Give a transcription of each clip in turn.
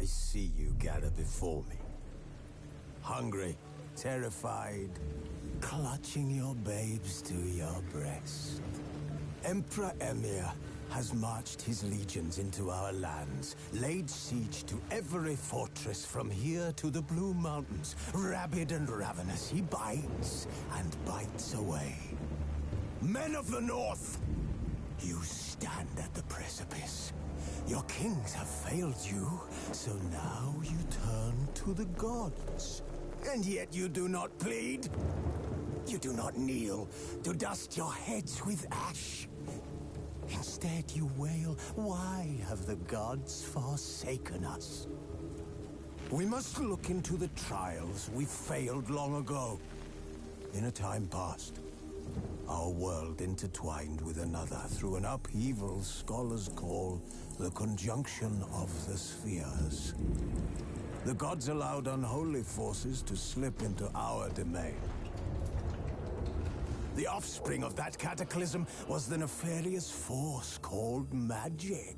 I see you gather before me. Hungry, terrified, clutching your babes to your breast. Emperor Emir has marched his legions into our lands, laid siege to every fortress from here to the Blue Mountains. Rabid and ravenous, he bites and bites away. Men of the North, you stand at the precipice. Your kings have failed you, so now you turn to the gods. And yet you do not plead. You do not kneel to dust your heads with ash. Instead you wail, why have the gods forsaken us? We must look into the trials we failed long ago. In a time past, our world intertwined with another through an upheaval scholars call the conjunction of the spheres. The gods allowed unholy forces to slip into our domain. The offspring of that cataclysm was the nefarious force called magic.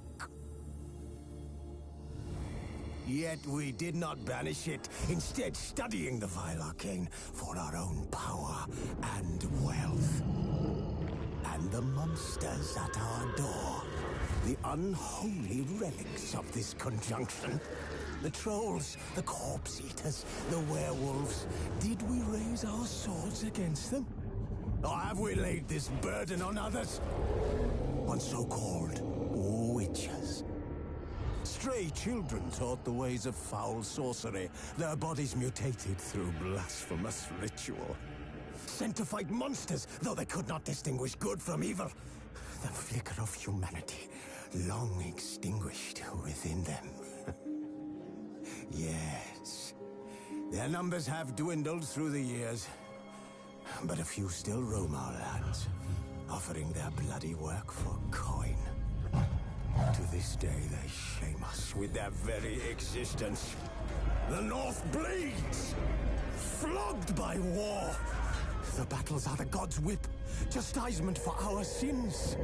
Yet we did not banish it, instead studying the vile arcane for our own power and wealth. And the monsters at our door, the unholy relics of this conjunction. The trolls, the corpse eaters, the werewolves. Did we raise our swords against them? Or have we laid this burden on others? On so-called witches. Stray children taught the ways of foul sorcery, their bodies mutated through blasphemous ritual. Sent to fight monsters, though they could not distinguish good from evil. The flicker of humanity, long extinguished within them. Yes, their numbers have dwindled through the years, but a few still roam our lands, offering their bloody work for coin. To this day, they shame us with their very existence. The North bleeds, flogged by war. The battles are the gods' whip, chastisement for our sins.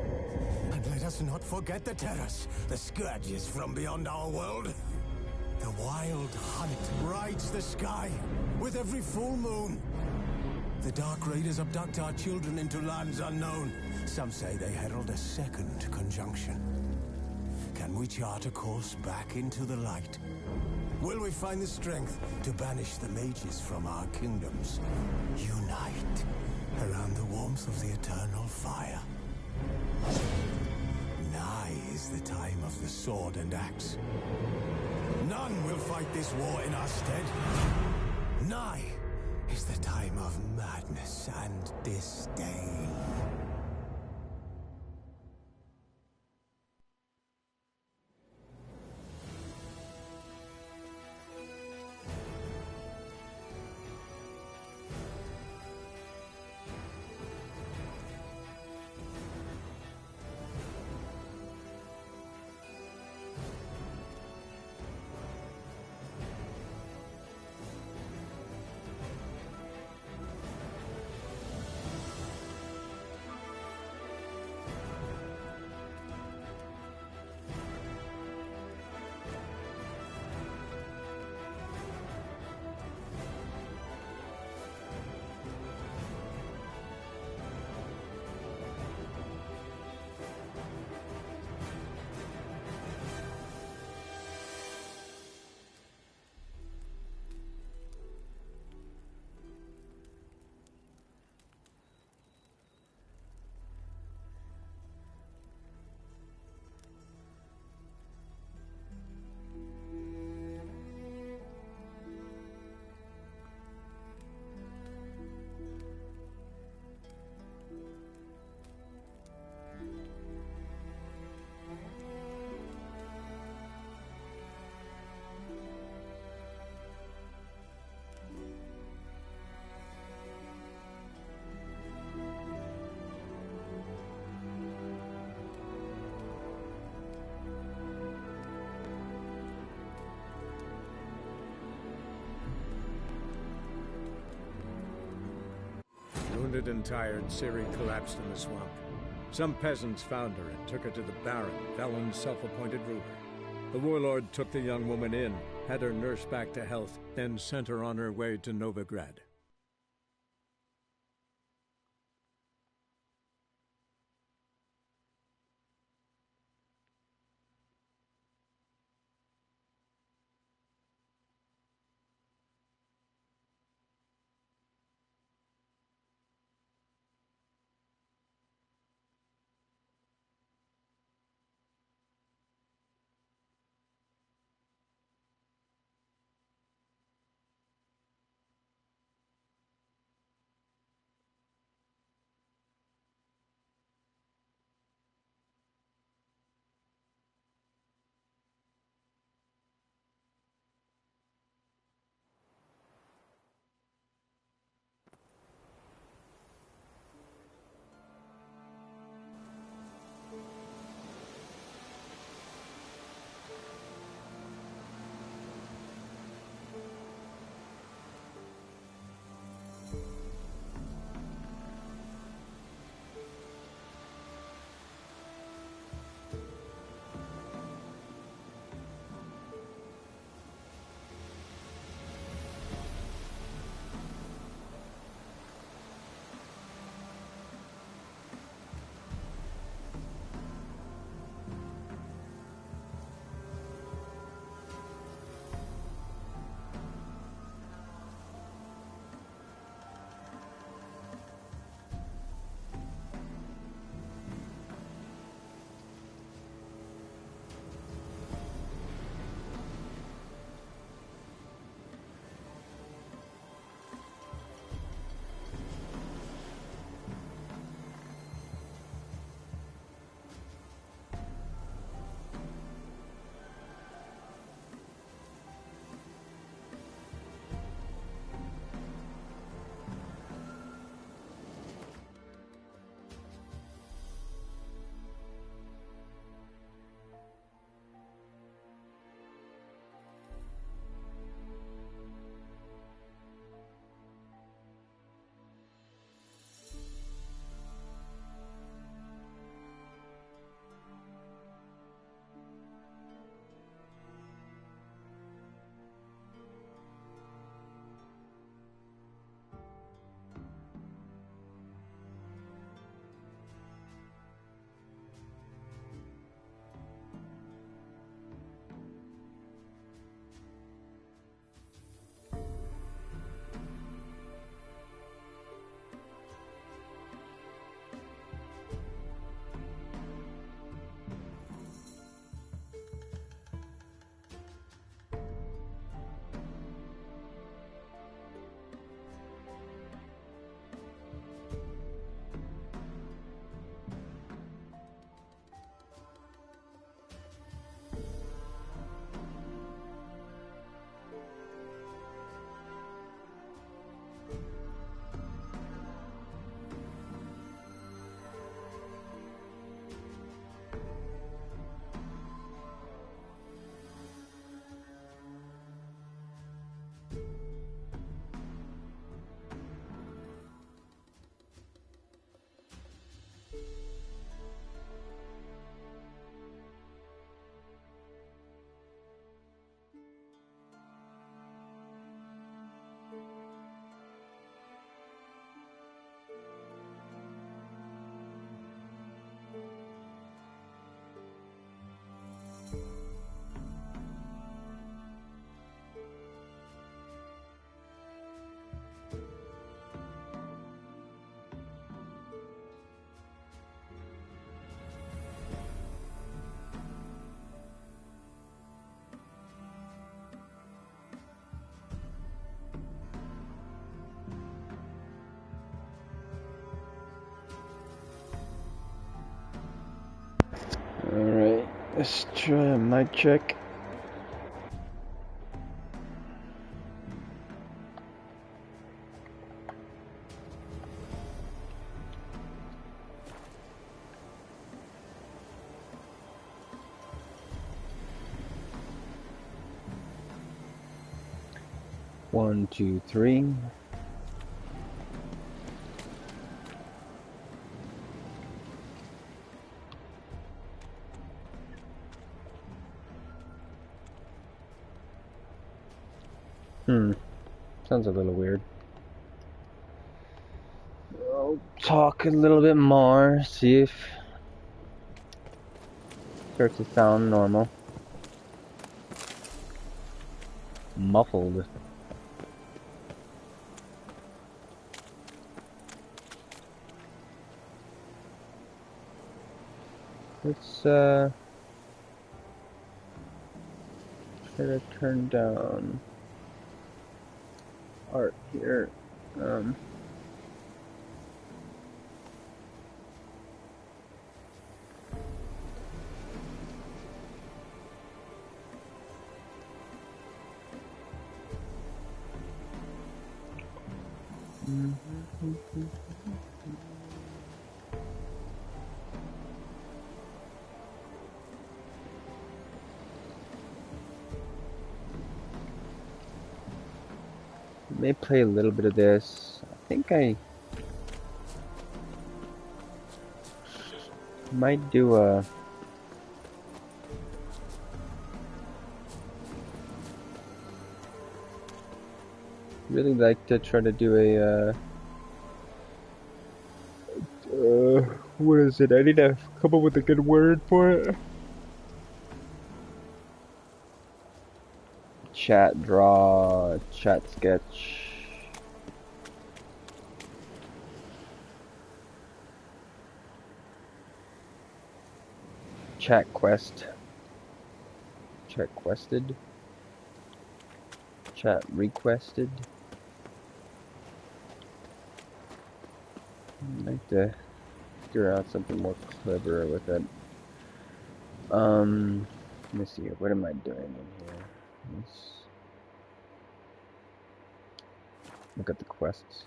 And let us not forget the terrors, the scourges from beyond our world. The wild hunt rides the sky with every full moon. The Dark Raiders abduct our children into lands unknown. Some say they herald a second conjunction. Can we chart a course back into the light? Will we find the strength to banish the mages from our kingdoms? Unite around the warmth of the eternal fire. Nigh is the time of the sword and axe. None will fight this war in our stead. Nigh is the time of madness and disdain. Wounded and tired, Ciri collapsed in the swamp. Some peasants found her and took her to the Baron, Vellon's self-appointed ruler. The warlord took the young woman in, had her nursed back to health, then sent her on her way to Novigrad. Alright, let's try a mic check. One, two, three. Sounds a little weird. I'll talk a little bit more, see if it starts to sound normal. Muffled. Let's try to turn down art here. May play a little bit of this. I think I might do a really like to try to do a what is it? I need to come up with a good word for it. Chat draw, chat sketch. Chat quest. Chat quested. Chat requested. I'd like to figure out something more clever with it. Let me see. What am I doing in here? Let's look at the quests.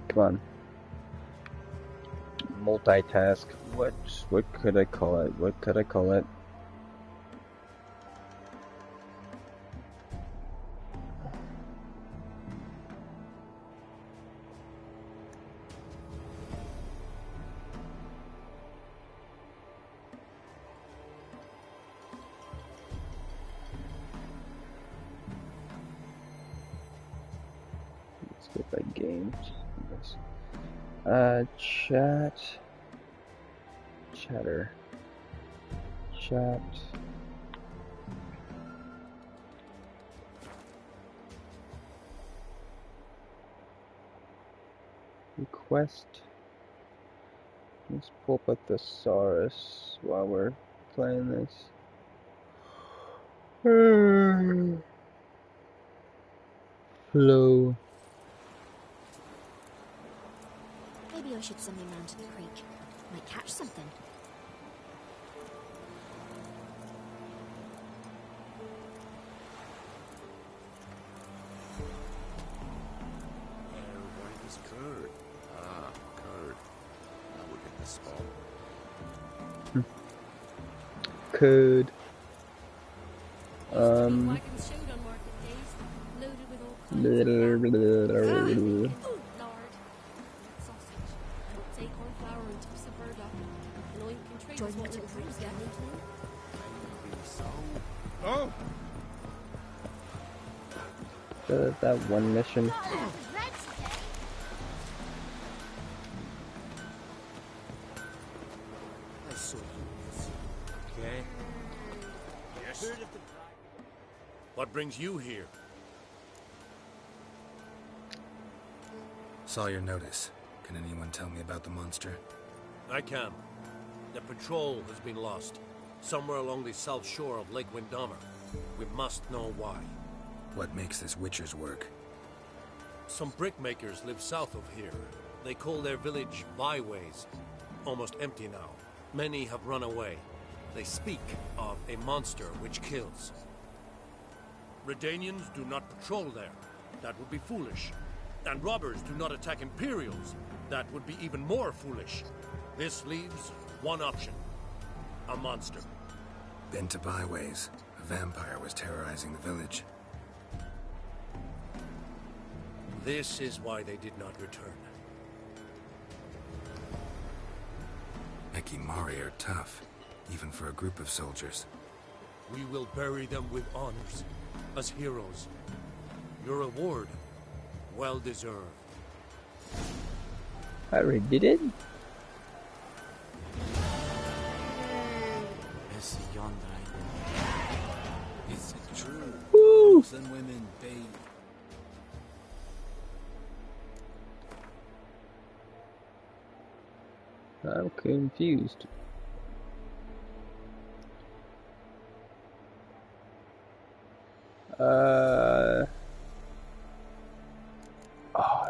Come on. Multitask. What could I call it? What could I call it? Let's get by games. Chat. Chatter. Chat. Request. Let's pull up a thesaurus while we're playing this. Flow. Maybe I should send him round to the creek. Might catch something. Where is Curd? Ah, Curd. Now we'll get the spot. Could. Oh! That one mission. Okay. Yes. What brings you here? Saw your notice. Can anyone tell me about the monster? I can. The patrol has been lost. Somewhere along the south shore of Lake Windhammer. We must know why. What makes this witcher's work? Some brickmakers live south of here. They call their village byways. Almost empty now. Many have run away. They speak of a monster which kills. Redanians do not patrol there. That would be foolish. And robbers do not attack Imperials. That would be even more foolish. This leaves one option. A monster. Been to byways. A vampire was terrorizing the village. This is why they did not return. Ekimari are tough, even for a group of soldiers. We will bury them with honors, as heroes. Your reward, well deserved. I already did it. Is it true? Woo! Girls and women bathe. I'm confused. Oh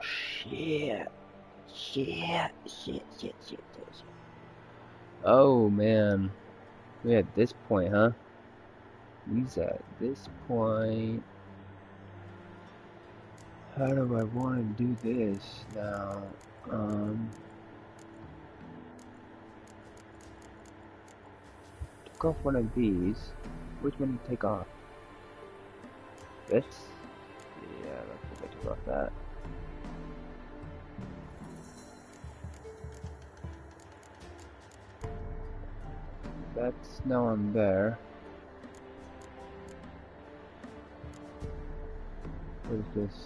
shit. Shit. Oh man. We're at this point, huh? He's at this point. How do I want to do this now? Took off one of these. Which one do you take off? This? Yeah, I think I took off that. That's now on there. What is this?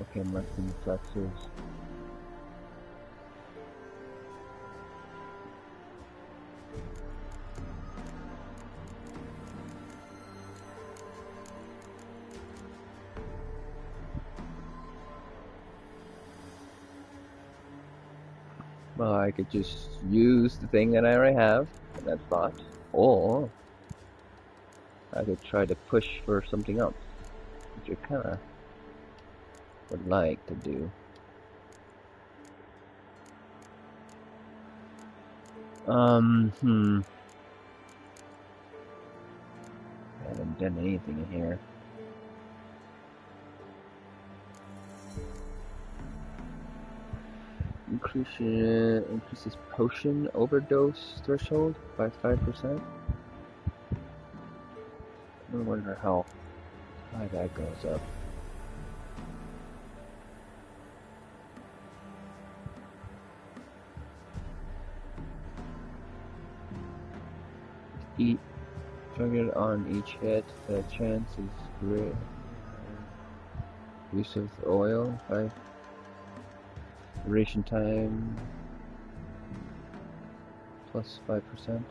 Okay, marking flexors. Well, I could just use the thing that I already have in that spot, or I could try to push for something else, which I kinda would like to do. I haven't done anything in here. Increases potion overdose threshold by 5%. I wonder how high that goes up. Eat target on each hit. The chance is great. Use of oil by duration time plus 5%.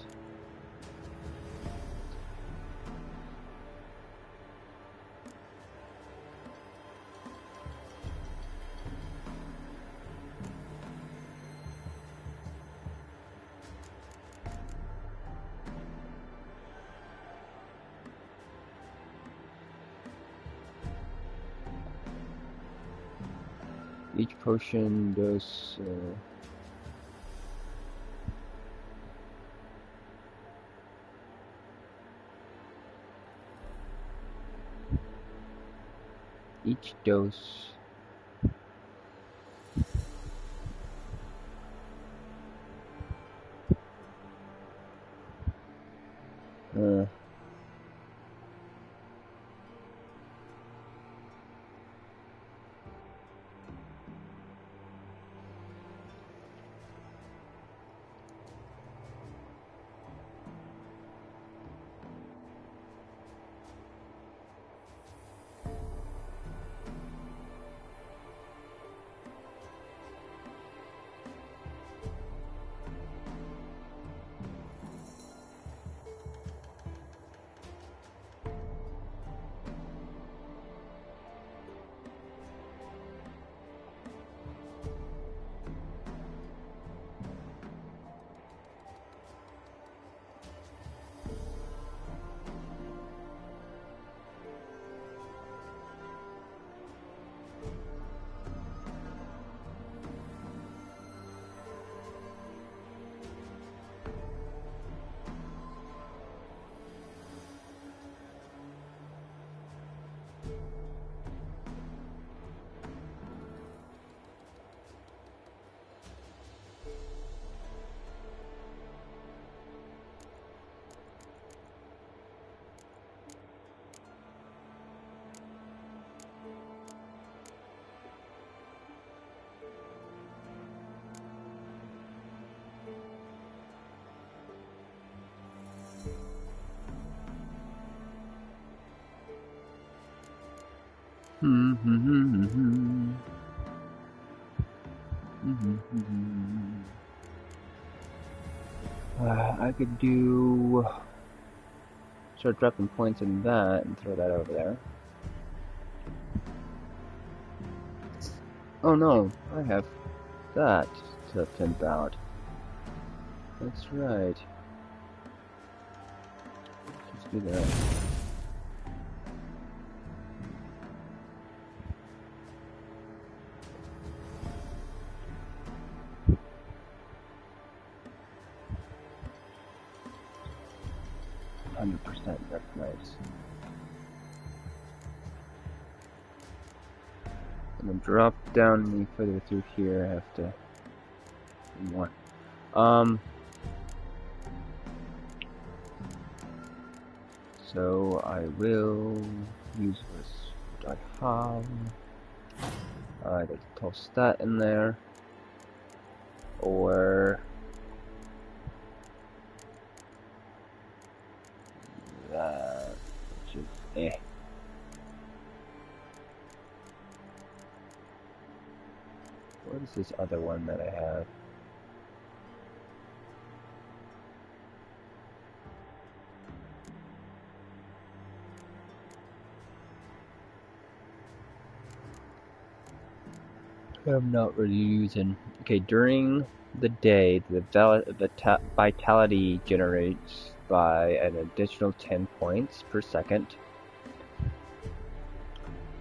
Each potion does each dose I could do start dropping points in that and throw that over there. Oh no, I have that to pimp out. That's right. Let's do that. %, that's nice. I'm gonna drop down any further through here. I have to do more. So I will use this what I have. I could toss that in there, or that, which is eh. What is this other one that I have? I'm not really using. Okay, during the day, the vitality generates by an additional 10 points per second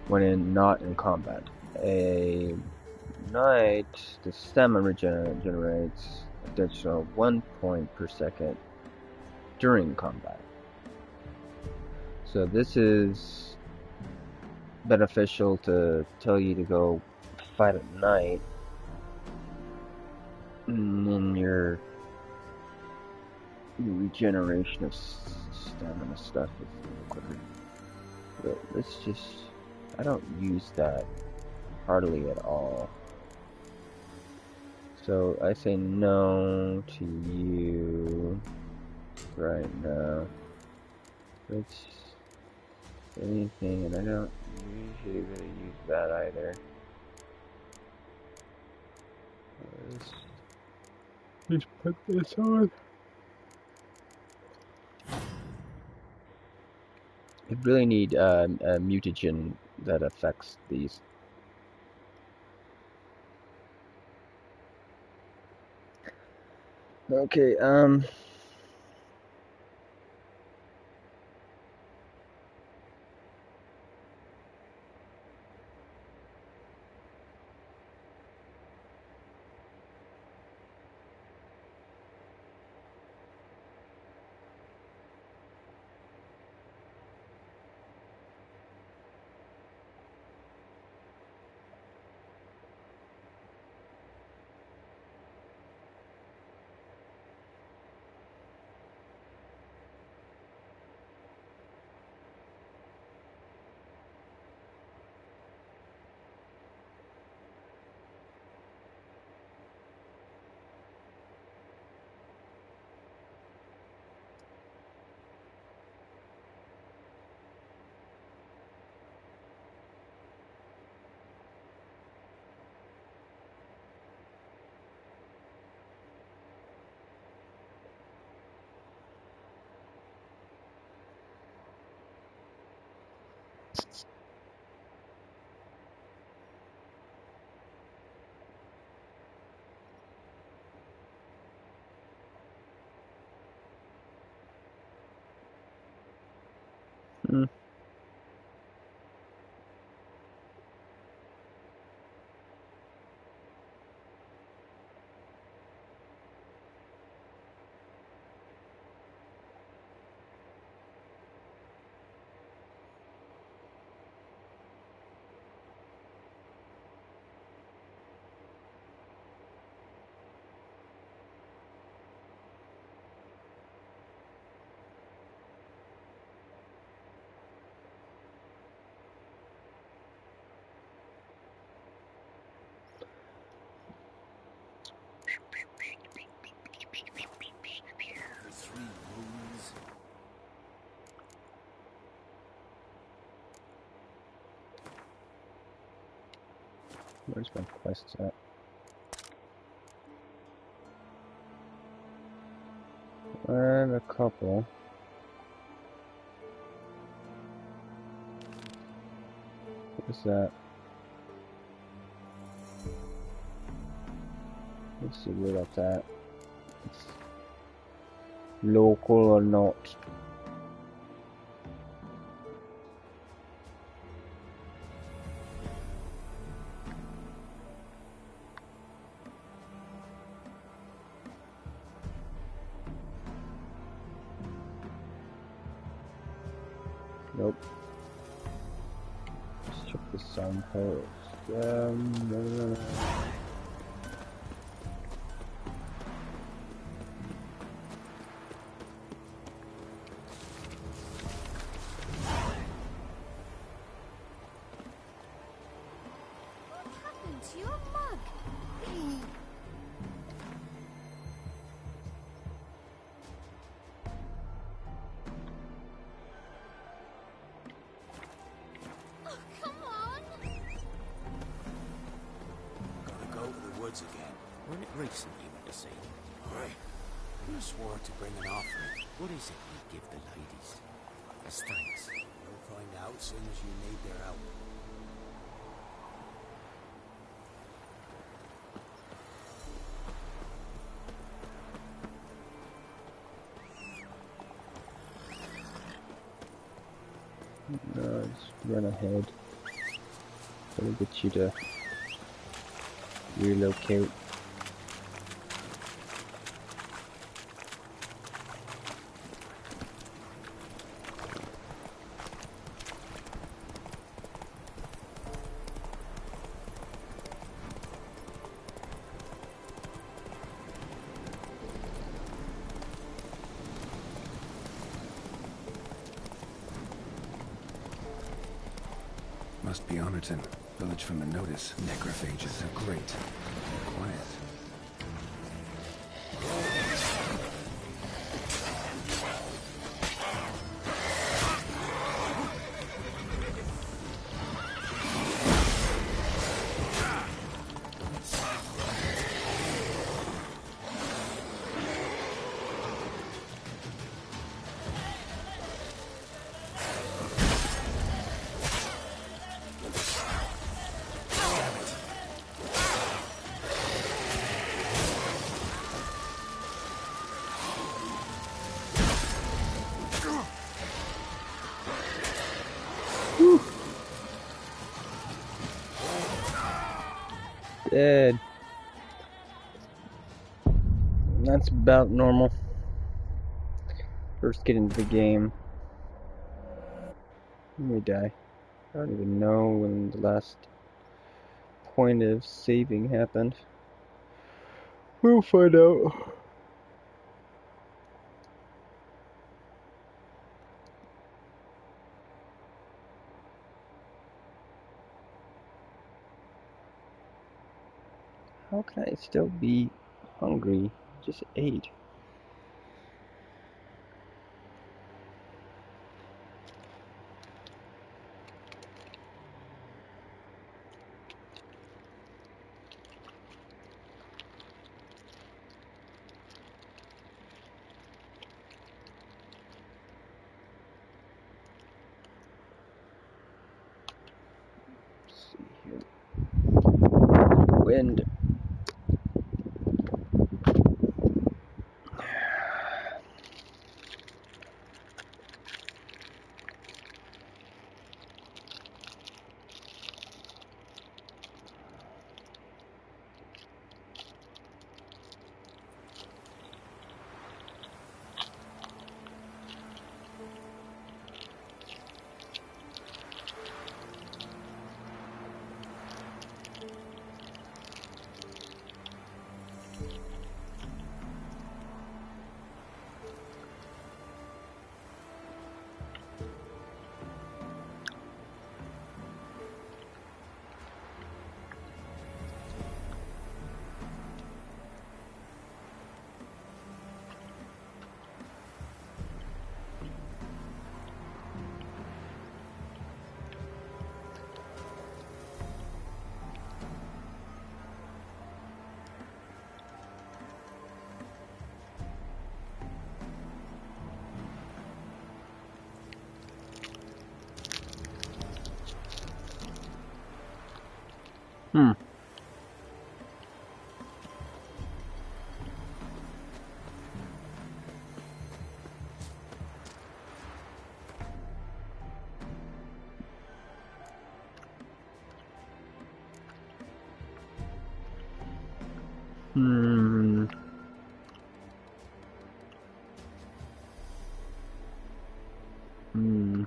when not in combat. A night, the stamina generates additional 1 point per second during combat. So this is beneficial to tell you to go fight at night, and then your regeneration of stamina stuff is quicker. But let's just, I don't use that hardly at all. So I say no to you right now. Let's anything, and I don't usually really use that either. Let's put this on. I really need a mutagen that affects these. Okay, Where's my quests at? I have a couple. What's that? Let's see where that's at. It's local or not. Nope. Let's check the signpost. What happened to your mug? Oh, come on! Gotta go to the woods again. When it recently went to sea. Right. You swore to bring an offering. What is it you give the ladies? As thanks. You'll find out soon as you need their help. No, just run ahead. That'll get you to relocate. Must be Honorton. Village from the notice. Necrophages are great. They're quiet. Dead. That's about normal. First get into the game. Let me die. I don't even know when the last point of saving happened. We'll find out. How can I still be hungry? Just ate. Let's see here. Wind. Hmm. Hmm.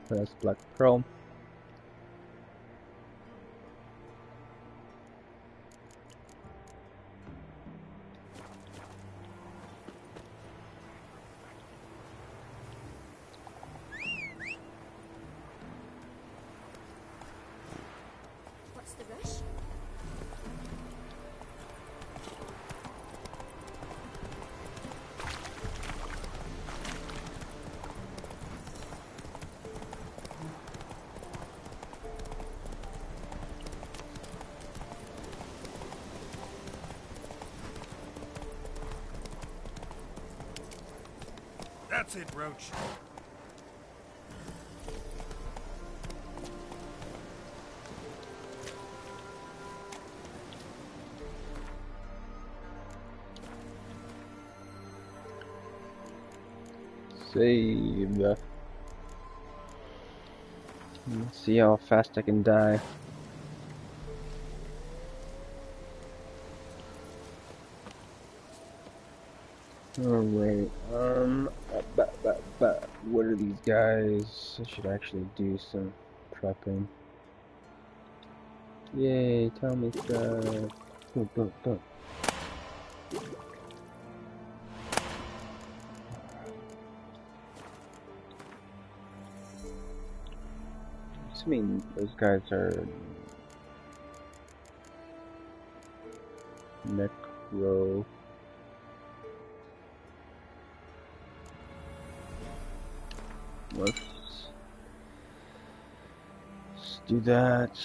That's Black Pearl. What's the rush? That's it, Roach. Save. Let's see how fast I can die. Alright, what are these guys? I should actually do some prepping. Yay, tell me stuff. Go. I mean, those guys are necro. Let's do that.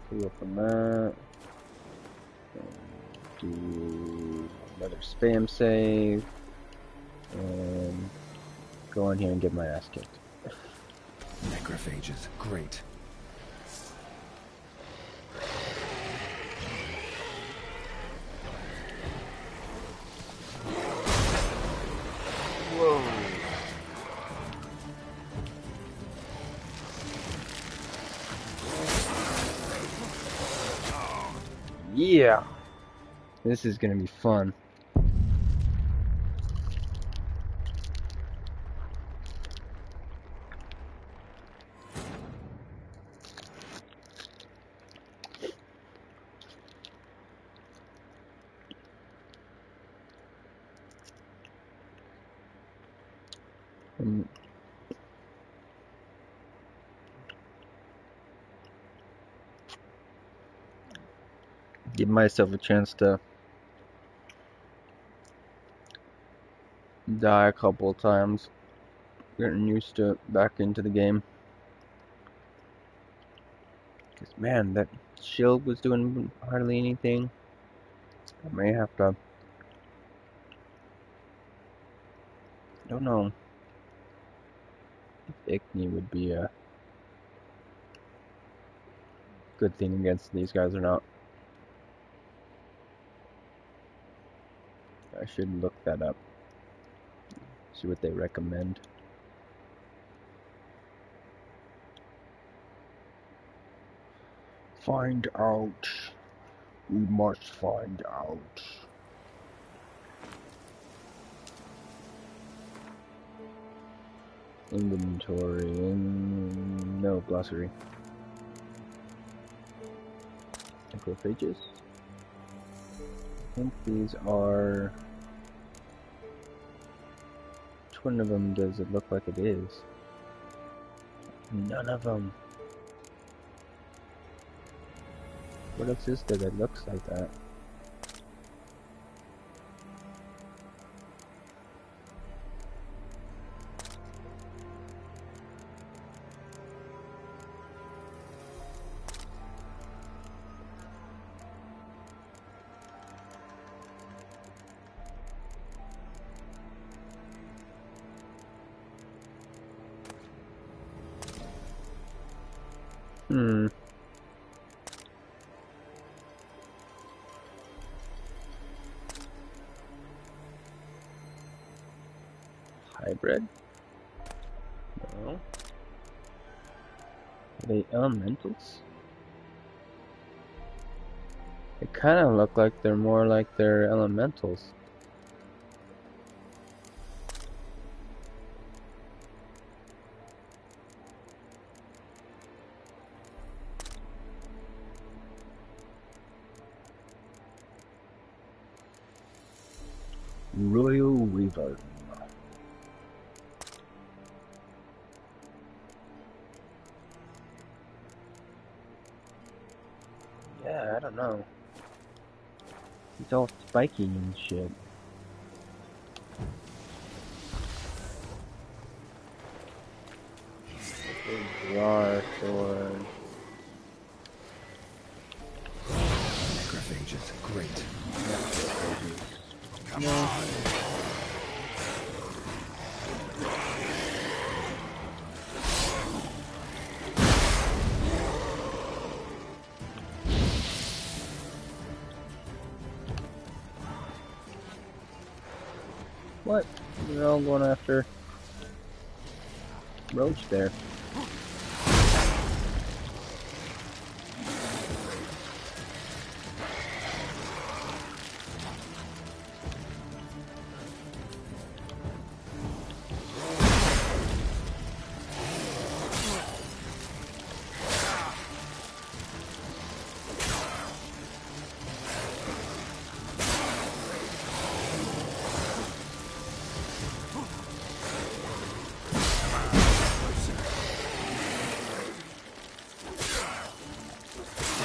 Free up from that. Do another spam save. And go in here and get my ass kicked. Necrophages, great. Whoa. Yeah. This is gonna be fun. Give myself a chance to die a couple of times. Getting used to back into the game. Cause man, that shield was doing hardly anything. I may have to. I don't know if Ickney would be a good thing against these guys or not. I should look that up. See what they recommend. Find out. We must find out. Inventory. No, glossary. Necrophages. I think these are. Which one of them does it look like it is? None of them. What else is there that looks like that? Hmm. Hybrid? No. Are they elementals? They kind of look like they're more like they're elementals. Royal Weaver. Yeah, I don't know. It's all spiky and shit. Rar sword. Necrophages, great. Come on. What? They're all going after Roach there.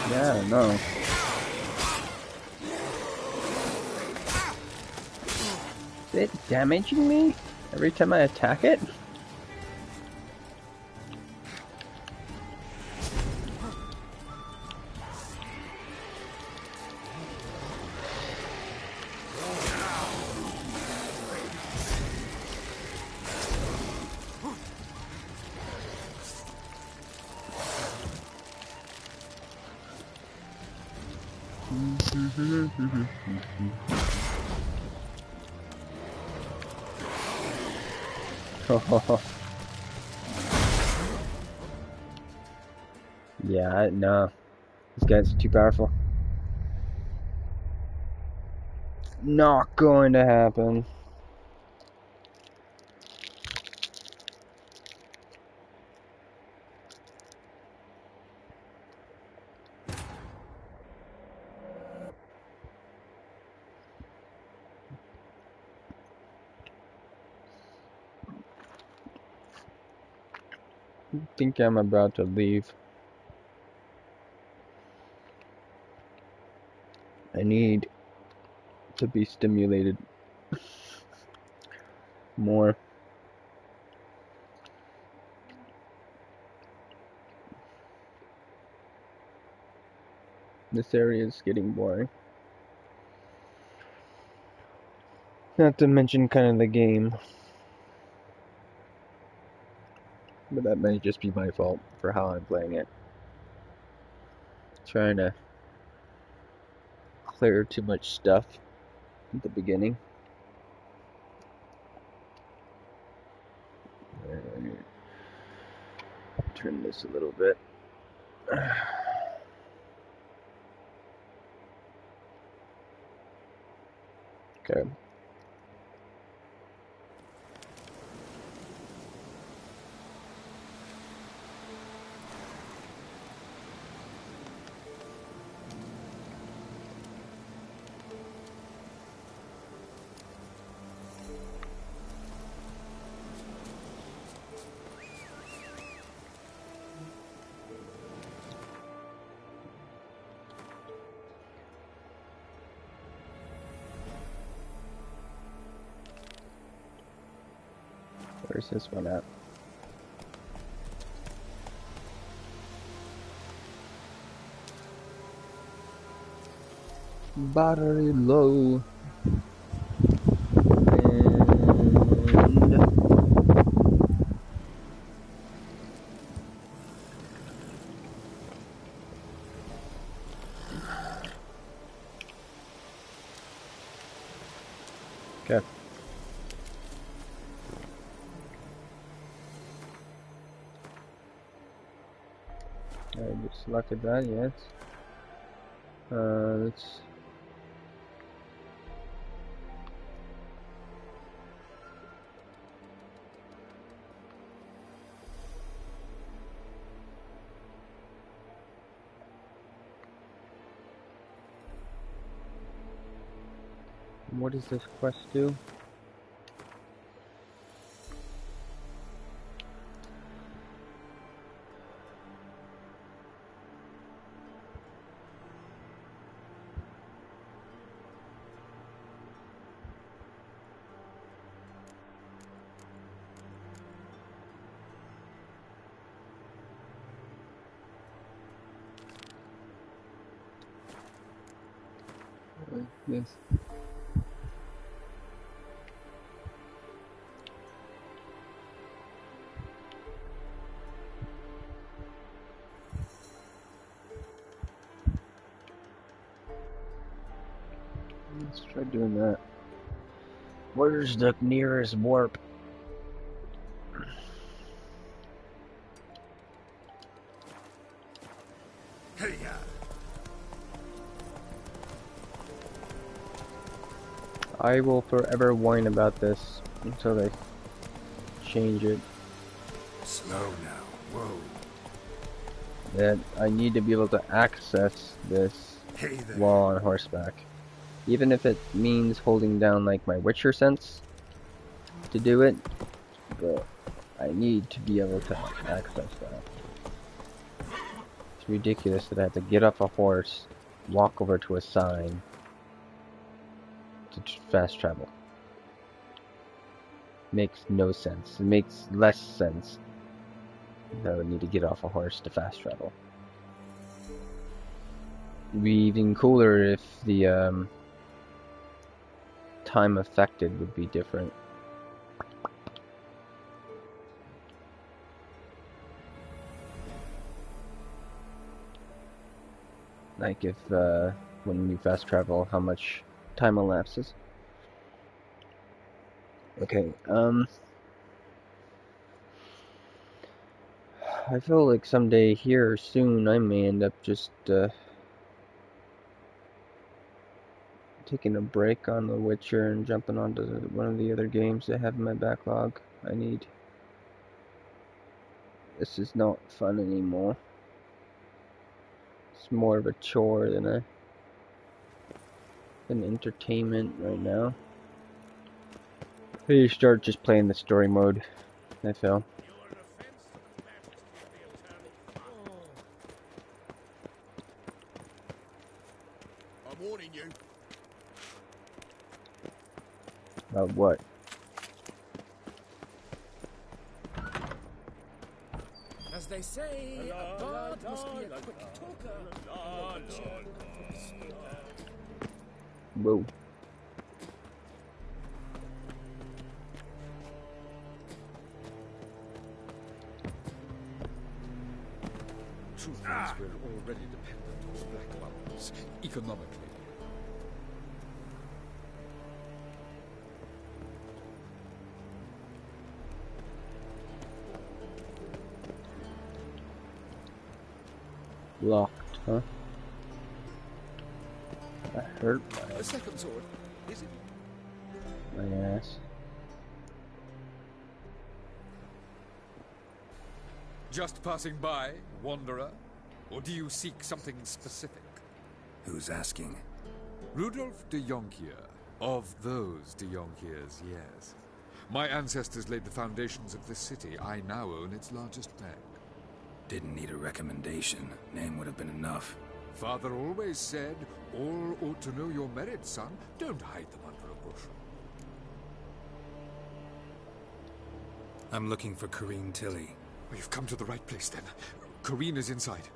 Yeah, I don't know. Is it damaging me every time I attack it? Yeah, no. These guys are too powerful. Not going to happen. I think I'm about to leave. I need to be stimulated more. This area is getting boring. Not to mention kind of the game. But that may just be my fault for how I'm playing it. Trying to clear too much stuff at the beginning. Turn this a little bit. Okay. Where's this one at? Battery low. And Okay. I just selected that, yes. Let's... What does this quest do? Yes. Let's try doing that. Where's the nearest warp? Hey, I will forever whine about this until they change it. Slow now. Whoa. That I need to be able to access this Hey there. while on horseback. Even if it means holding down like my Witcher sense to do it, but I need to be able to access that. It's ridiculous that I have to get off a horse, walk over to a sign to fast travel. Makes no sense. It makes less sense that I would need to get off a horse to fast travel. It'd be even cooler if the time affected would be different. Like if when you fast travel, how much time elapses. Okay, I feel like someday here soon I may end up just taking a break on The Witcher and jumping onto one of the other games I have in my backlog. I need. This is not fun anymore. It's more of a chore than an entertainment right now. You start just playing the story mode, I feel. I'm warning you. About what? As they say, a bard must be a quick talker. Whoa. Truth is, we're already dependent on the Black Ones, economically. Locked, huh? That hurt A second sword, is it? my ass. Just passing by, wanderer? Or do you seek something specific? Who's asking? Rudolf de Jonkier. Of those de Jonkiers, yes. My ancestors laid the foundations of this city. I now own its largest bank. Didn't need a recommendation. Name would have been enough. Father always said, all ought to know your merits, son. Don't hide them under a bushel. I'm looking for Corrine Tilly. Well, you've come to the right place, then. Corrine is inside.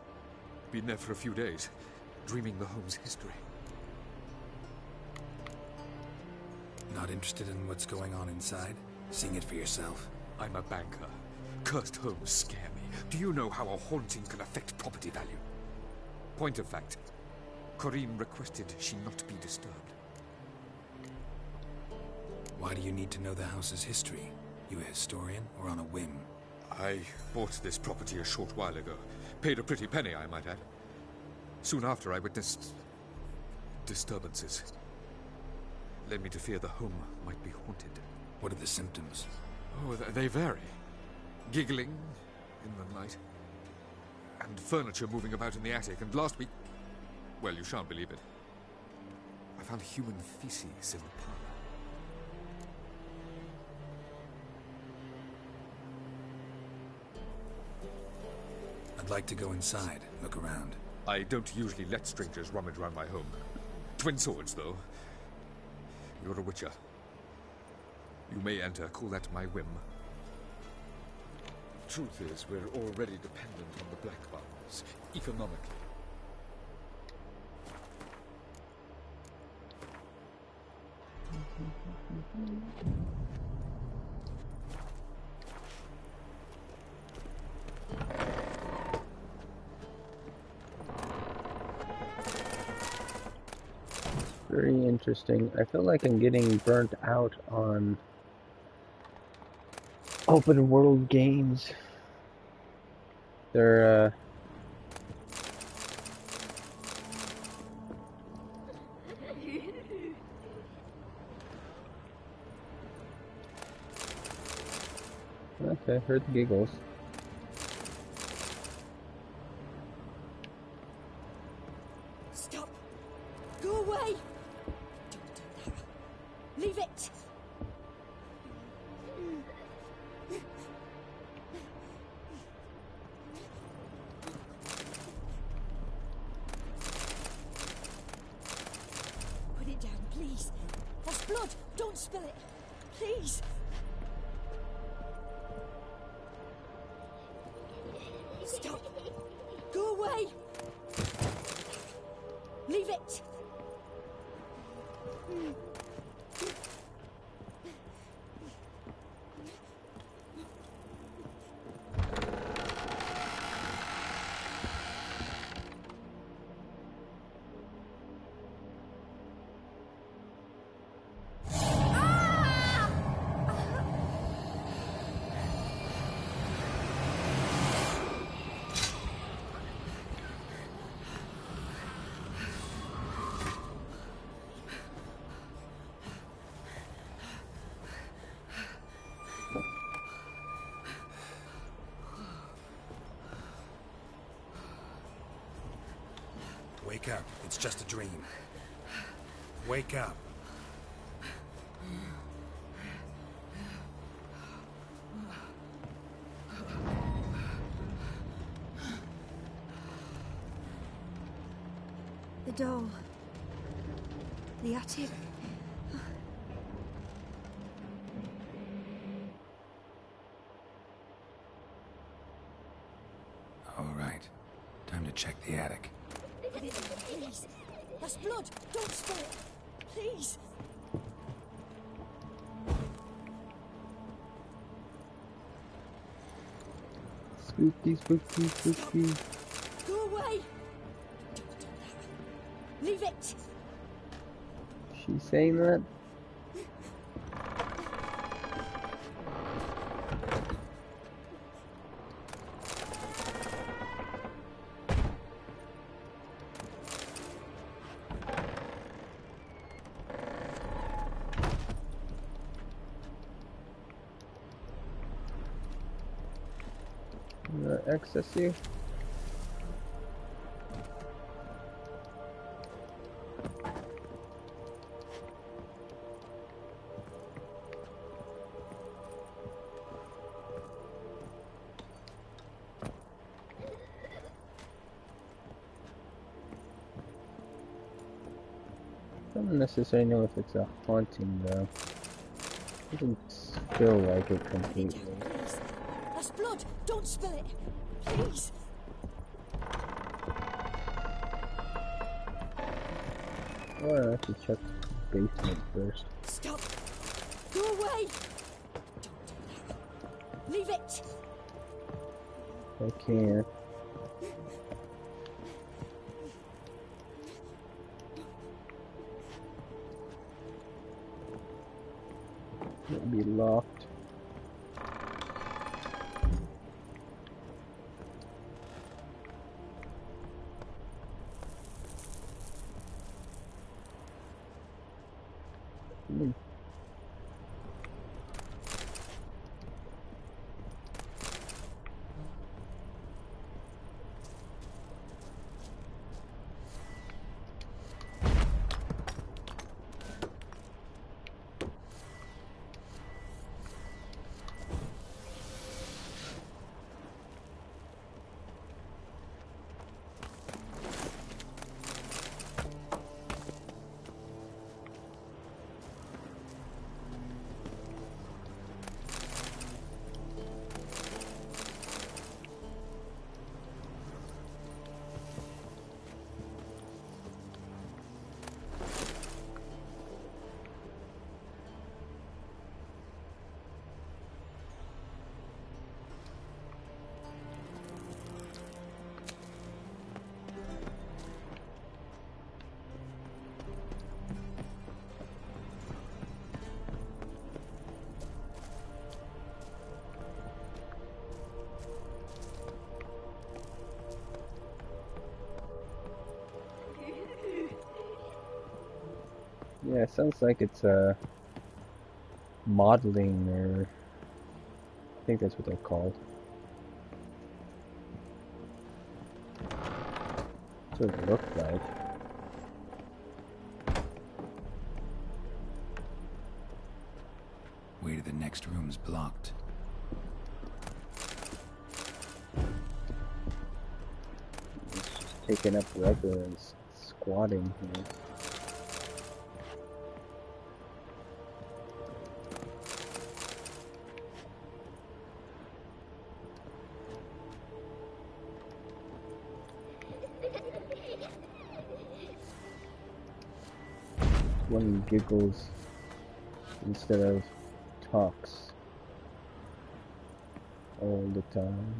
Been there for a few days, dreaming the home's history. Not interested in what's going on inside? Seeing it for yourself? I'm a banker. Cursed homes scare me. Do you know how a haunting can affect property value? Point of fact, Corrine requested she not be disturbed. Why do you need to know the house's history? You a historian or on a whim? I bought this property a short while ago. Paid a pretty penny, I might add. Soon after, I witnessed disturbances. Led me to fear the home might be haunted. What are the symptoms? Oh, they vary. Giggling in the night. And furniture moving about in the attic. And last week... well, you shan't believe it. I found human feces in the parlor. I'd like to go inside, look around. I don't usually let strangers rummage around my home. Twin swords, though. You're a witcher. You may enter, call that my whim. Truth is, we're already dependent on the Black Bowels, economically. Very interesting. I feel like I'm getting burnt out on open world games. They're okay, heard the giggles. Stop! Go away! Don't do that. Leave it! Put it down, please. That's blood! Don't spill it! Please! Stop! Go away! Leave it! Wake up, it's just a dream. Wake up. The doll. The attic. All right, time to check the attic. Please. That's blood. Don't spill it. Please. Spooky, spooky, spooky. Go away. Don't do that. Leave it. She's saying that? Access you. Don't necessarily know if it's a haunting though. Doesn't feel like it completely. Please. That's blood. Don't spill it. Please. Oh, I have to check the basement first. Stop. Go away. Don't do that. Leave it. I can't. be locked. Yeah, it sounds like it's modeling, or I think that's what they're called. That's what it looked like. Way to the next room's blocked. It's just taking up residence, squatting here. One giggles instead of talks all the time.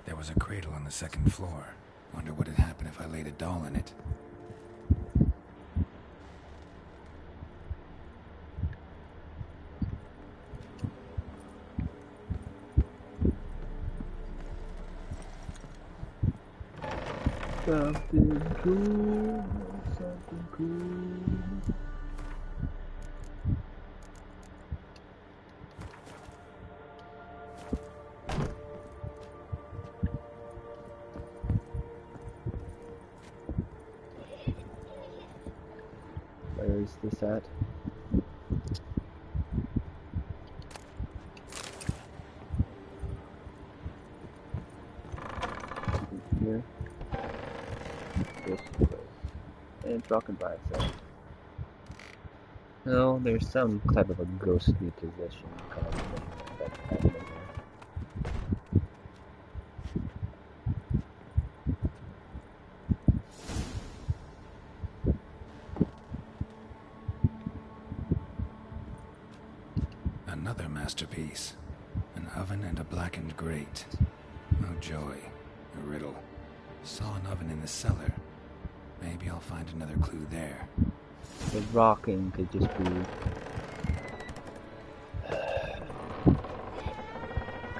There was a cradle on the second floor. Wonder what had happened if I laid a doll in it. Something cool, something cool. Where is this at? Here. This place. And it's rocking by itself. No, there's some type of a ghostly possession kind of thing that's happening here. Another masterpiece. An oven and a blackened grate. Oh joy. A riddle. Saw an oven in the cellar. Maybe I'll find another clue there. The rocking could just be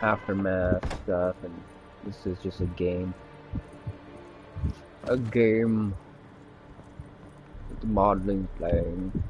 aftermath stuff, and this is just a game. A game that the modeling's playing.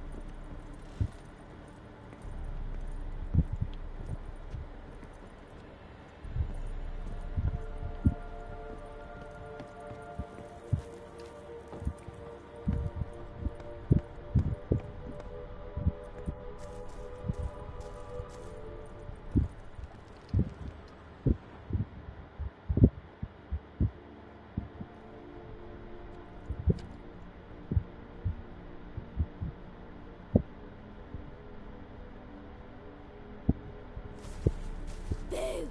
Boo!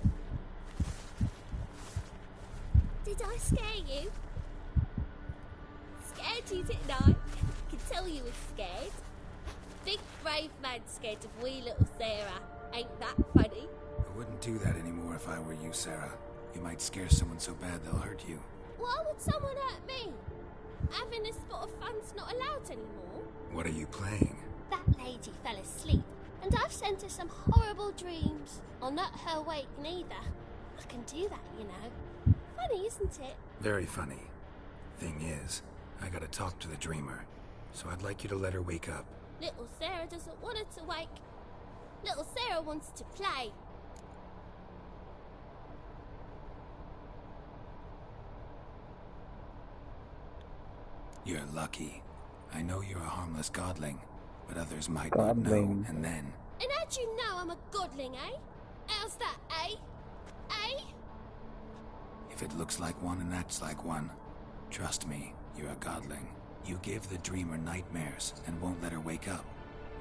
Did I scare you? Scared you, didn't I? I could tell you were scared. Big brave man scared of wee little Sarah. Ain't that funny? I wouldn't do that anymore if I were you, Sarah. You might scare someone so bad they'll hurt you. Why would someone hurt me? Having a spot of fun's not allowed anymore. What are you playing? That lady fell asleep, and I've sent her some horrible dreams. I'll not her wake neither. I can do that, you know. Funny, isn't it? Very funny. Thing is, I gotta talk to the dreamer, so I'd like you to let her wake up. Little Sarah doesn't want her to wake. Little Sarah wants to play. You're lucky. I know you're a harmless godling, but others might not know, and then... And how'd you know I'm a godling, eh? How's that, eh? Eh? If it looks like one and acts like one, trust me, you're a godling. You give the dreamer nightmares and won't let her wake up.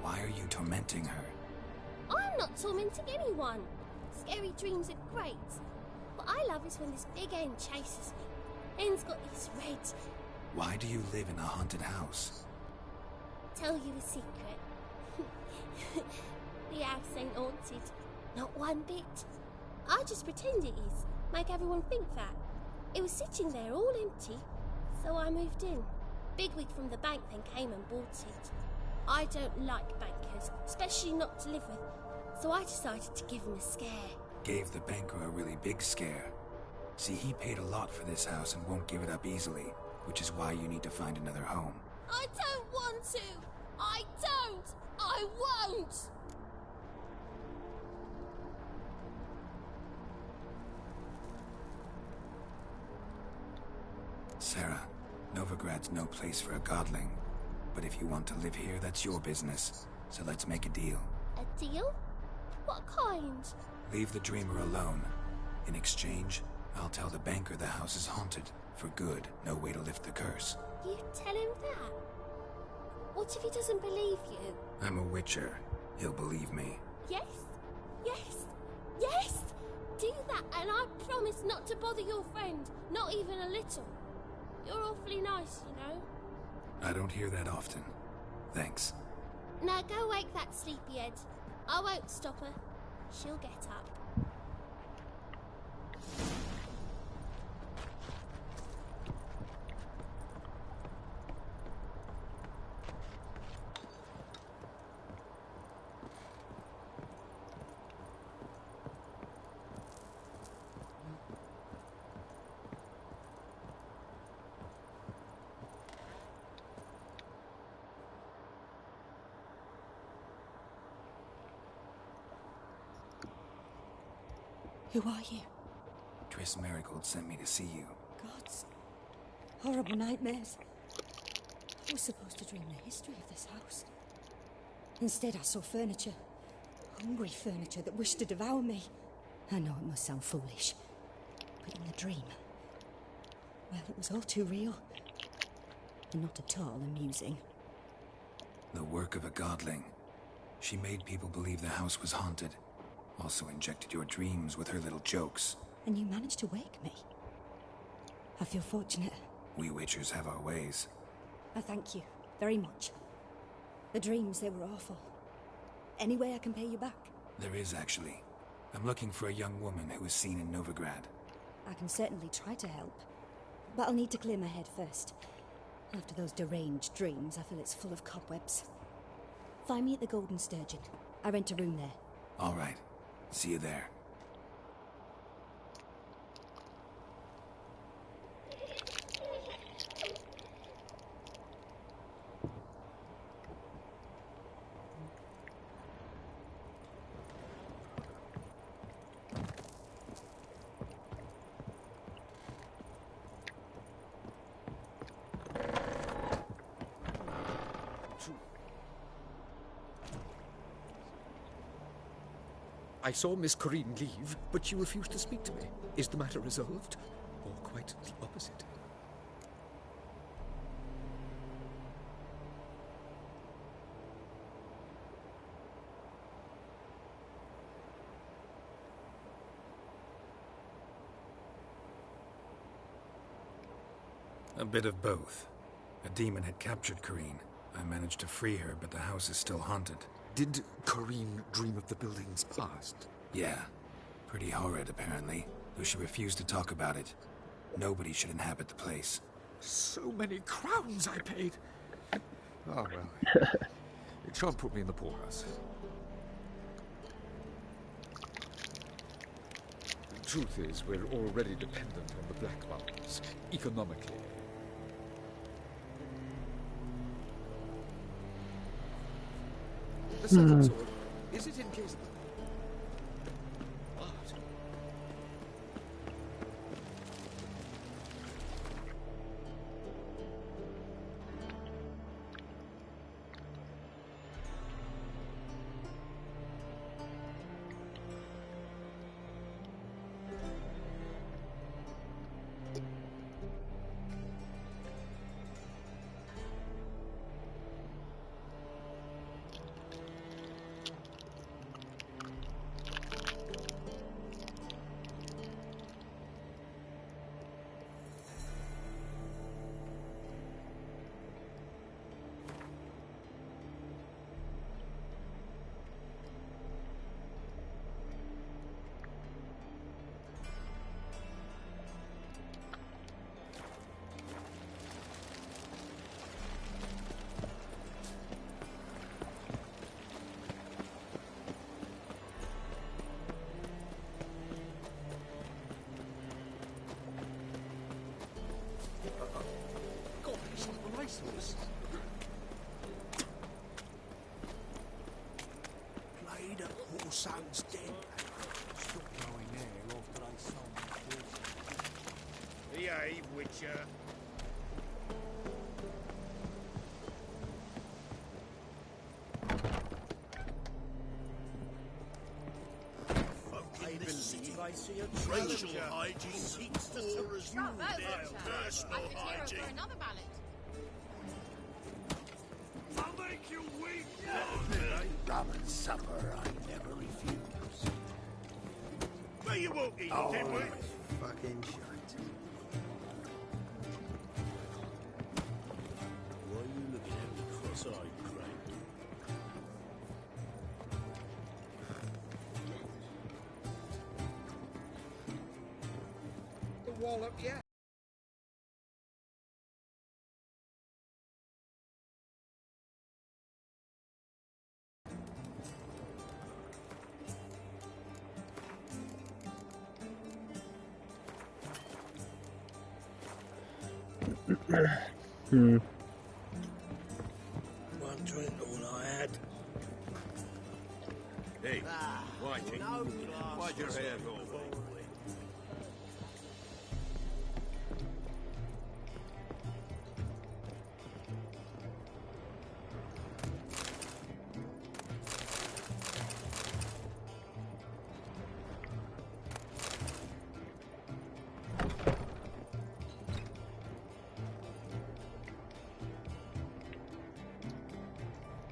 Why are you tormenting her? I'm not tormenting anyone. Scary dreams are great. What I love is when this big hen chases me. Hen's got this red... Why do you live in a haunted house? Tell you a secret. The house ain't haunted. Not one bit. I just pretend it is. Make everyone think that. It was sitting there all empty. So I moved in. Bigwig from the bank then came and bought it. I don't like bankers, especially not to live with. So I decided to give him a scare. Gave the banker a really big scare. See, he paid a lot for this house and won't give it up easily, which is why you need to find another home. I don't want to! I don't! I won't! Sarah, Novigrad's no place for a godling. But if you want to live here, that's your business. So let's make a deal. A deal? What kind? Leave the dreamer alone. In exchange, I'll tell the banker the house is haunted. For good, no way to lift the curse. You tell him that? What if he doesn't believe you? I'm a witcher. He'll believe me. Yes? Yes? Yes! Do that and I promise not to bother your friend. Not even a little. You're awfully nice, you know. I don't hear that often. Thanks. Now go wake that sleepyhead. I won't stop her. She'll get up. Who are you? Triss Marigold sent me to see you. Gods. Horrible nightmares. I was supposed to dream the history of this house. Instead, I saw furniture. Hungry furniture that wished to devour me. I know it must sound foolish, but in the dream, well, it was all too real. And not at all amusing. The work of a godling. She made people believe the house was haunted. Also injected your dreams with her little jokes. And you managed to wake me. I feel fortunate. We witchers have our ways. I thank you very much. The dreams, they were awful. Any way I can pay you back? There is, actually. I'm looking for a young woman who was seen in Novigrad. I can certainly try to help. But I'll need to clear my head first. After those deranged dreams, I feel it's full of cobwebs. Find me at the Golden Sturgeon. I rent a room there. All right. See you there. I saw Miss Corrine leave, but she refused to speak to me. Is the matter resolved? Or quite the opposite? A bit of both. A demon had captured Corrine. I managed to free her, but the house is still haunted. Did Corrine dream of the building's past? Yeah. Pretty horrid, apparently, though she refused to talk about it. Nobody should inhabit the place. So many crowns I paid! Oh, well. It shan't put me in the poorhouse. The truth is, we're already dependent on the Black Mountains, economically. The second sword, is it in case... What? Played a poor son's dead. Stopped going there after I sold the horse. Behave, Witcher. I believe I see a racial hygiene seeks to resume their personal hygiene. Another ballot. I'll make you weep. Rum and supper I never refuse. Where you walking, Oh, Dimwit? fucking shite. Why are you looking at me cross-eyed, Craig? The wallop, yeah. One drink all I had. Hey, Whitey, why'd your hair go away?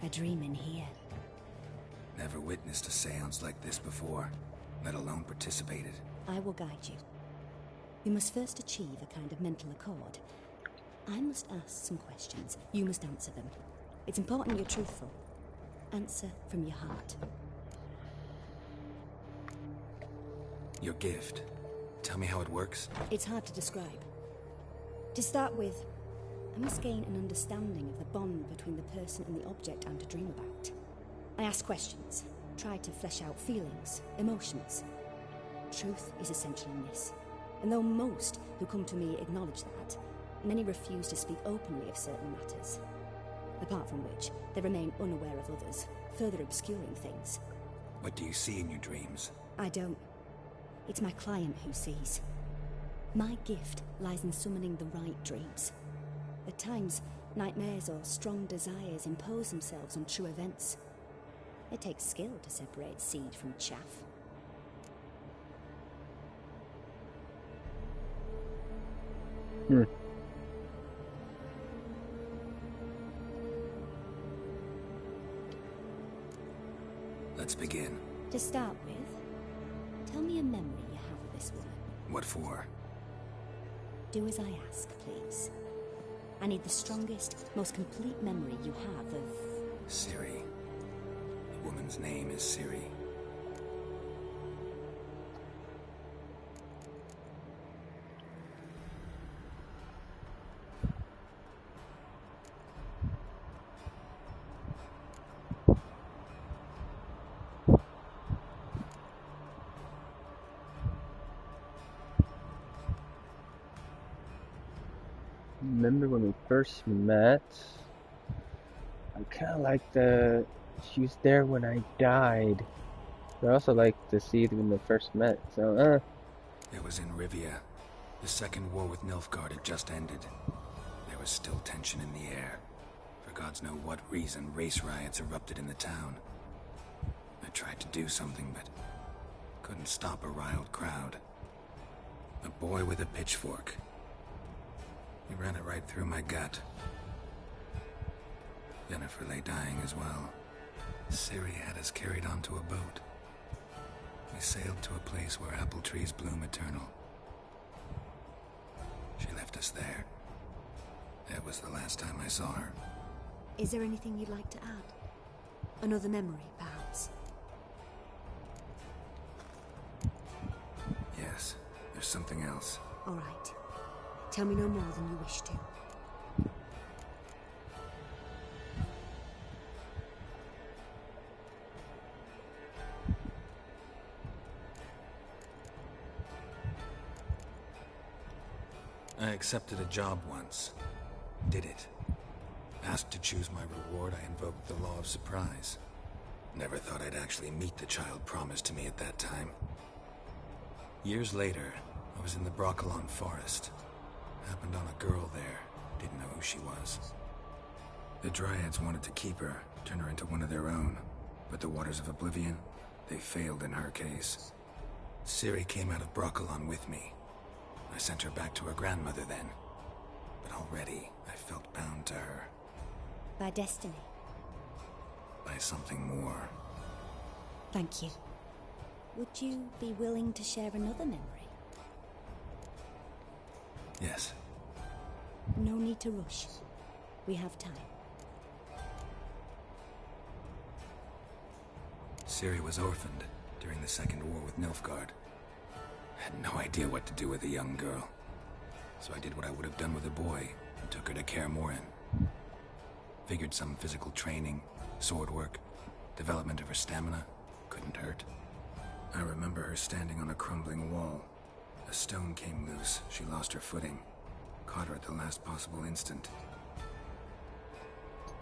A dream in here. Never witnessed a seance like this before, let alone participated. I will guide you. You must first achieve a kind of mental accord. I must ask some questions. You must answer them. It's important you're truthful. Answer from your heart. Your gift. Tell me how it works. It's hard to describe. To start with, I must gain an understanding of the bond between the person and the object I'm to dream about. I ask questions, try to flesh out feelings, emotions. Truth is essential in this, and though most who come to me acknowledge that, many refuse to speak openly of certain matters. Apart from which, they remain unaware of others, further obscuring things. What do you see in your dreams? I don't. It's my client who sees. My gift lies in summoning the right dreams. At times, nightmares or strong desires impose themselves on true events. It takes skill to separate seed from chaff. Hmm. Let's begin. To start with, tell me a memory you have of this woman. What for? Do as I ask, please. I need the strongest, most complete memory you have of... Ciri. The woman's name is Ciri. Remember when we first met? I kind of like the... She was there when I died. But I also like to see it when they first met, so, It was in Rivia. The second war with Nilfgaard had just ended. There was still tension in the air. For gods know what reason, race riots erupted in the town. I tried to do something, but couldn't stop a riled crowd. A boy with a pitchfork. He ran it right through my gut. Yennefer lay dying as well. Ciri had us carried onto a boat. We sailed to a place where apple trees bloom eternal. She left us there. That was the last time I saw her. Is there anything you'd like to add? Another memory, perhaps? Yes, there's something else. All right. Tell me no more than you wish to. I accepted a job once. Did it. Asked to choose my reward, I invoked the law of surprise. Never thought I'd actually meet the child promised to me at that time. Years later, I was in the Broccolon forest. Happened on a girl there. Didn't know who she was. The Dryads wanted to keep her, turn her into one of their own. But the Waters of Oblivion, they failed in her case. Ciri came out of Broccolon with me. I sent her back to her grandmother then. But already, I felt bound to her. By destiny. By something more. Thank you. Would you be willing to share another memory? Yes. No need to rush. We have time. Ciri was orphaned during the Second War with Nilfgaard. Had no idea what to do with a young girl. So I did what I would have done with a boy and took her to Kaer Morhen. Figured some physical training, sword work, development of her stamina couldn't hurt. I remember her standing on a crumbling wall. A stone came loose, she lost her footing. Caught her at the last possible instant.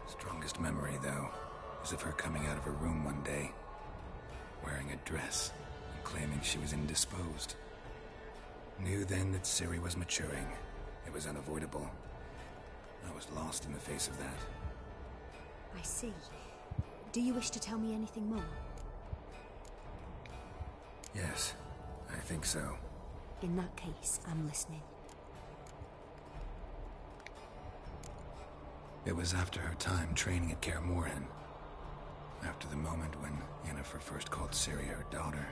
Strongest memory, though, is of her coming out of her room one day, wearing a dress and claiming she was indisposed. Knew then that Ciri was maturing. It was unavoidable. I was lost in the face of that. I see. Do you wish to tell me anything more? Yes, I think so. In that case, I'm listening. It was after her time training at Kaer Morhen. After the moment when Yennefer first called Ciri her daughter.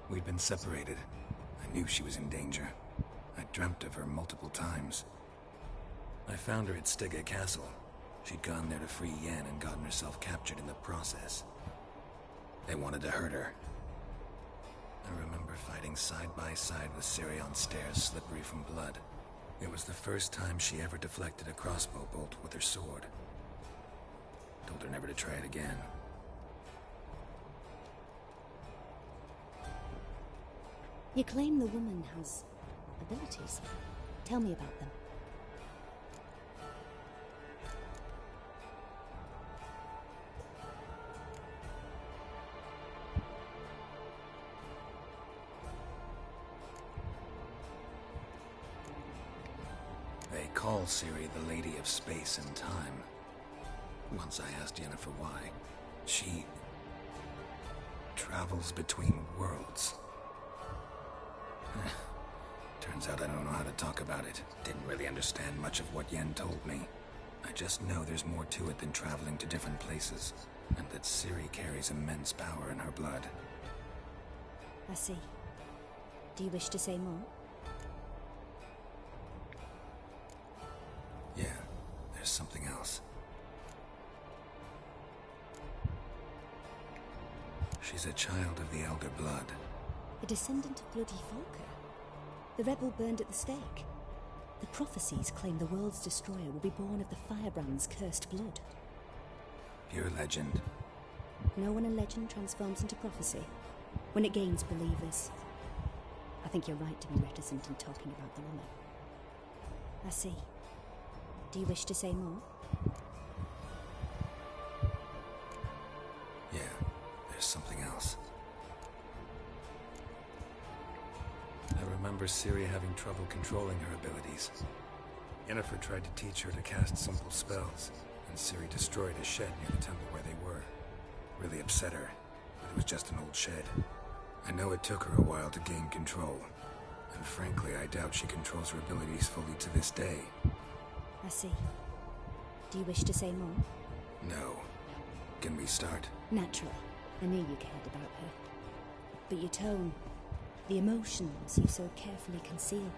We'd been separated. I knew she was in danger. I dreamt of her multiple times. I found her at Stygga Castle. She'd gone there to free Yen and gotten herself captured in the process. They wanted to hurt her. I remember fighting side by side with Ciri on stairs slippery from blood. It was the first time she ever deflected a crossbow bolt with her sword. Told her never to try it again. You claim the woman has abilities. Tell me about them. They call Ciri the Lady of Space and Time. Once I asked Yennefer why. She travels between worlds. Turns out I don't know how to talk about it. Didn't really understand much of what Yen told me. I just know there's more to it than traveling to different places, and that Ciri carries immense power in her blood. I see. Do you wish to say more? Yeah, there's something else. She's a child of the Elder Blood. A descendant of bloody Falker. The rebel burned at the stake. The prophecies claim the world's destroyer will be born of the Firebrand's cursed blood. Pure legend. Know when a legend transforms into prophecy? When it gains believers. I think you're right to be reticent in talking about the woman. I see. Do you wish to say more? Yeah, there's something else. I remember Ciri having trouble controlling her abilities. Yennefer tried to teach her to cast simple spells, and Ciri destroyed a shed near the temple where they were. Really upset her, but it was just an old shed. I know it took her a while to gain control, and frankly, I doubt she controls her abilities fully to this day. I see. Do you wish to say more? No. Can we start? Naturally. I knew you cared about her. But your tone, the emotions you so carefully conceal.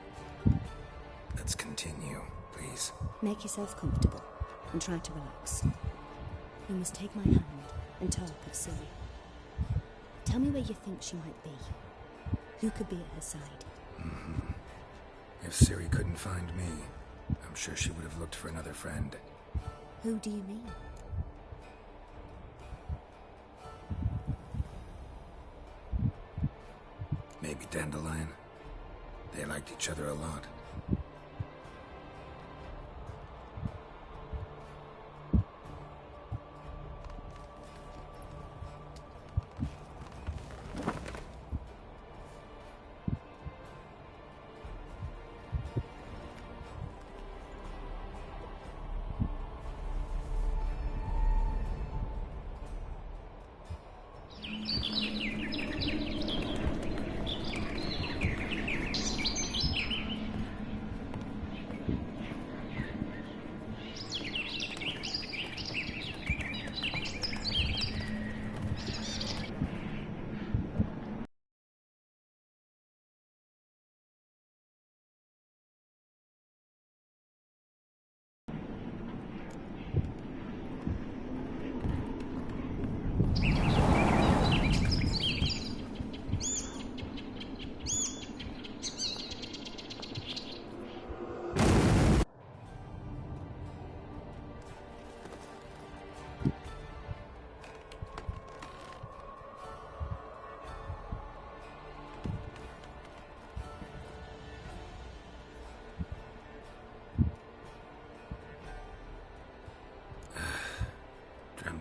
Let's continue, please. Make yourself comfortable and try to relax. You must take my hand and talk of Ciri. Tell me where you think she might be. Who could be at her side? If Ciri couldn't find me, I'm sure she would have looked for another friend. Who do you mean? Maybe Dandelion. They liked each other a lot.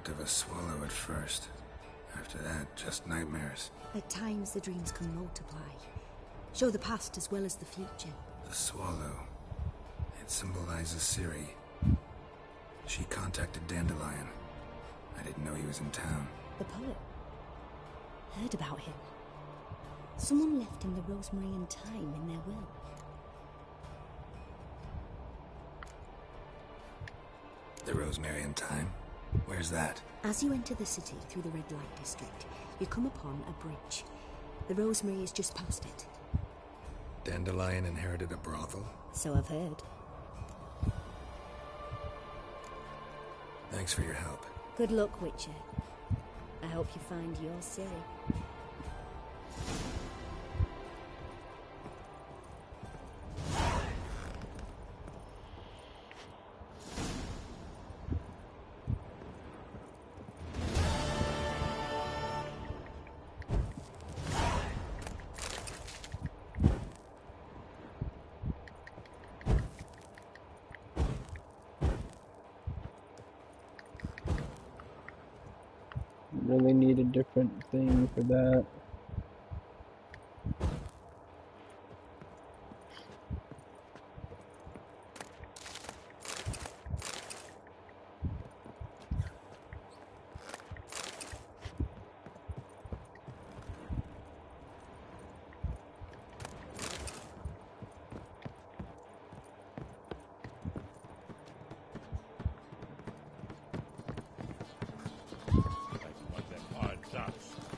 Of a swallow at first. After that, just nightmares. At times the dreams can multiply. Show the past as well as the future. The swallow. It symbolizes Ciri. She contacted Dandelion. I didn't know he was in town. The poet. Heard about him. Someone left him the rosemary and thyme in their will. The rosemary and thyme? Where's that? As you enter the city through the red light district, you come upon a bridge. The rosemary is just past it. Dandelion inherited a brothel? So I've heard. Thanks for your help. Good luck, Witcher. I hope you find your Ciri. Really need a different thing for that.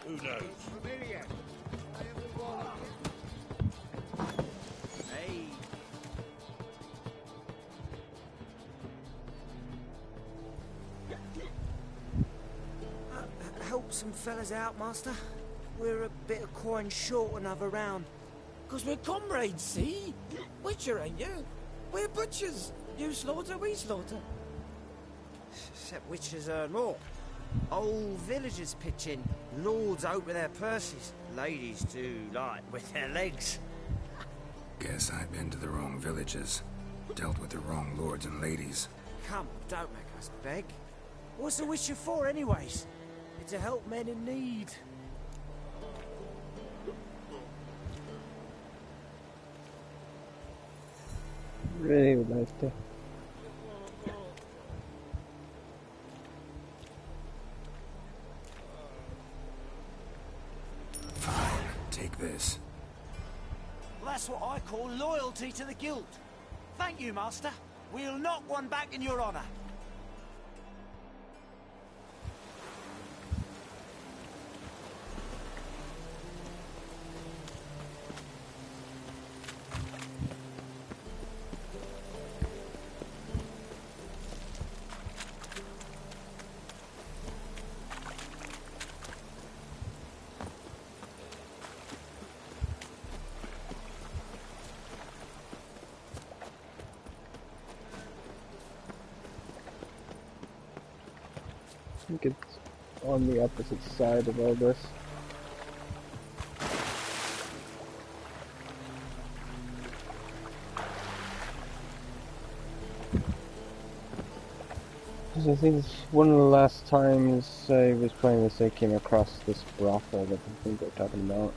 Who knows? Hey. Help some fellas out, Master. We're a bit of coin short another round. 'Cause we're comrades, see? Butcher, ain't you? We're butchers. You slaughter, we slaughter. Except witches earn more. Old villagers pitch in. Lords out with their purses. Ladies do, like, with their legs. Guess I've been to the wrong villages. Dealt with the wrong lords and ladies. Come, don't make us beg. What's the witcher for, anyways? It's to help men in need. Really would like to. Fine, take this. That's what I call loyalty to the guild. Thank you, Master. We'll knock one back in your honor. I think it's on the opposite side of all this. I think it's one of the last times I was playing this I came across this brothel that I think they're talking about.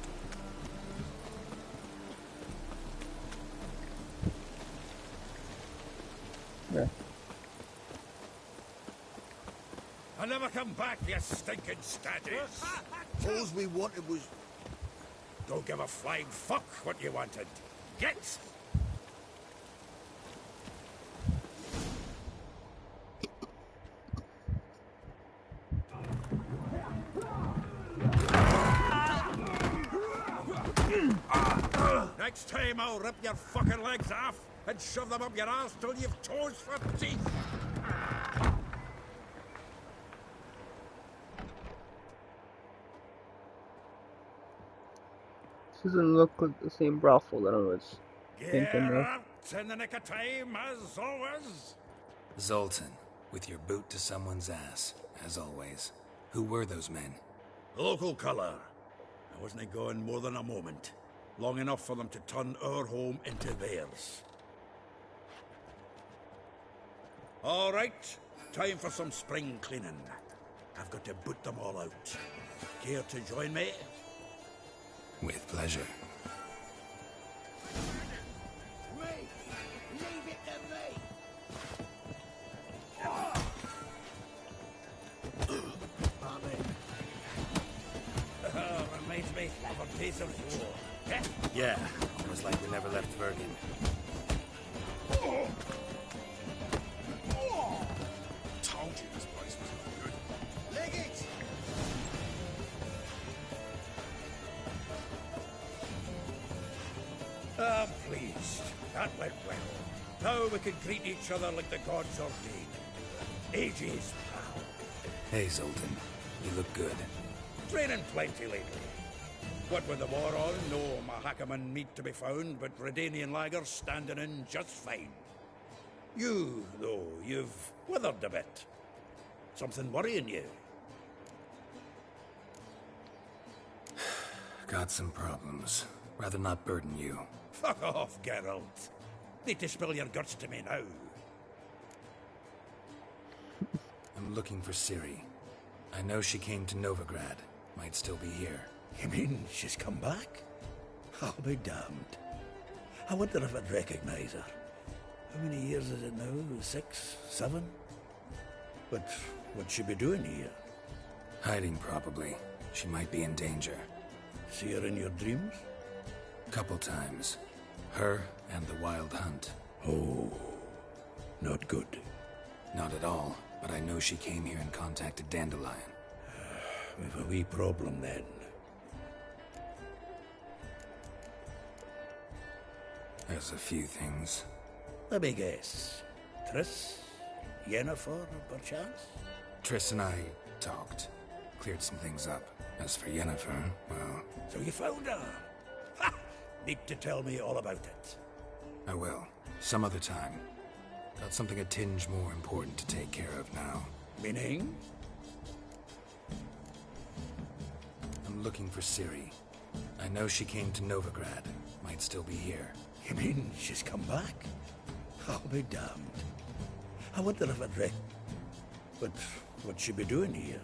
Yeah. I never come back, you stinking statues. All we wanted was... Don't give a flying fuck what you wanted. Get! Next time I'll rip your fucking legs off and shove them up your ass till you've toes for teeth. This doesn't look like the same brothel that I was thinking Get of. out in the nick of time, as always. Zoltan, with your boot to someone's ass, as always. Who were those men? Local colour. I wasn't gone more than a moment. Long enough for them to turn our home into theirs. All right, time for some spring cleaning. I've got to boot them all out. Care to join me? With pleasure. Me! Leave it to me! Reminds me of a piece of war. Yeah, almost like we never left Bergen. Told you this place was no good. Leg it! I'm pleased. That went well. Now we can greet each other like the gods ordained. Ages, pal. Hey, Zoltan. You look good. Training plenty lately. What with the war on, no Mahakaman meat to be found, but Redanian lagers standing in just fine. You, though, you've withered a bit. Something worrying you? Got some problems. Rather not burden you. Fuck off, Geralt. Need to spill your guts to me now. I'm looking for Ciri. I know she came to Novigrad. Might still be here. You mean she's come back? I'll be damned. I wonder if I'd recognize her. How many years is it now? 6, 7? But what'd she be doing here? Hiding, probably. She might be in danger. See her in your dreams? Couple times. Her and the Wild Hunt. Oh, not good. Not at all, but I know she came here and contacted Dandelion. We've a wee problem then. There's a few things. Let me guess. Triss? Yennefer, perchance? Triss and I talked. Cleared some things up. As for Yennefer, well... So you found her? Ha! Need to tell me all about it. I will. Some other time. Got something a tinge more important to take care of now. Meaning? I'm looking for Ciri. I know she came to Novigrad. Might still be here. You mean she's come back? I'll be damned. I wonder if I'd But what'd she be doing here?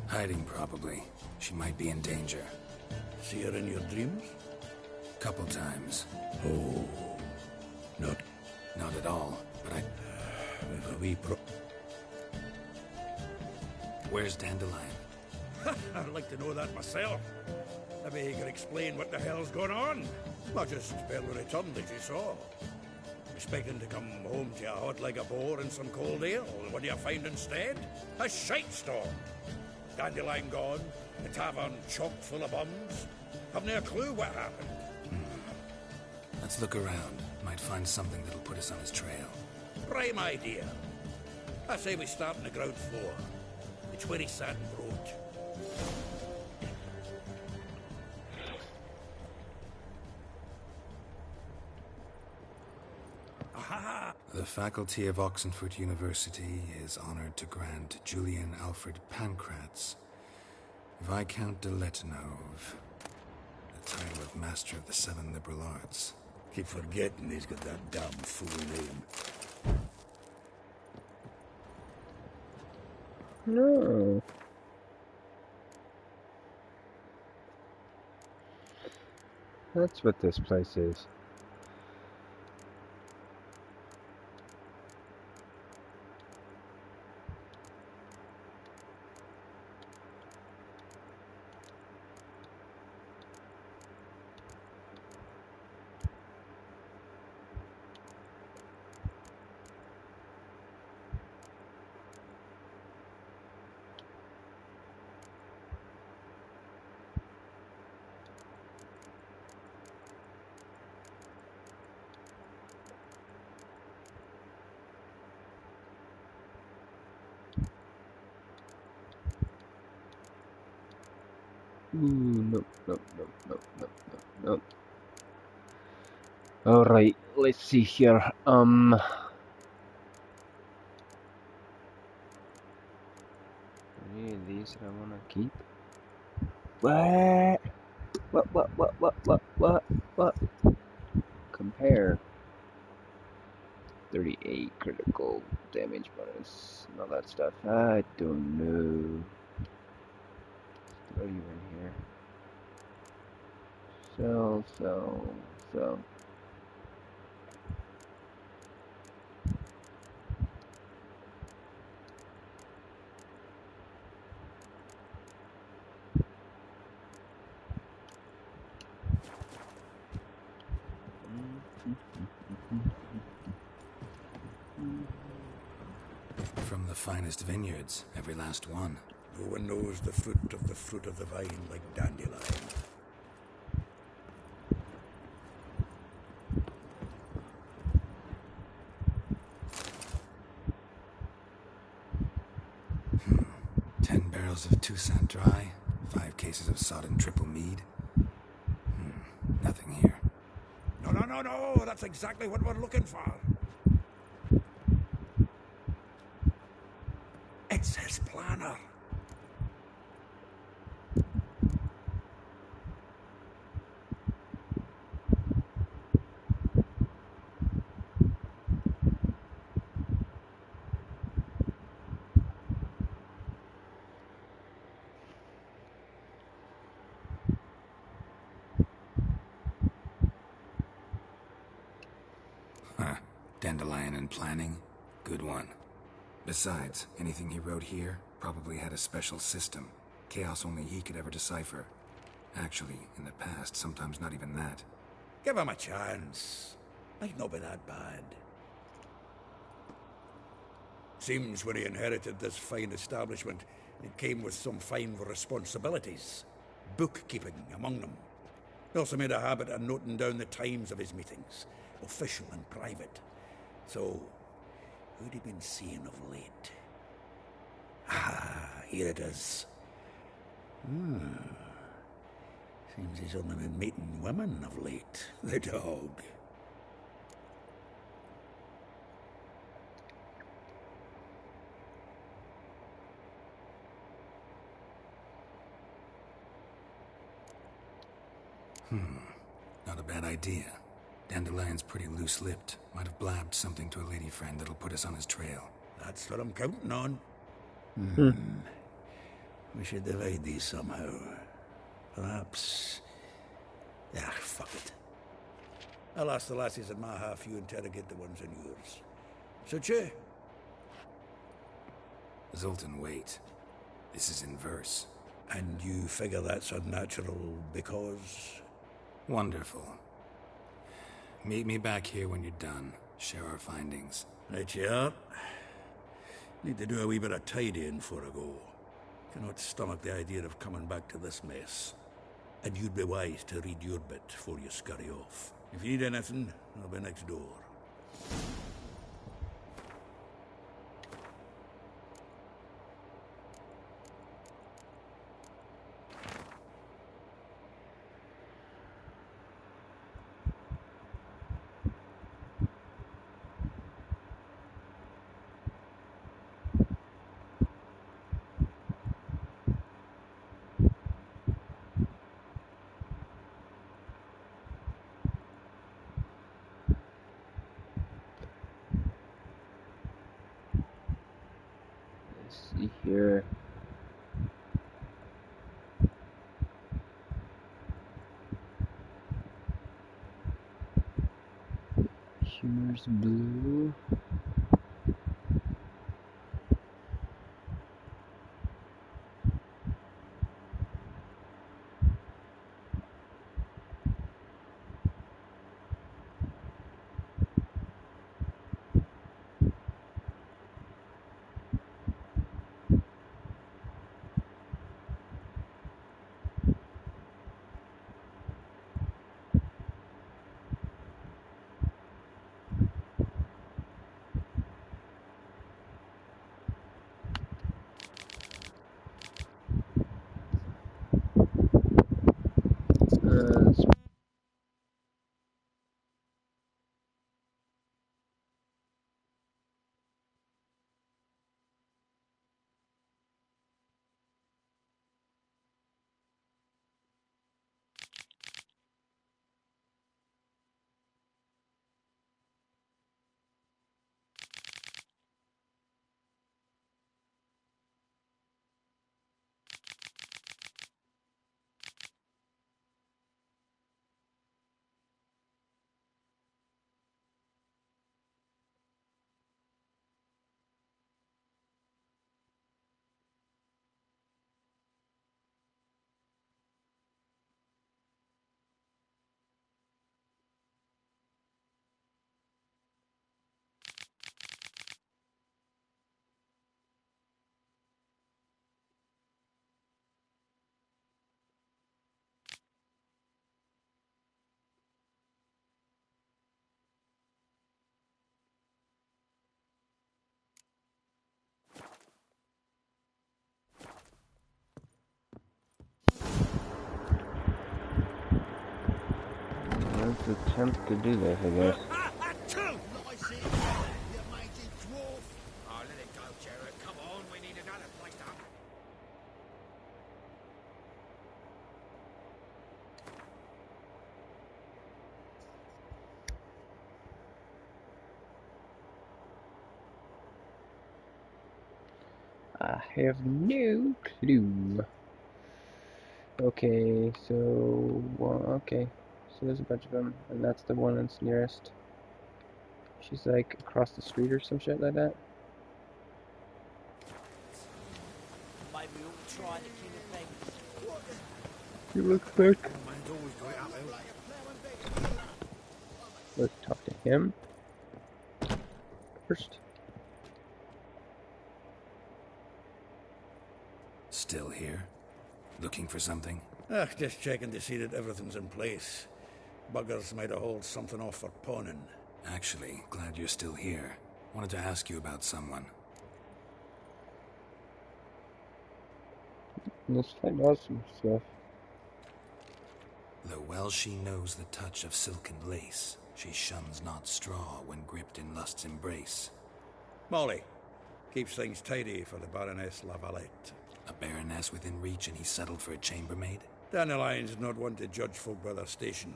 Hiding, probably. She might be in danger. See her in your dreams? Couple times. Oh. Not at all, but I... With a wee Where's Dandelion? I'd like to know that myself. Maybe he can explain what the hell's going on. Not just barely returned, as you saw. Expecting to come home to you hot like a boar and some cold ale. What do you find instead? A shite storm. Dandelion gone, the tavern chock full of bums. Haven't a clue what happened. Let's look around. Might find something that'll put us on his trail. Prime idea. I say we start on the ground floor. It's where he sat and wrote. Aha! The faculty of Oxenford University is honored to grant Julian Alfred Pancratz, Viscount de Letenove, the title of Master of the Seven Liberal Arts. Keep forgetting he's got that damn fool name. No. That's what this place is. Nope. Alright, let's see here. Any of these that I wanna keep? What? What? Compare. 38 critical damage bonus and all that stuff. I don't know. Throw you in here. Sell. From the finest vineyards, every last one. No one knows the fruit of the vine like Dandelion. Hmm. 10 barrels of Toussaint Dry, 5 cases of sodden triple mead. Nothing here. No, that's exactly what we're looking for. It says planner. Dandelion and planning? Good one. Besides, anything he wrote here probably had a special system. Chaos only he could ever decipher. Actually, in the past, sometimes not even that. Give him a chance. Might not be that bad. Seems when he inherited this fine establishment, it came with some fine responsibilities. Bookkeeping among them. Also made a habit of noting down the times of his meetings, official and private. So, who'd he been seeing of late? Ah, here it is. Seems he's only been meeting women of late, the dog. Not a bad idea. Dandelion's pretty loose-lipped. Might have blabbed something to a lady friend that'll put us on his trail. That's what I'm counting on. We should divide these somehow. Perhaps... Ah, fuck it. I'll ask the lassies in my half, you interrogate the ones in yours. Suit you? Zoltan, wait. This is in verse. And you figure that's unnatural because... Wonderful. Meet me back here when you're done. Share our findings. Right you are. Need to do a wee bit of tidying before I go. Cannot stomach the idea of coming back to this mess. And you'd be wise to read your bit before you scurry off. If you need anything, I'll be next door. See here. Here's blue. Let's attempt to do this, I guess. Oh, let it go, Jared. Come on, we need another place to... I have no clue. Okay, so okay, so there's a bunch of them, and that's the one that's nearest. She's like across the street or some shit like that. Maybe we ought to try the King of Beggars. You look like. Let's talk to him first. Still here? Looking for something? Just checking to see that everything's in place. Buggers might have hauled something off for pawning. Actually, glad you're still here. Wanted to ask you about someone. Let's find out some stuff. Though well she knows the touch of silken lace, she shuns not straw when gripped in lust's embrace. Molly keeps things tidy for the Baroness Lavalette. A baroness within reach and he settled for a chambermaid? Dandelion's not one to judge folk by their station.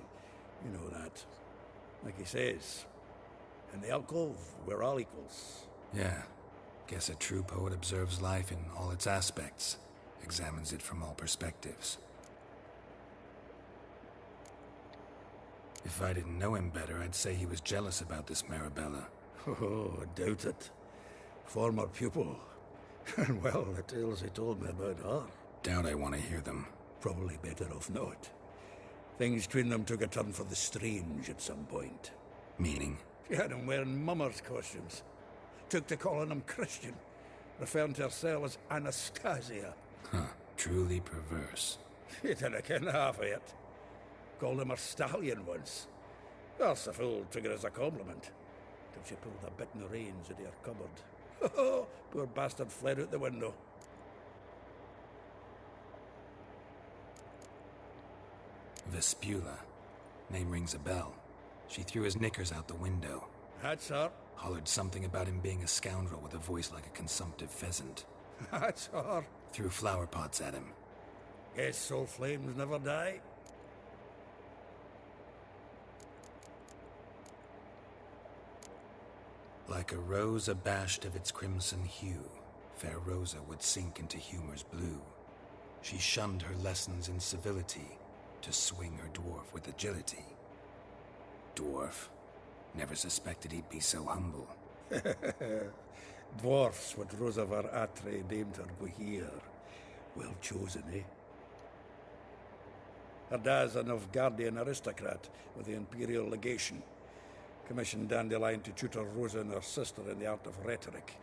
You know that. Like he says, in the alcove, we're all equals. Yeah. Guess a true poet observes life in all its aspects, examines it from all perspectives. If I didn't know him better, I'd say he was jealous about this Marabella. Oh, I doubt it. Former pupil. And well, the tales he told me about her. Doubt I want to hear them. Probably better off not. Things between them took a turn for the strange at some point. Meaning? She had him wearing mummers' costumes. Took to calling him Christian, referring to herself as Anastasia. Huh. Truly perverse. She didn't ken half of it. Called him a stallion once. Well, the fool took it as a compliment. Till she pulled a bit in the reins out of her cupboard. Poor bastard fled out the window. Vespula. Name rings a bell. She threw his knickers out the window. That's her. Hollered something about him being a scoundrel with a voice like a consumptive pheasant. That's her. Threw flower pots at him. Guess soul flames never die. Like a rose abashed of its crimson hue, fair Rosa would sink into humor's blue. She shunned her lessons in civility to swing her dwarf with agility. Dwarf? Never suspected he'd be so humble. Dwarfs, what Rosa var Atre named her Guhir. Well chosen, eh? Her dad's a Novgardian aristocrat with the Imperial Legation. Commissioned Dandelion to tutor Rosa and her sister in the art of rhetoric.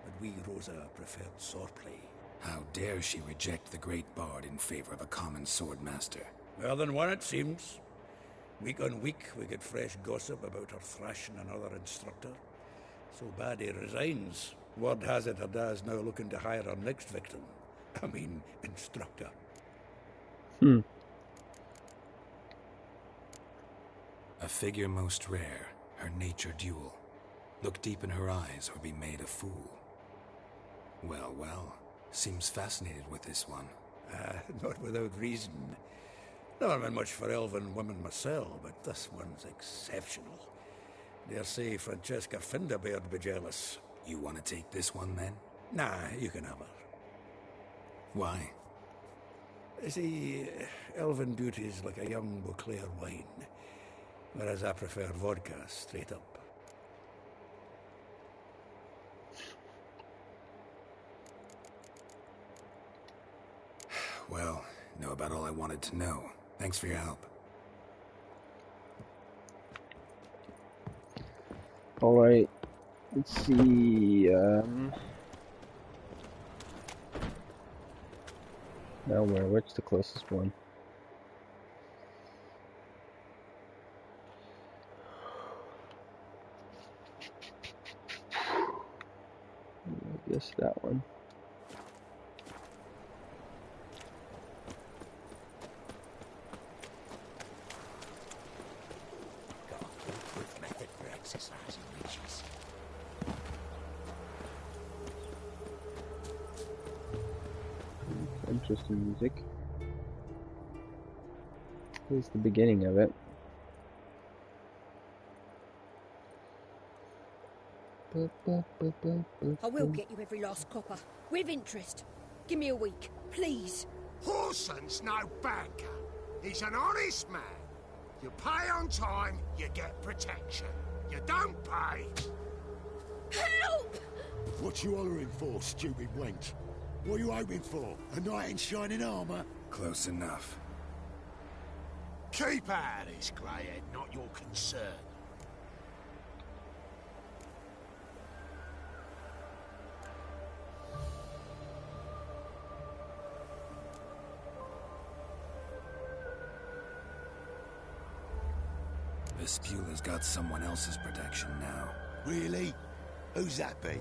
But we, Rosa, preferred swordplay. How dare she reject the great bard in favor of a common swordmaster? Well, then one it seems. Week on week, we get fresh gossip about her thrashing another instructor. So bad he resigns. Word has it her dad's now looking to hire her next victim. I mean, instructor. A figure most rare, her nature dual. Look deep in her eyes or be made a fool. Well, well, seems fascinated with this one. Not without reason. Never been much for elven women myself, but this one's exceptional. Dare say Francesca Finderbeard be jealous. You want to take this one, then? Nah, you can have her. Why? See, elven beauty's like a young Beauclair wine, whereas I prefer vodka straight up. Well, know about all I wanted to know. Thanks for your help. Alright, let's see, now where's the closest one? I guess that one. Interesting music. Here's the beginning of it. I will get you every last copper, with interest. Give me a week, please. Horson's no banker. He's an honest man. You pay on time, you get protection. You don't pay... Help! What you hollering for, stupid wench? What are you hoping for? A knight in shining armour? Close enough. Keep out of this, greyhead, not your concern. Vespula's got someone else's protection now. Really? Who's that be?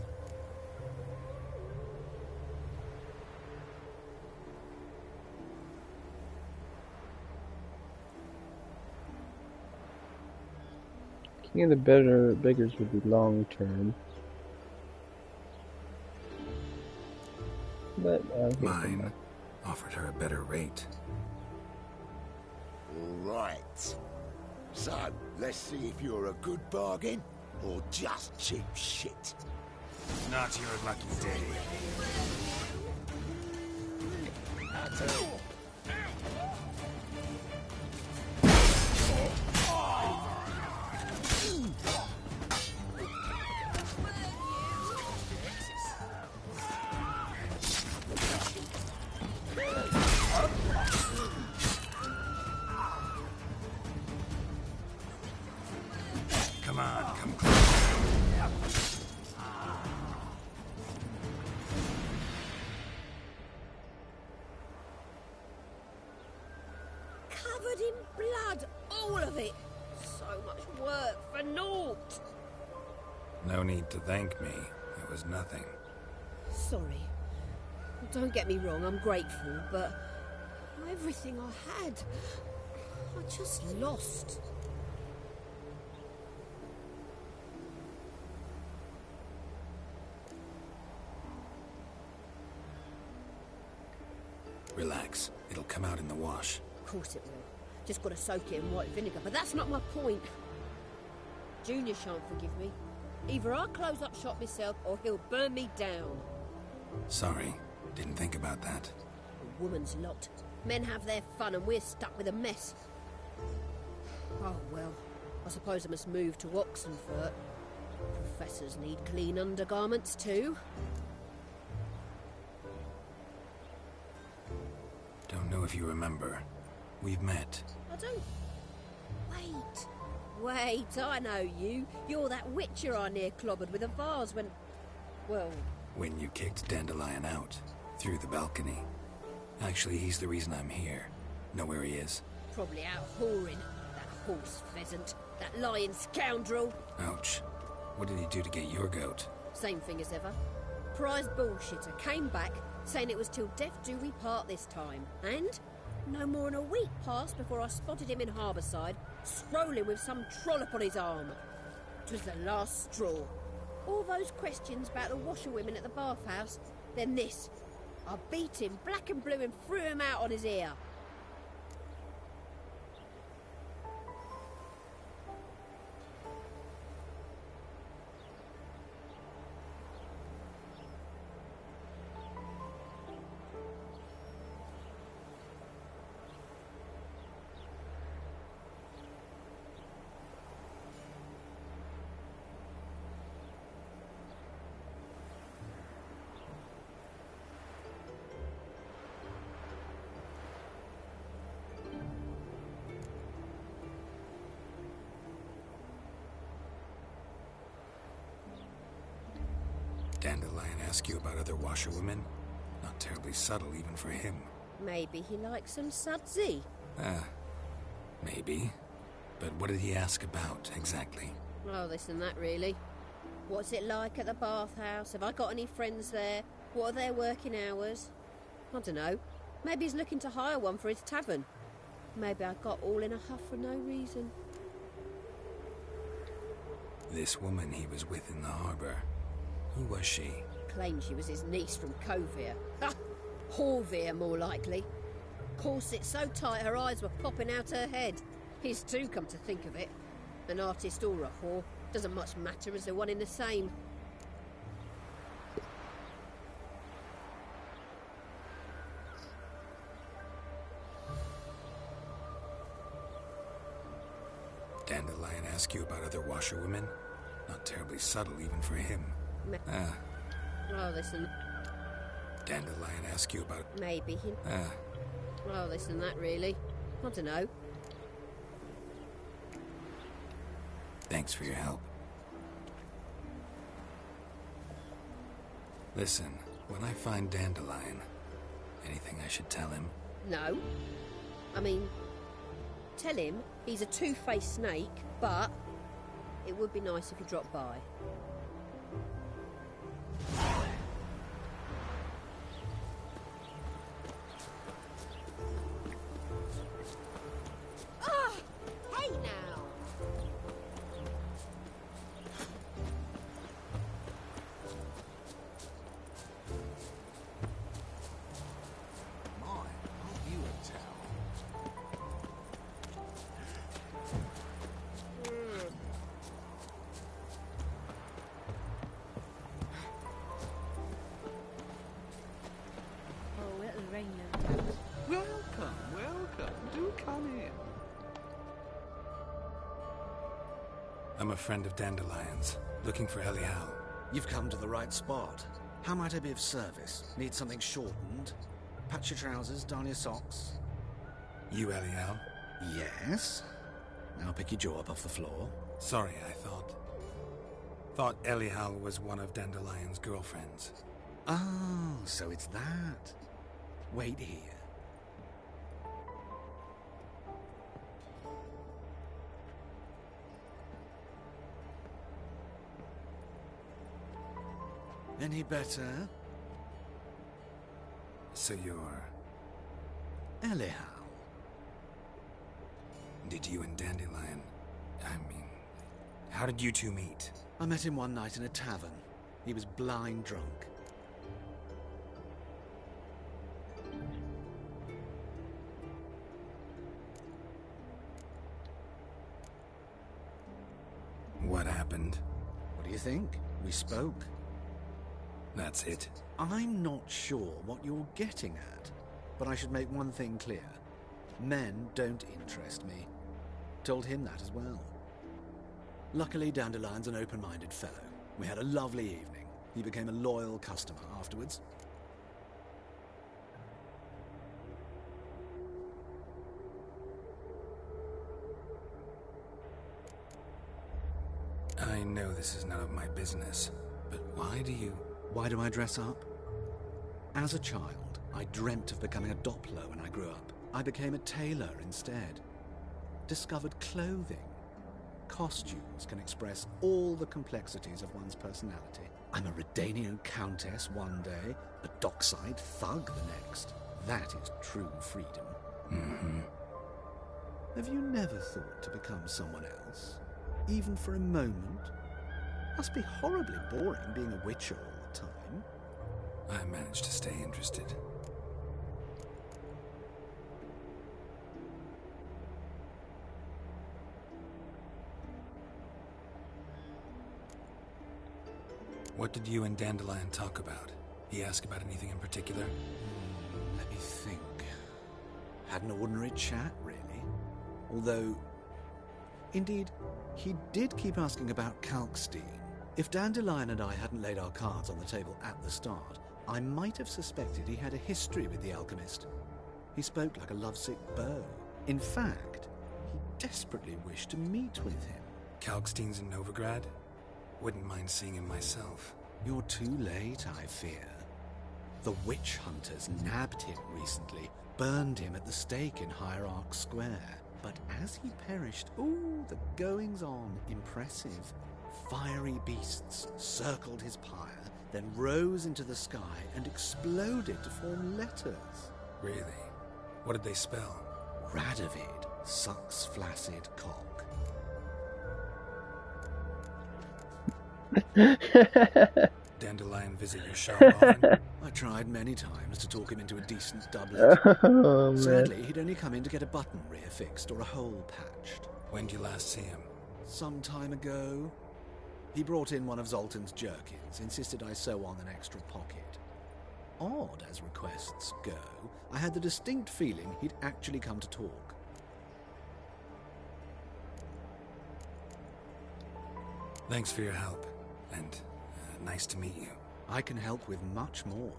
King of the beggars would be long term. But Mine offered her a better rate. All right. So, let's see if you're a good bargain or just cheap shit. Not your lucky day. Come on, come close. Covered in blood, all of it. So much work for naught. No need to thank me. It was nothing. Sorry. Don't get me wrong, I'm grateful, but everything I had, I just lost. Relax. It'll come out in the wash. Of course it will. Just gotta soak it in white vinegar, but that's not my point. Junior shan't forgive me. Either I'll close up shop myself or he'll burn me down. Sorry. Didn't think about that. A woman's lot. Men have their fun and we're stuck with a mess. Oh well, I suppose I must move to Oxenfurt. Professors need clean undergarments too. Don't know if you remember. We've met. I don't... Wait, I know you. You're that witcher I near clobbered with a vase when... Well... When you kicked Dandelion out. Through the balcony. Actually, he's the reason I'm here. Know where he is? Probably out whoring. That horse pheasant. That lying scoundrel. Ouch. What did he do to get your goat? Same thing as ever. Prize bullshitter came back, saying it was till death do we part this time. And no more than a week passed before I spotted him in Harbourside, strolling with some trollop on his arm. 'Twas the last straw. All those questions about the washerwomen at the bathhouse, then this. I beat him black and blue and threw him out on his ear. Dandelion ask you about other washerwomen? Not terribly subtle even for him. Maybe he likes some sudsy. Maybe. But what did he ask about, exactly? Oh, this and that, really. What's it like at the bathhouse? Have I got any friends there? What are their working hours? I don't know. Maybe he's looking to hire one for his tavern. Maybe I got all in a huff for no reason. This woman he was with in the harbour. Who was she? Claimed she was his niece from Kovir. Ha! Horvir, more likely. Corset so tight her eyes were popping out her head. His too, come to think of it. An artist or a whore. Doesn't much matter as they're one in the same. Dandelion ask you about other washerwomen? Not terribly subtle even for him. Oh, listen. Dandelion ask you about... Maybe he... Oh, this and that, really. I don't know. Thanks for your help. Listen, when I find Dandelion, anything I should tell him? No. I mean, Tell him he's a two-faced snake, but it would be nice if he dropped by. Ah! Hey now! Oh, it'll rain no doubt. Welcome, welcome. Do come in. I'm a friend of Dandelion's, looking for Elial. You've come to the right spot. How might I be of service? Need something shortened? Patch your trousers, darn your socks. You Elial? Yes. Now pick your jaw up off the floor. Sorry, I thought Elial was one of Dandelion's girlfriends. Oh, so it's that. Wait here. Any better? So you're... Elial. Did you and Dandelion... how did you two meet? I met him one night in a tavern. He was blind drunk. What happened? What do you think? We spoke. That's it? I'm not sure what you're getting at, but I should make one thing clear. Men don't interest me. Told him that as well. Luckily, Dandelion's an open-minded fellow. We had a lovely evening. He became a loyal customer afterwards. I know this is none of my business, but why do you... Why do I dress up? As a child, I dreamt of becoming a Doppler when I grew up. I became a tailor instead. Discovered clothing. Costumes can express all the complexities of one's personality. I'm a Redanian countess one day, a dockside thug the next. That is true freedom. Mm-hmm. Have you never thought to become someone else? Even for a moment? Must be horribly boring being a witcher all the time. I managed to stay interested. What did you and Dandelion talk about? He asked about anything in particular? Let me think. Had an ordinary chat, really. Although, indeed, he did keep asking about Kalkstein. If Dandelion and I hadn't laid our cards on the table at the start, I might have suspected he had a history with the alchemist. He spoke like a lovesick beau. In fact, he desperately wished to meet with him. Kalkstein's in Novigrad? Wouldn't mind seeing him myself. You're too late, I fear. The witch hunters nabbed him recently, burned him at the stake in Hierarch Square. But as he perished, ooh, the goings-on, impressive. Fiery beasts circled his pyre, then rose into the sky and exploded to form letters. Really? What did they spell? Radovid sucks flaccid cock. Dandelion visit your shop often? I tried many times to talk him into a decent doublet. Oh, Sadly, he'd only come in to get a button reaffixed or a hole patched. When did you last see him? Some time ago. He brought in one of Zoltan's jerkins, insisted I sew on an extra pocket. Odd as requests go, I had the distinct feeling he'd actually come to talk. Thanks for your help, and nice to meet you. I can help with much more.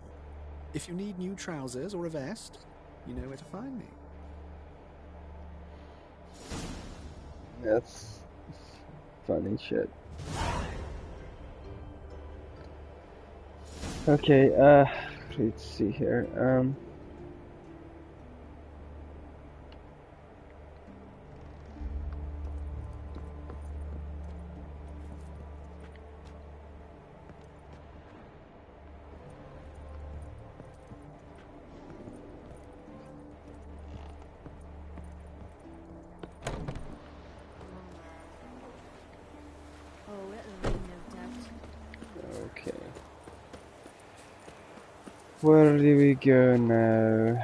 If you need new trousers or a vest, you know where to find me. That's funny shit. Okay, let's see here. Where do we go now?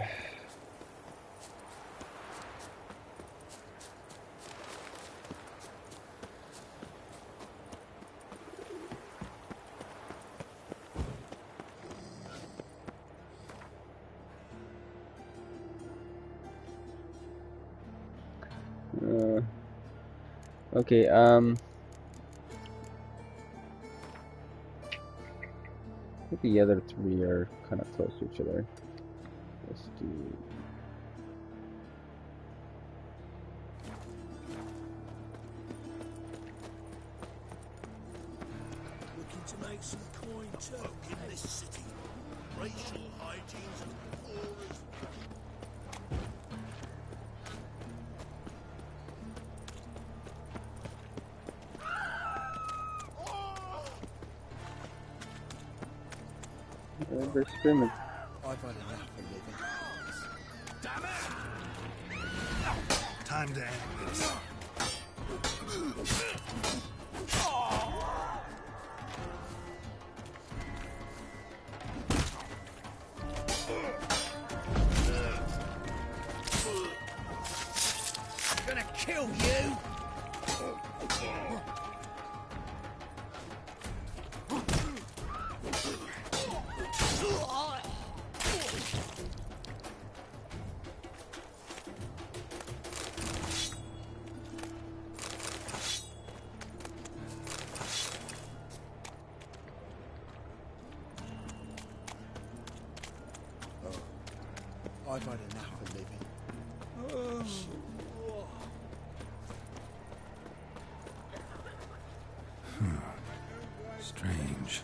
Okay, I think the other three are kind of close to each other. Let's do... Looking to make some coin too in this city. Racial hygiene's as poor as... they're screaming. I've had enough of living. Damn it! Time to end this. I'm gonna kill you! I've had enough of living. Strange.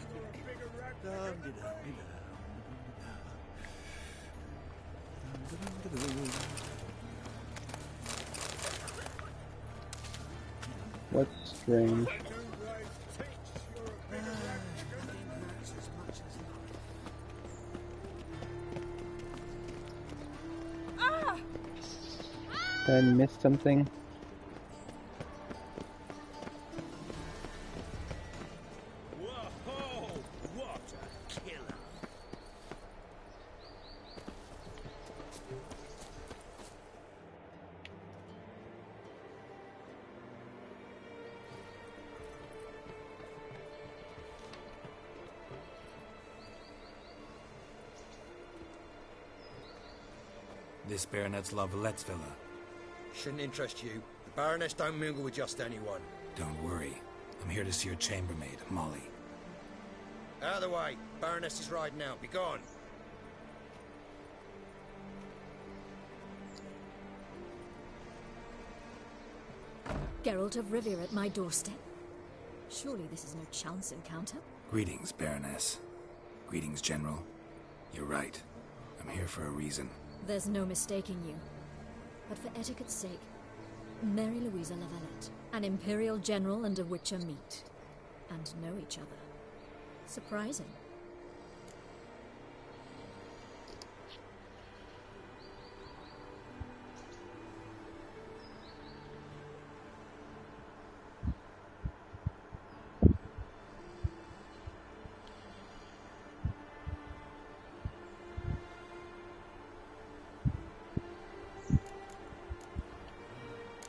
What's strange? Did I miss something? Whoa! What a killer! This Baronet's La Vallette's villa. Shouldn't interest you. The Baroness don't mingle with just anyone. Don't worry. I'm here to see your chambermaid, Molly. Out of the way. Baroness is riding out. Be gone. Geralt of Rivia at my doorstep. Surely this is no chance encounter. Greetings, Baroness. Greetings, General. You're right. I'm here for a reason. There's no mistaking you. But for etiquette's sake, Mary Louisa La Valette, an Imperial General and a Witcher meet. And know each other. Surprising.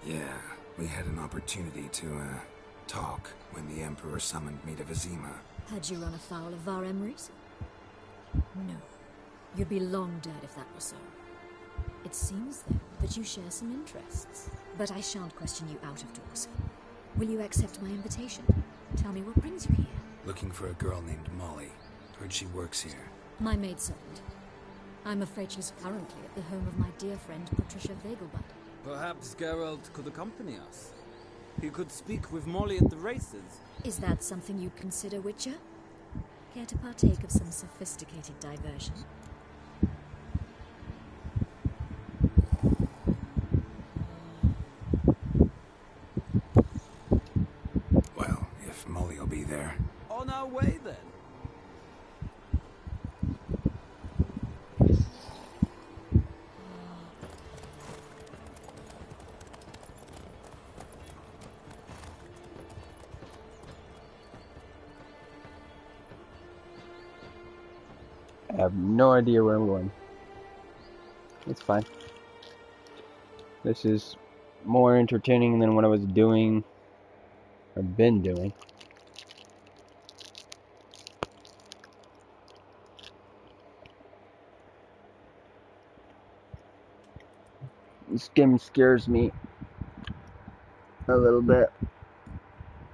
Yeah, we had an opportunity to, talk when the Emperor summoned me to Vizima. Had you run afoul of Var Emrys? No. You'd be long dead if that were so. It seems, though, that you share some interests. But I shan't question you out of doors. Will you accept my invitation? Tell me what brings you here. Looking for a girl named Molly. Heard she works here. My maidservant. I'm afraid she's currently at the home of my dear friend Patricia Vegelbud. Perhaps Geralt could accompany us. He could speak with Molly at the races. Is that something you'd consider, Witcher? Care to partake of some sophisticated diversion? Well, if Molly will be there. On our way, then. I have no idea where I'm going. It's fine. This is more entertaining than what I was doing, or been doing. This game scares me a little bit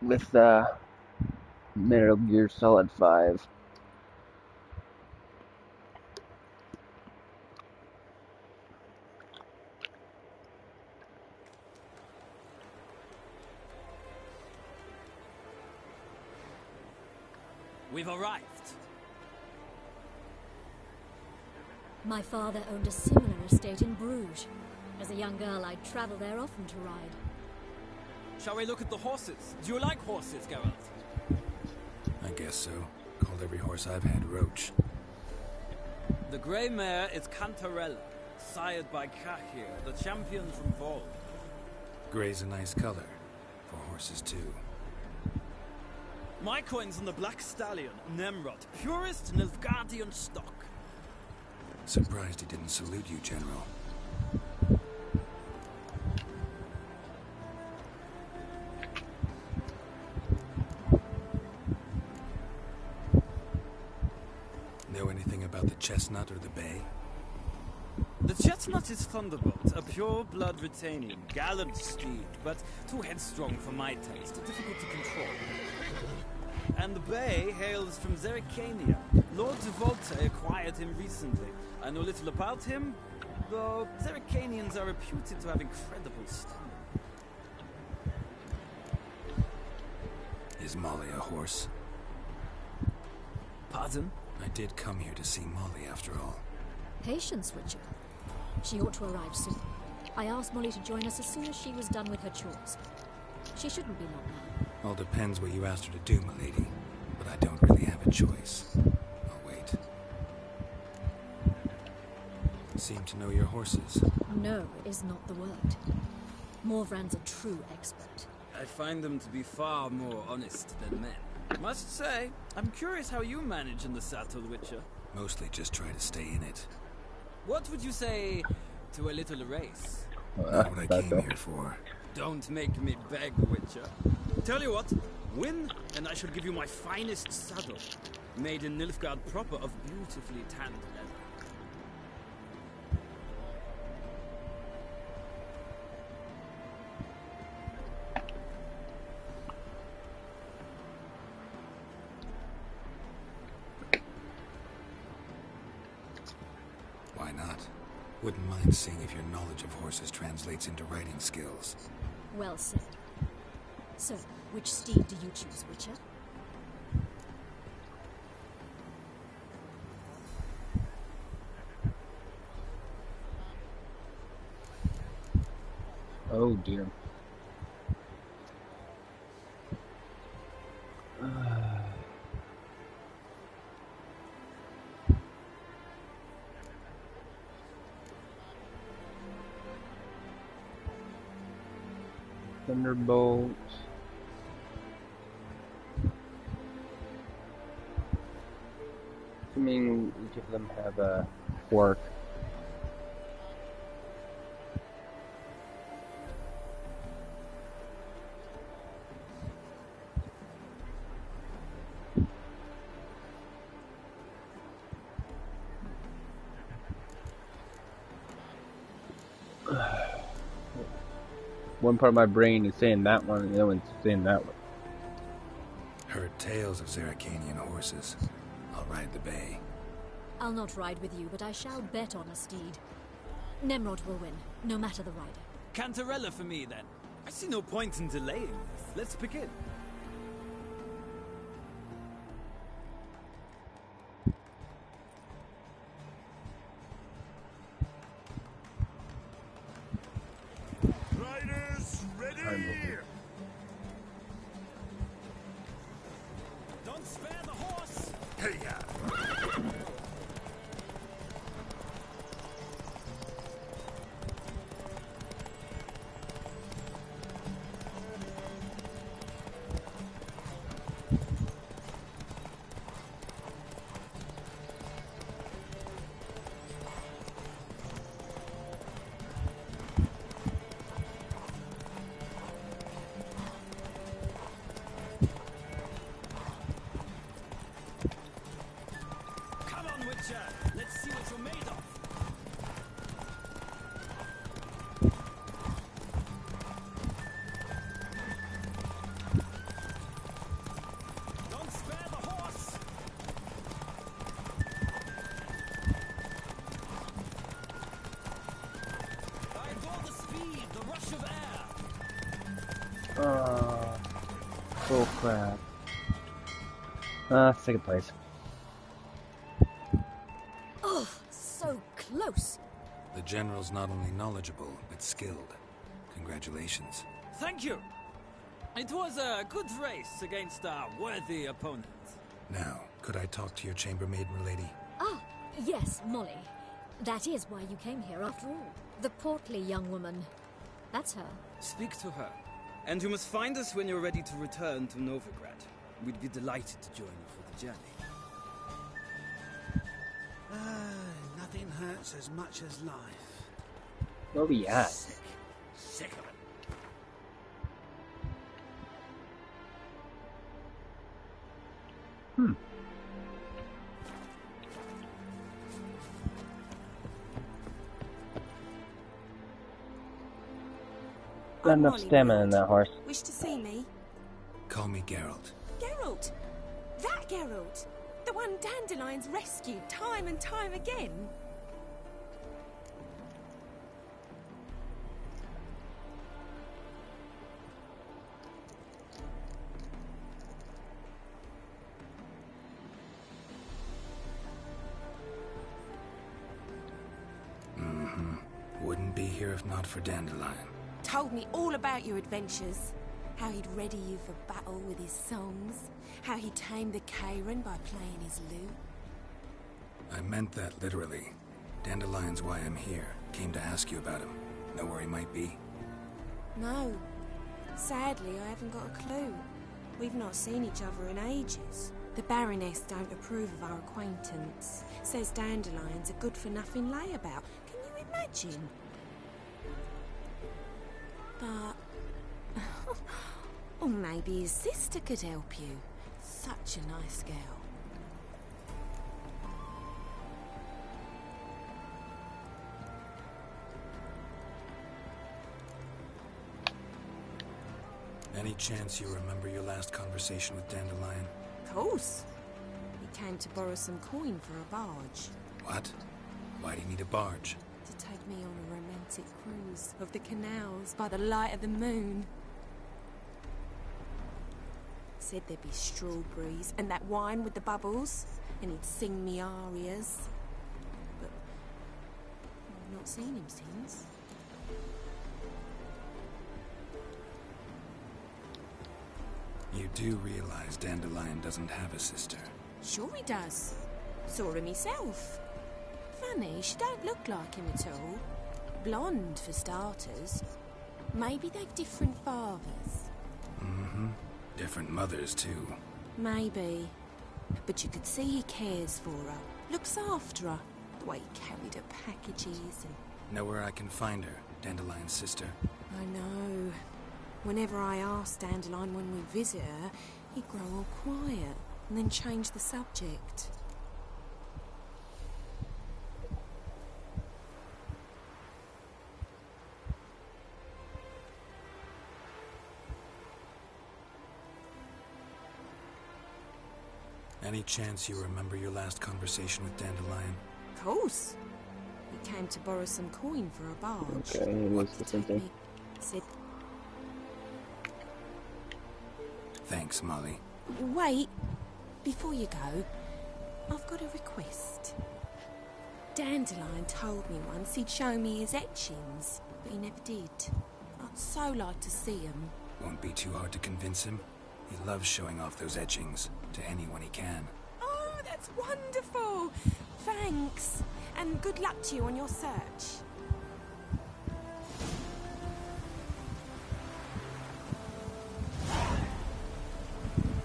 with Metal Gear Solid 5. We've arrived. My father owned a similar estate in Bruges. As a young girl, I'd travel there often to ride. Shall we look at the horses? Do you like horses, Geralt? I guess so. Called every horse I've had Roach. The grey mare is Cantarella, sired by Kahir, the champion from Vol. Grey's a nice color. For horses, too. My coin's on the black stallion, Nemrod, purest Nilfgaardian stock. Surprised he didn't salute you, General. Know anything about the chestnut or the bay? The chestnut is Thunderbolt, a pure-blood Britannian, gallant steed, but too headstrong for my taste, difficult to control. And the bay hails from Zerrikania. Lord de Volta acquired him recently. I know little about him, though Zerrikanians are reputed to have incredible stamina. Is Molly a horse? Pardon? I did come here to see Molly, after all. Patience, Richard. She ought to arrive soon. I asked Molly to join us as soon as she was done with her chores. She shouldn't be long now. All depends what you asked her to do, milady. But I don't really have a choice. I'll wait. Seem to know your horses. No is not the word. Morvran's a true expert. I find them to be far more honest than men. Must say, I'm curious how you manage in the saddle, Witcher. Mostly just try to stay in it. What would you say to a little race? Not what I came here for. Don't make me beg, Witcher. Tell you what, win, and I shall give you my finest saddle, made in Nilfgaard proper of beautifully tanned leather. Why not? Wouldn't mind seeing if your knowledge of horses translates into riding skills. Well said. So, which steed do you choose, Witcher? Oh dear. Thunderbolt. Assuming each of them have a quirk. One part of my brain is saying that one, and the other one's saying that one. Heard tales of Zerrikanian horses. I'll ride the bay. I'll not ride with you, but I shall bet on a steed. Nemrod will win, no matter the rider. Cantarella for me, then. I see no point in delaying this. Let's begin. Riders, ready! Don't spare the horse! Hey-ya! Second place. Oh, so close. The General's not only knowledgeable, but skilled. Congratulations. Thank you. It was a good race against a worthy opponent. Now, could I talk to your chambermaid, milady? Ah, yes, Molly. That is why you came here after all. The portly young woman. That's her. Speak to her. And you must find us when you're ready to return to Novigrad. We'd be delighted to join you for the journey. Nothing hurts as much as life. Where we at? Sick of it. Not enough stamina in that horse. Wish to see me? Call me Geralt. Geralt! That Geralt! The one Dandelion's rescued time and time again! Wouldn't be here if not for Dandelion. Told me all about your adventures. How he'd ready you for battle with his songs. How he tamed the Kairan by playing his lute. I meant that literally. Dandelion's why I'm here. Came to ask you about him. Know where he might be? No. Sadly, I haven't got a clue. We've not seen each other in ages. The Baroness don't approve of our acquaintance. Says Dandelion's a good-for-nothing layabout. Can you imagine? But... or maybe his sister could help you. Such a nice girl. Any chance you remember your last conversation with Dandelion? Of course. He came to borrow some coin for a barge. What? Why do you need a barge? To take me on a romantic cruise of the canals by the light of the moon. Said there'd be strawberries and that wine with the bubbles, and he'd sing me arias. But I've not seen him since. You do realize Dandelion doesn't have a sister? Sure he does. Saw him himself. Funny, she don't look like him at all. Blonde, for starters. Maybe they've different fathers. Different mothers, too. Maybe. But you could see he cares for her. Looks after her. The way he carried her packages and... Know where I can find her, Dandelion's sister? I know. Whenever I ask Dandelion when we visit her, he'd grow all quiet and then change the subject. Any chance you remember your last conversation with Dandelion? Of course. He came to borrow some coin for a barge. Okay, what's the same thing? Said... Thanks, Molly. Wait. Before you go, I've got a request. Dandelion told me once he'd show me his etchings, but he never did. I'd so like to see them. Won't be too hard to convince him. He loves showing off those etchings to anyone he can. Oh, that's wonderful! Thanks. And good luck to you on your search.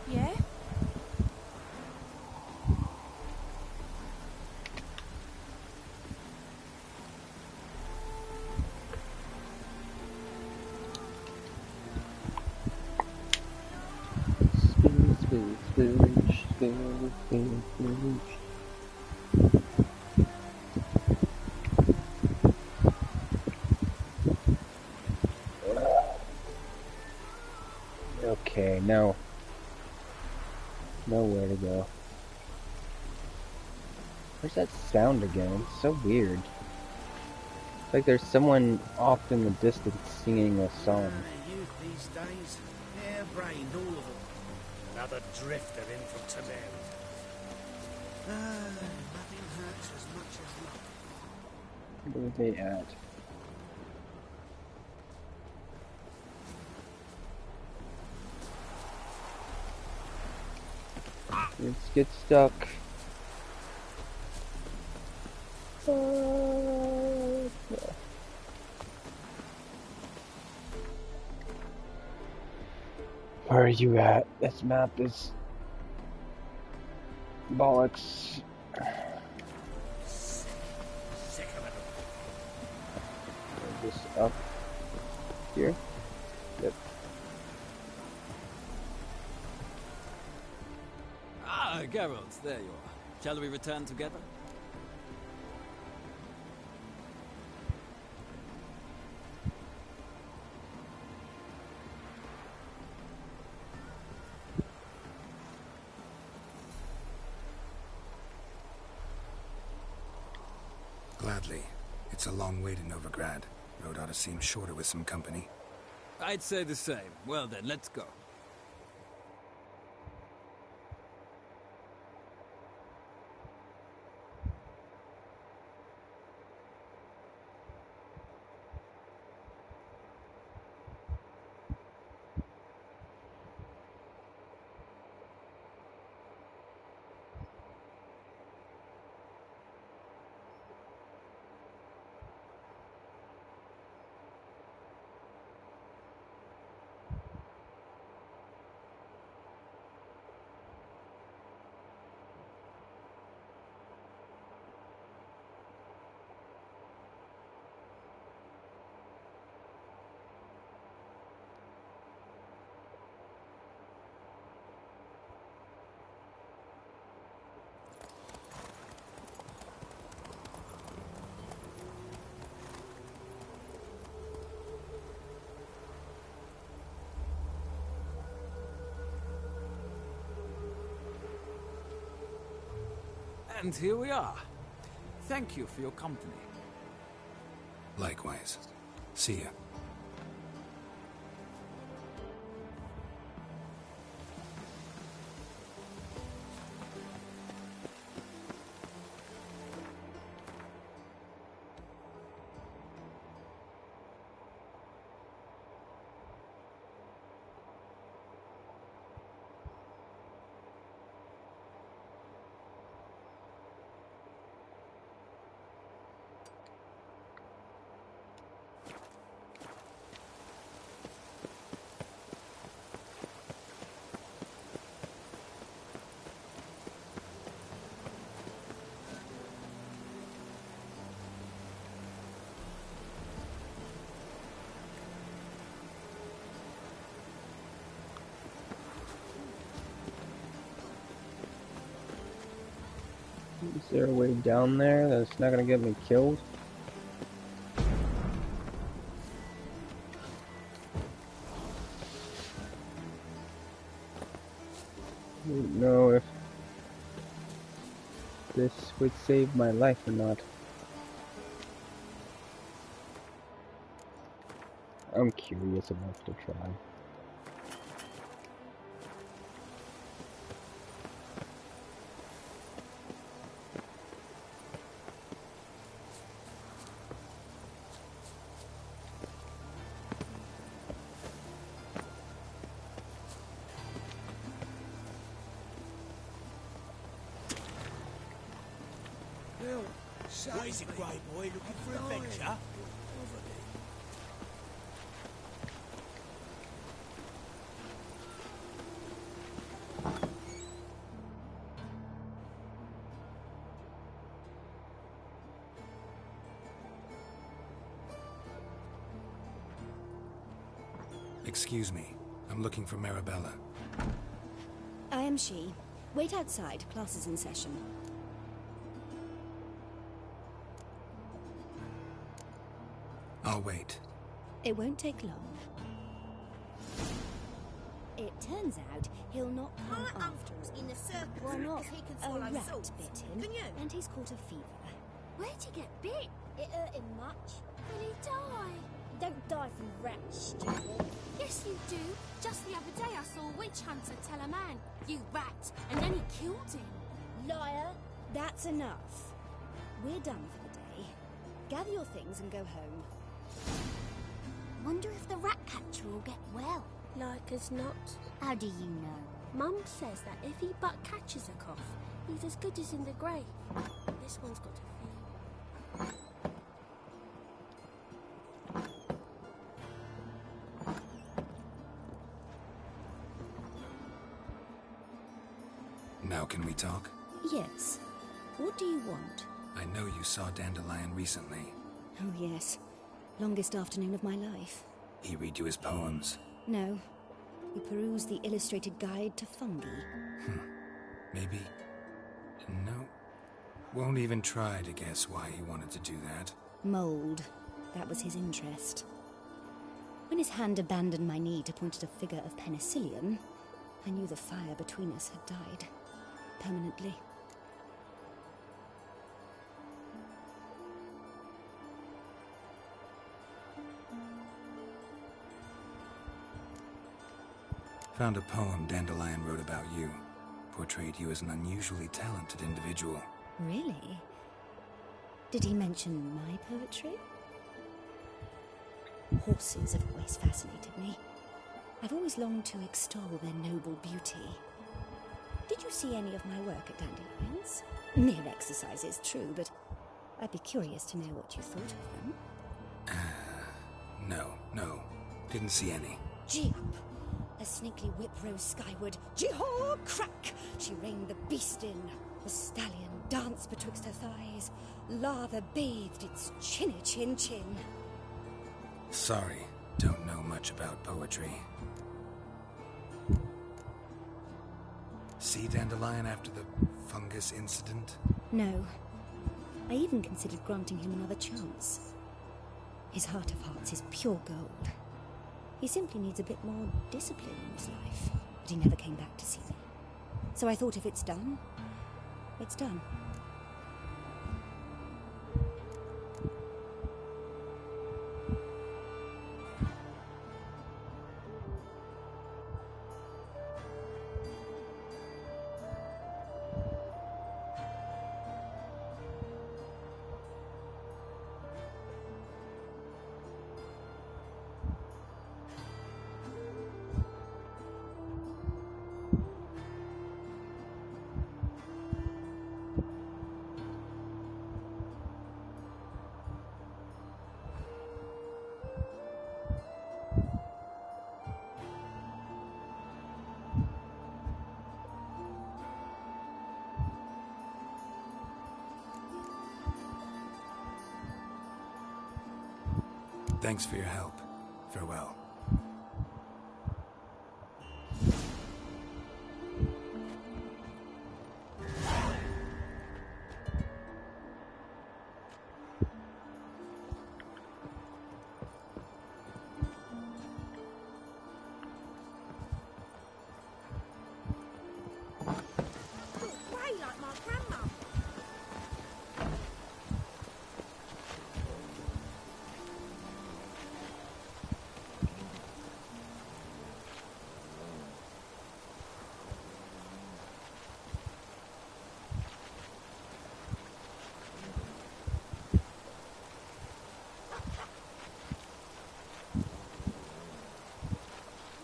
Yeah? Okay, now nowhere to go. Where's that sound again? It's so weird. It's like there's someone off in the distance singing a song. Youth these days, hair-brained, all of them. Another drifter in from Temeria. Nothing hurts as much as luck. Where are they at? Let's get stuck. Where are you at? This map is bollocks. Sick of it. Just up here. Yep. Ah, Geralt, there you are. Shall we return together? Gladly. It's a long way to Novigrad. Road ought to seem shorter with some company. I'd say the same. Well then, let's go. And here we are. Thank you for your company. Likewise. See ya. Is there a way down there that's not gonna get me killed? I don't know if this would save my life or not. I'm curious enough to try. What is it, Grey Boy? Looking for adventure? Excuse me. I'm looking for Marabella. I am she. Wait outside. Class is in session. I'll wait. It won't take long. It turns out he'll not come after us. In the circus, Why not? he can A swallow rat salt. bit him, Can you? and he's caught a fever. Where'd he get bit? It hurt him much. Will he die? You don't die from rats, stupid. Yes, you do. Just the other day I saw a witch hunter tell a man, "You rat," and then he killed him. Liar! That's enough. We're done for the day. Gather your things and go home. Wonder if the rat catcher will get well. Like as not. How do you know? Mum says that if he but catches a cough, he's as good as in the grave. This one's got a fever. Now can we talk? Yes. What do you want? I know you saw Dandelion recently. Oh, yes. Longest afternoon of my life. He read you his poems. No. We perused the illustrated guide to fungi. Maybe... No. Won't even try to guess why he wanted to do that. Mold. That was his interest. When his hand abandoned my knee to point at a figure of penicillium, I knew the fire between us had died. Permanently. Found a poem Dandelion wrote about you. Portrayed you as an unusually talented individual. Really? Did he mention my poetry? Horses have always fascinated me. I've always longed to extol their noble beauty. Did you see any of my work at Dandelion's? Mere exercises, true, but I'd be curious to know what you thought of them. No. Didn't see any. Gee up! A snaky whip rose skyward. Jee-haw! Crack! She reined the beast in. The stallion danced betwixt her thighs. Lather bathed its chinny chin. Sorry, don't know much about poetry. See Dandelion after the fungus incident? No. I even considered granting him another chance. His heart of hearts is pure gold. He simply needs a bit more discipline in his life. But he never came back to see me. So I thought if it's done, it's done. Thanks for your help. Farewell. Way like my grandma.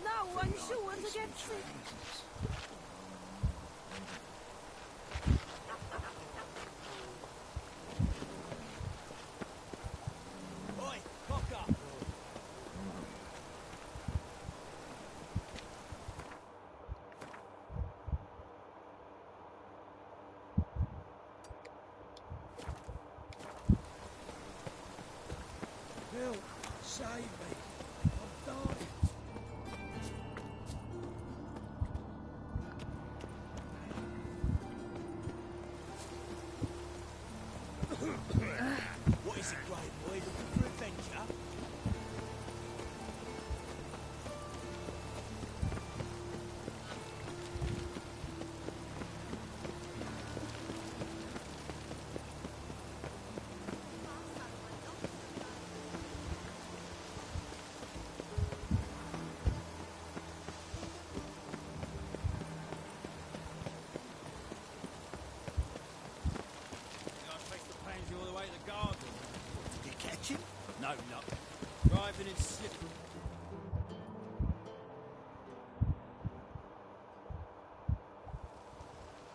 No one sure to get sick. Oi, cock up! Help! Save me! I'm dying! What is it, great boy? Looking for adventure? luck. Driving in slippery.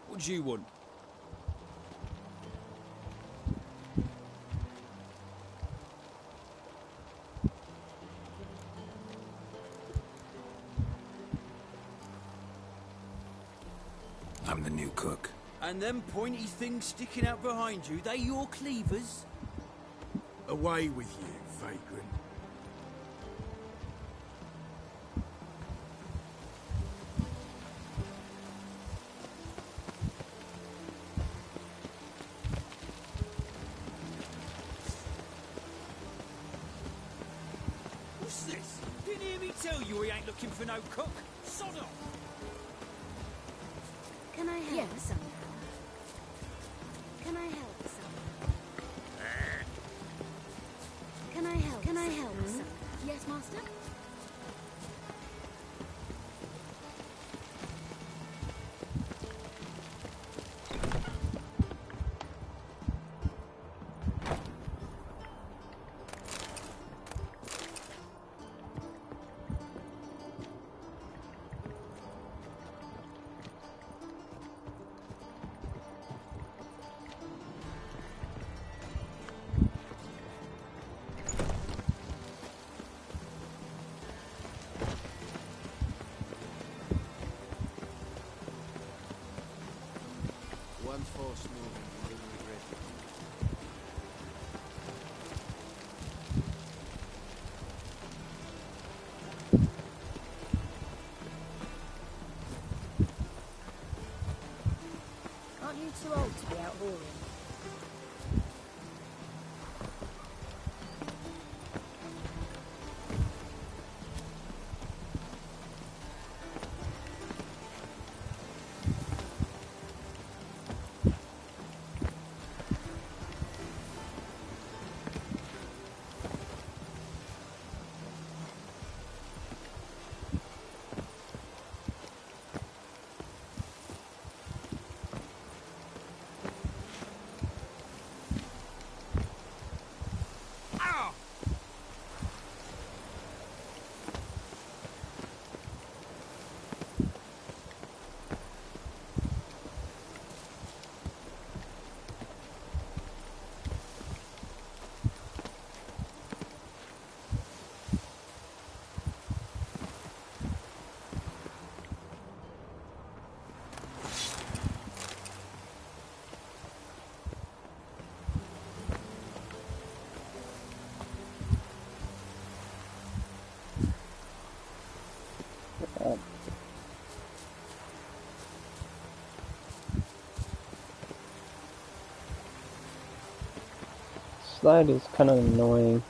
What do you want? I'm the new cook. And them pointy things sticking out behind you, they your cleavers? Away with you, vagrant. What's this? Didn't hear me tell you we ain't looking for no cook. Sod off! Can I help somehow? Can I help somehow? Can I help? Can I help somehow? Yes, master? One force moving from the grid. Aren't you too old to be out whoring? Slide is kind of annoying.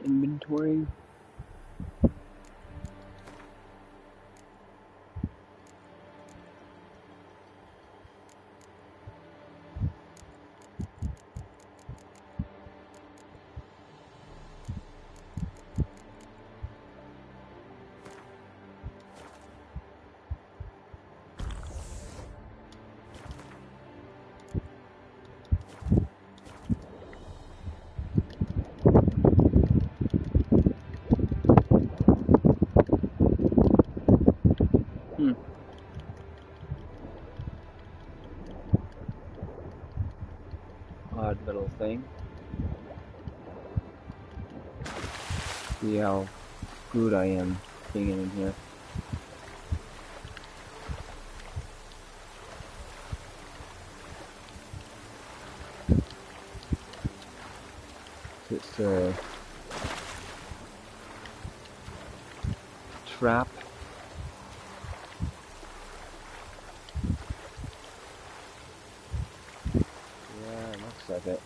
Inventory. Odd little thing. See how good I am being in here. It's a trap. with it.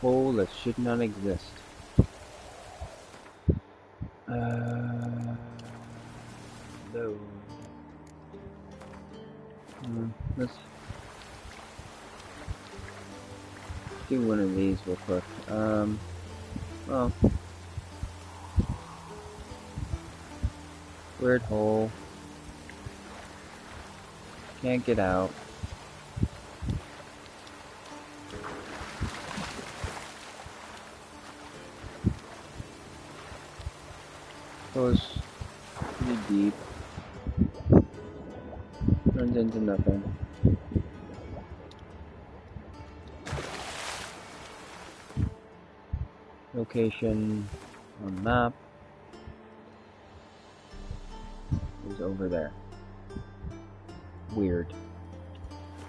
Hole that should not exist. No. Let's do one of these real quick. Well, weird hole. Can't get out. Goes pretty deep. Turns into nothing. Location on map is over there. Weird.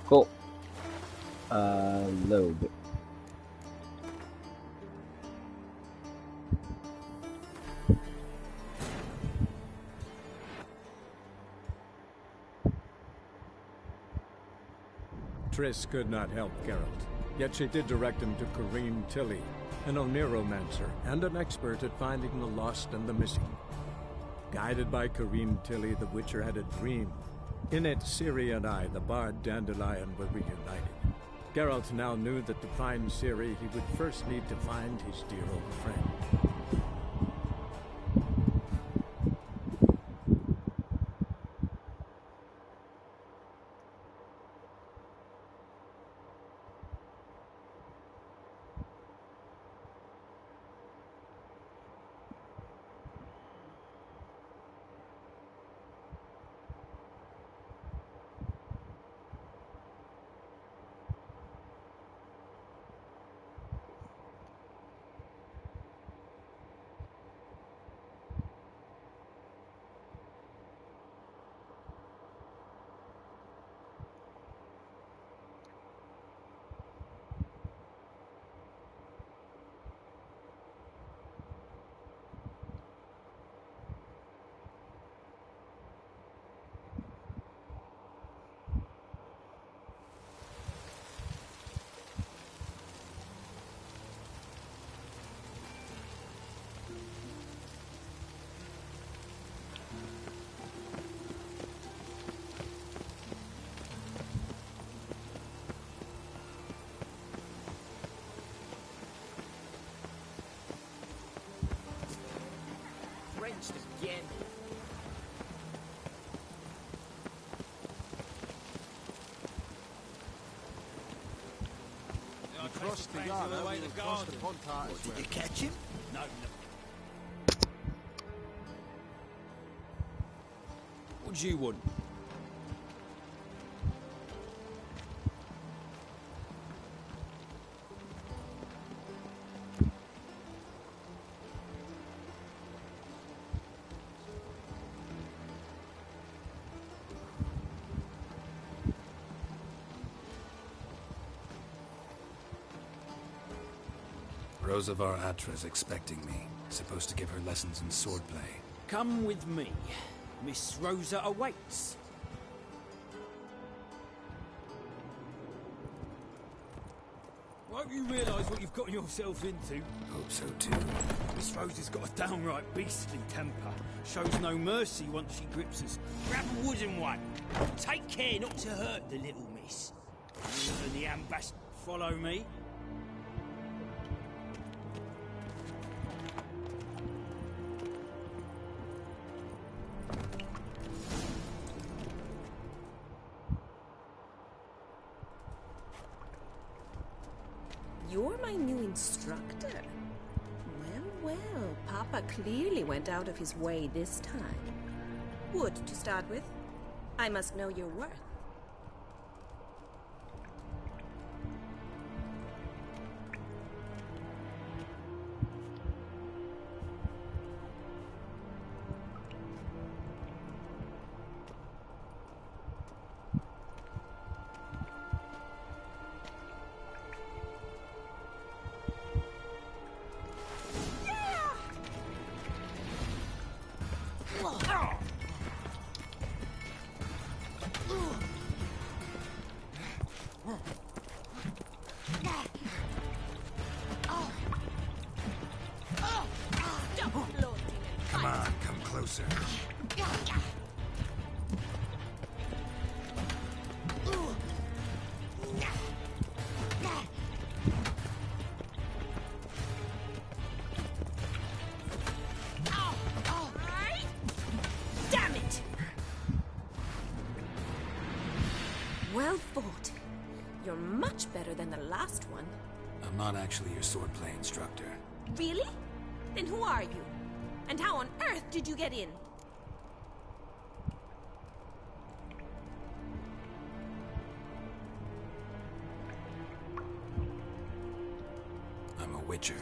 Cool. Load. Triss could not help Geralt, yet she did direct him to Kareem Tilly, an Oneiromancer and an expert at finding the lost and the missing. Guided by Kareem Tilly, the Witcher had a dream. In it, Ciri and I, the bard Dandelion, were reunited. Geralt now knew that to find Ciri, he would first need to find his dear old friend. Again. You crossed the yard, across the pond. Did you catch him? No. What do you want? Rosavar Atra's expecting me. Supposed to give her lessons in swordplay. Come with me. Miss Rosa awaits. Won't you realise what you've got yourself into? Hope so too. Miss Rosa's got a downright beastly temper. Shows no mercy once she grips us. Grab a wooden one. Take care not to hurt the little miss. You and the ambassador follow me. You're my new instructor. Well, Papa clearly went out of his way this time. Wood, to start with. I must know your worth. closer. Damn it! Well fought. You're much better than the last one. I'm not actually your swordplay instructor. Really? Then who are you? And how on earth did you get in? I'm a witcher.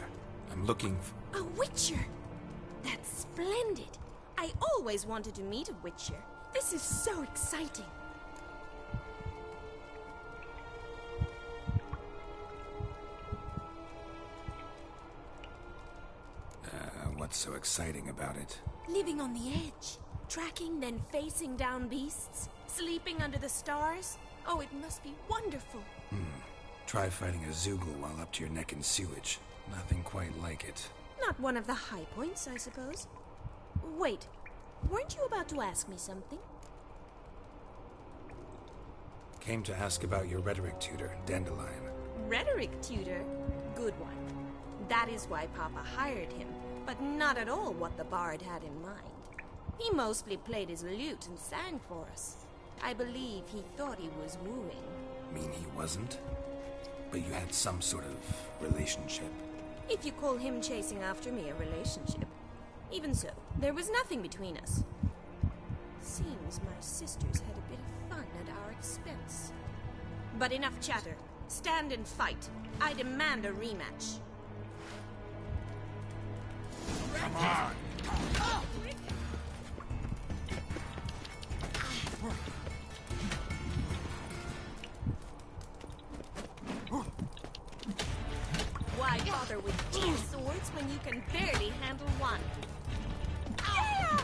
I'm looking for... A witcher? That's splendid. I always wanted to meet a witcher. This is so exciting. What's so exciting about it? Living on the edge. Tracking, then facing down beasts. Sleeping under the stars. Oh, it must be wonderful. Try fighting a Zoogle while up to your neck in sewage. Nothing quite like it. Not one of the high points, I suppose. Wait, weren't you about to ask me something? Came to ask about your rhetoric tutor, Dandelion. Rhetoric tutor? Good one. That is why Papa hired him, but not at all what the bard had in mind. He mostly played his lute and sang for us. I believe he thought he was wooing. Mean he wasn't? But you had some sort of relationship? If you call him chasing after me a relationship. Even so, there was nothing between us. Seems my sisters had a bit of fun at our expense. But enough chatter. Stand and fight. I demand a rematch. Come on! Why bother with 2 swords when you can barely handle one? Yeah!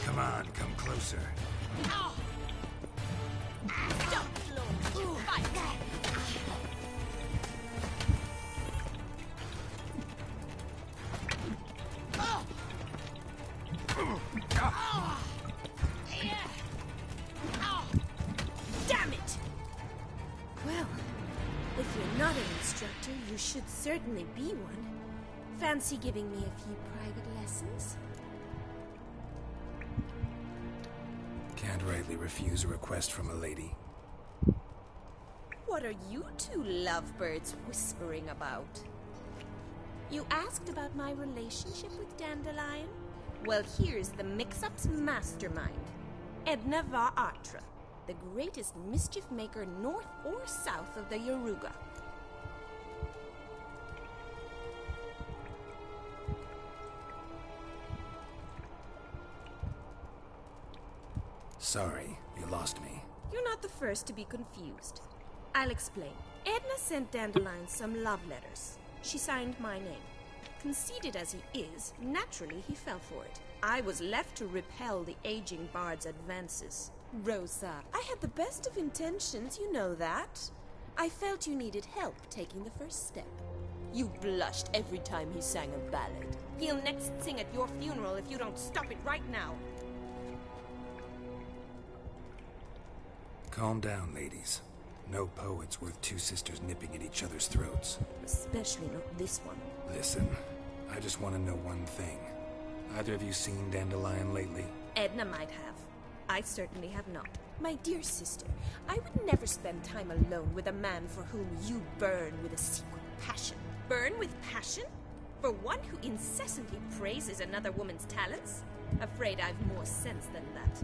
Come on, come closer. Damn it! Well, if you're not an instructor, you should certainly be one. Fancy giving me a few private lessons? Can't rightly refuse a request from a lady. What are you two lovebirds whispering about? You asked about my relationship with Dandelion? Well, here's the mix-up's mastermind. Edna Va Atra, the greatest mischief maker north or south of the Yaruga. Sorry, you lost me. You're not the first to be confused. I'll explain. Edna sent Dandelion some love letters. She signed my name. Conceited as he is, naturally he fell for it. I was left to repel the aging bard's advances. Rosa, I had the best of intentions, you know that. I felt you needed help taking the first step. You blushed every time he sang a ballad. He'll next sing at your funeral if you don't stop it right now. Calm down, ladies. No poet's worth 2 sisters nipping at each other's throats. Especially not this one. Listen, I just want to know one thing. Either of you seen Dandelion lately? Edna might have. I certainly have not. My dear sister, I would never spend time alone with a man for whom you burn with a secret passion. Burn with passion? For one who incessantly praises another woman's talents? Afraid I've more sense than that.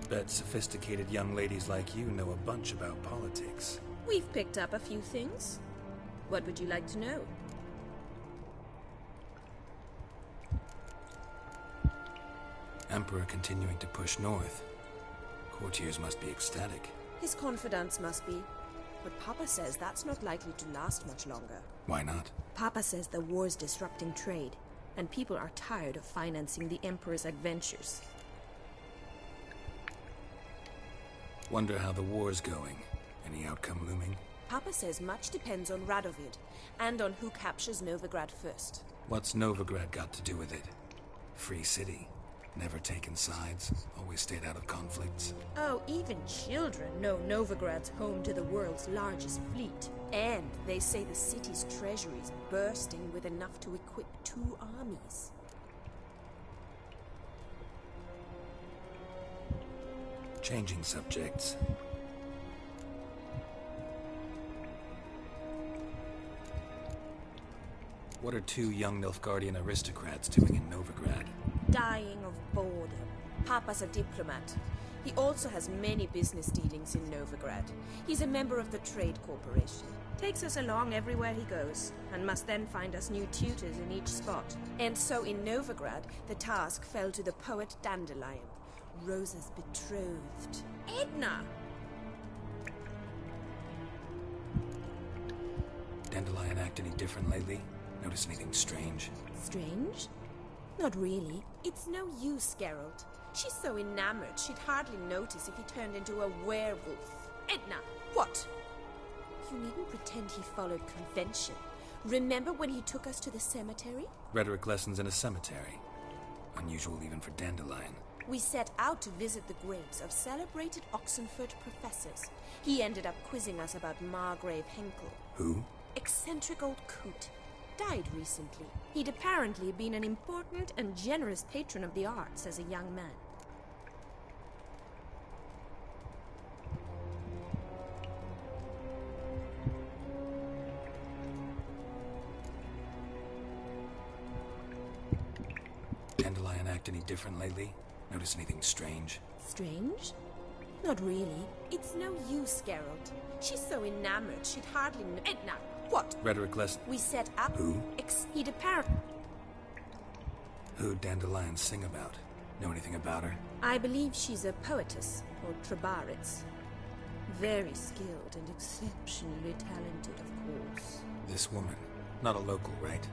Bet sophisticated young ladies like you know a bunch about politics. We've picked up a few things. What would you like to know? Emperor continuing to push north. Courtiers must be ecstatic. His confidants must be. But Papa says that's not likely to last much longer. Why not? Papa says the war's disrupting trade, and people are tired of financing the Emperor's adventures. Wonder how the war's going. Any outcome looming? Papa says much depends on Radovid, and on who captures Novigrad first. What's Novigrad got to do with it? Free city. Never taken sides. Always stayed out of conflicts. Oh, even children know Novigrad's home to the world's largest fleet. And they say the city's treasury's bursting with enough to equip 2 armies. Changing subjects. What are 2 young Nilfgaardian aristocrats doing in Novigrad? Dying of boredom. Papa's a diplomat. He also has many business dealings in Novigrad. He's a member of the Trade Corporation. Takes us along everywhere he goes, and must then find us new tutors in each spot. And so in Novigrad, the task fell to the poet Dandelion, Rosa's betrothed. Edna! Dandelion act any different lately? Notice anything strange? Strange? Not really. It's no use, Geralt. She's so enamored she'd hardly notice if he turned into a werewolf. Edna, what? You needn't pretend he followed convention. Remember when he took us to the cemetery? Rhetoric lessons in a cemetery. Unusual even for Dandelion. We set out to visit the graves of celebrated Oxenford professors. He ended up quizzing us about Margrave Henkel. Who? Eccentric old coot. Died recently. He'd apparently been an important and generous patron of the arts as a young man. Dandelion act any different lately? Notice anything strange? Strange? Not really. It's no use, Geralt. She's so enamored she'd hardly know. Edna! What? Rhetoric lesson. We set up. Who? He'd apparently. Who'd Dandelion sing about? Know anything about her? I believe she's a poetess, or Trebaritz. Very skilled and exceptionally talented, of course. This woman. Not a local, right?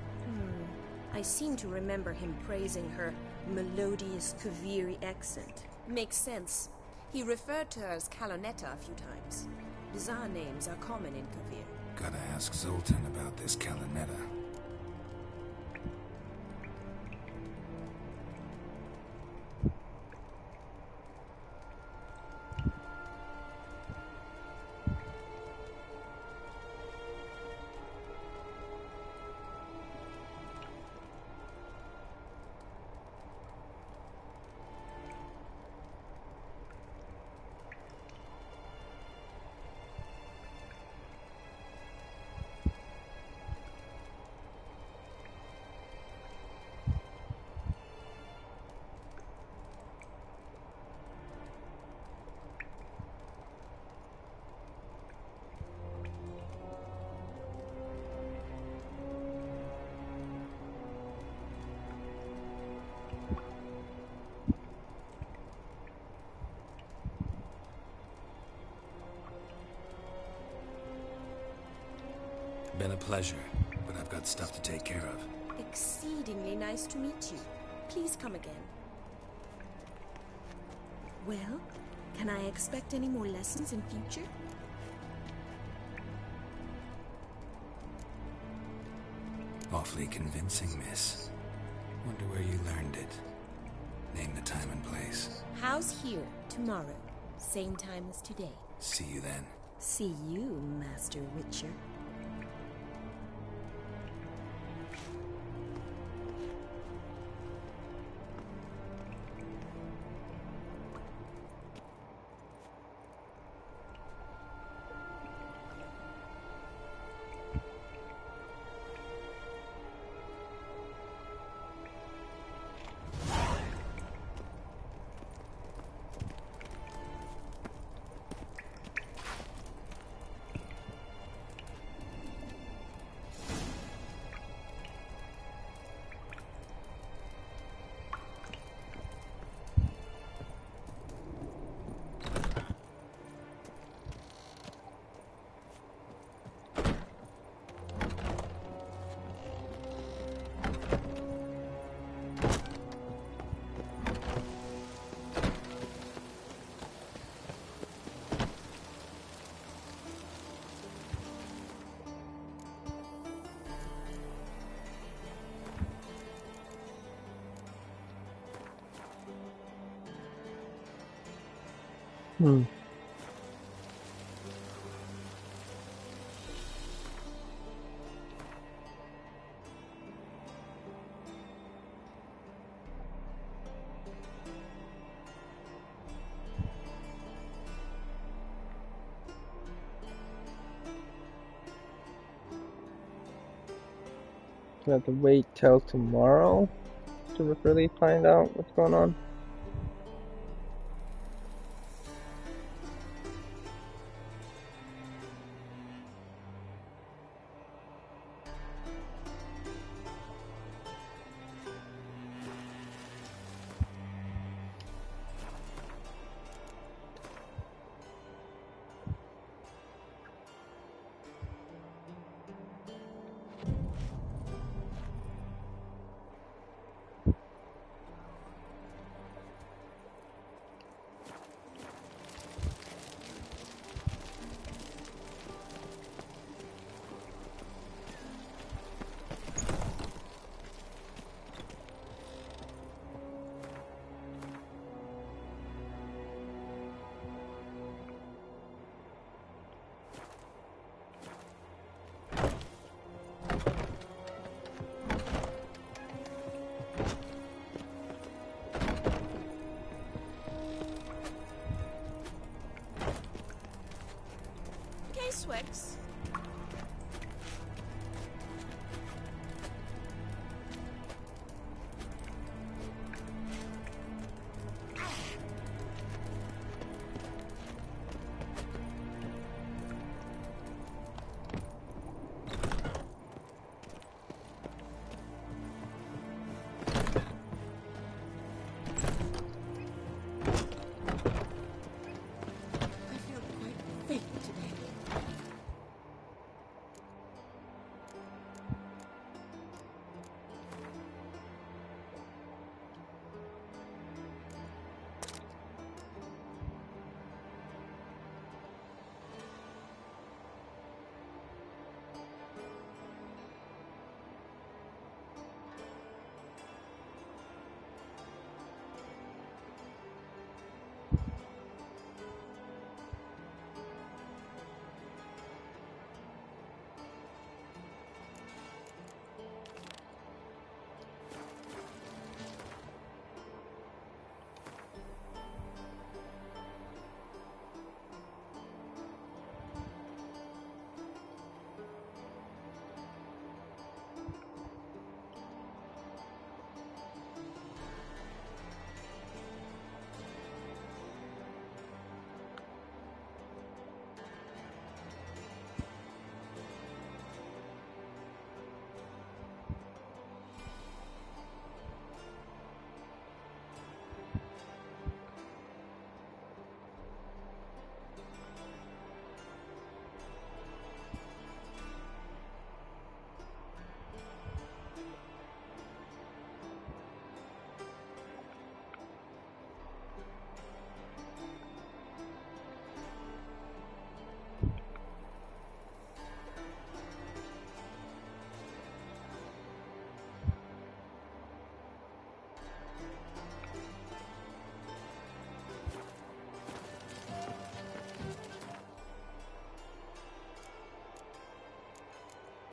I seem to remember him praising her melodious Kaviri accent. Makes sense. He referred to her as Calonetta a few times. Bizarre names are common in Kavir. Gotta ask Zoltan about this Calonetta. Been a pleasure, but I've got stuff to take care of. Exceedingly nice to meet you. Please come again. Well, can I expect any more lessons in future? Awfully convincing, miss. Wonder where you learned it. Name the time and place. House here, tomorrow. Same time as today. See you then. See you, Master Witcher. Hmm. I have to wait till tomorrow to really find out what's going on. Swix.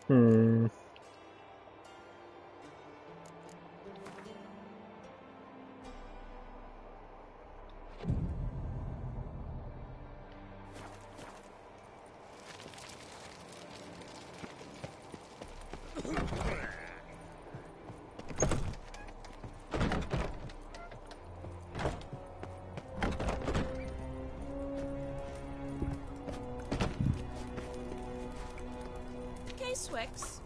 Hmm. Swix.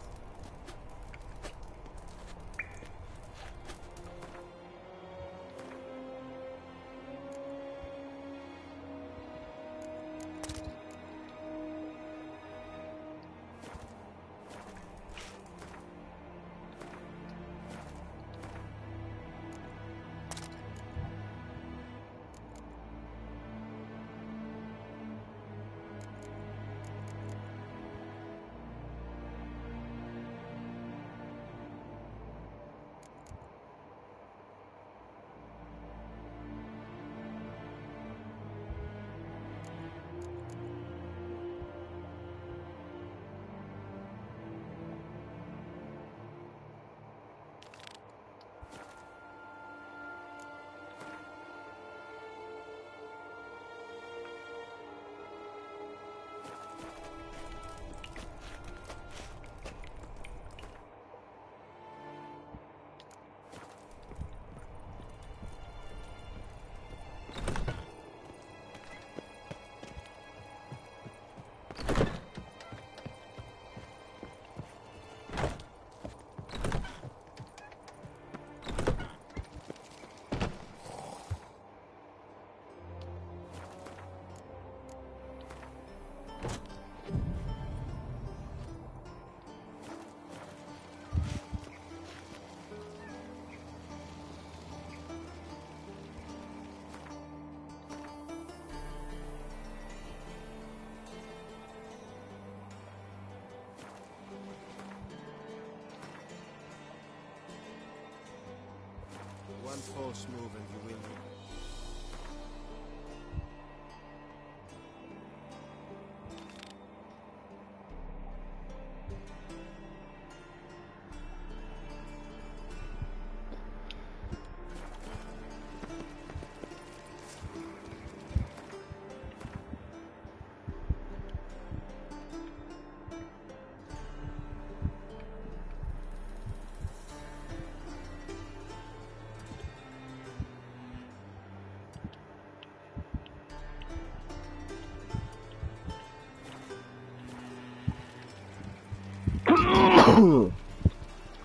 One false move and you will.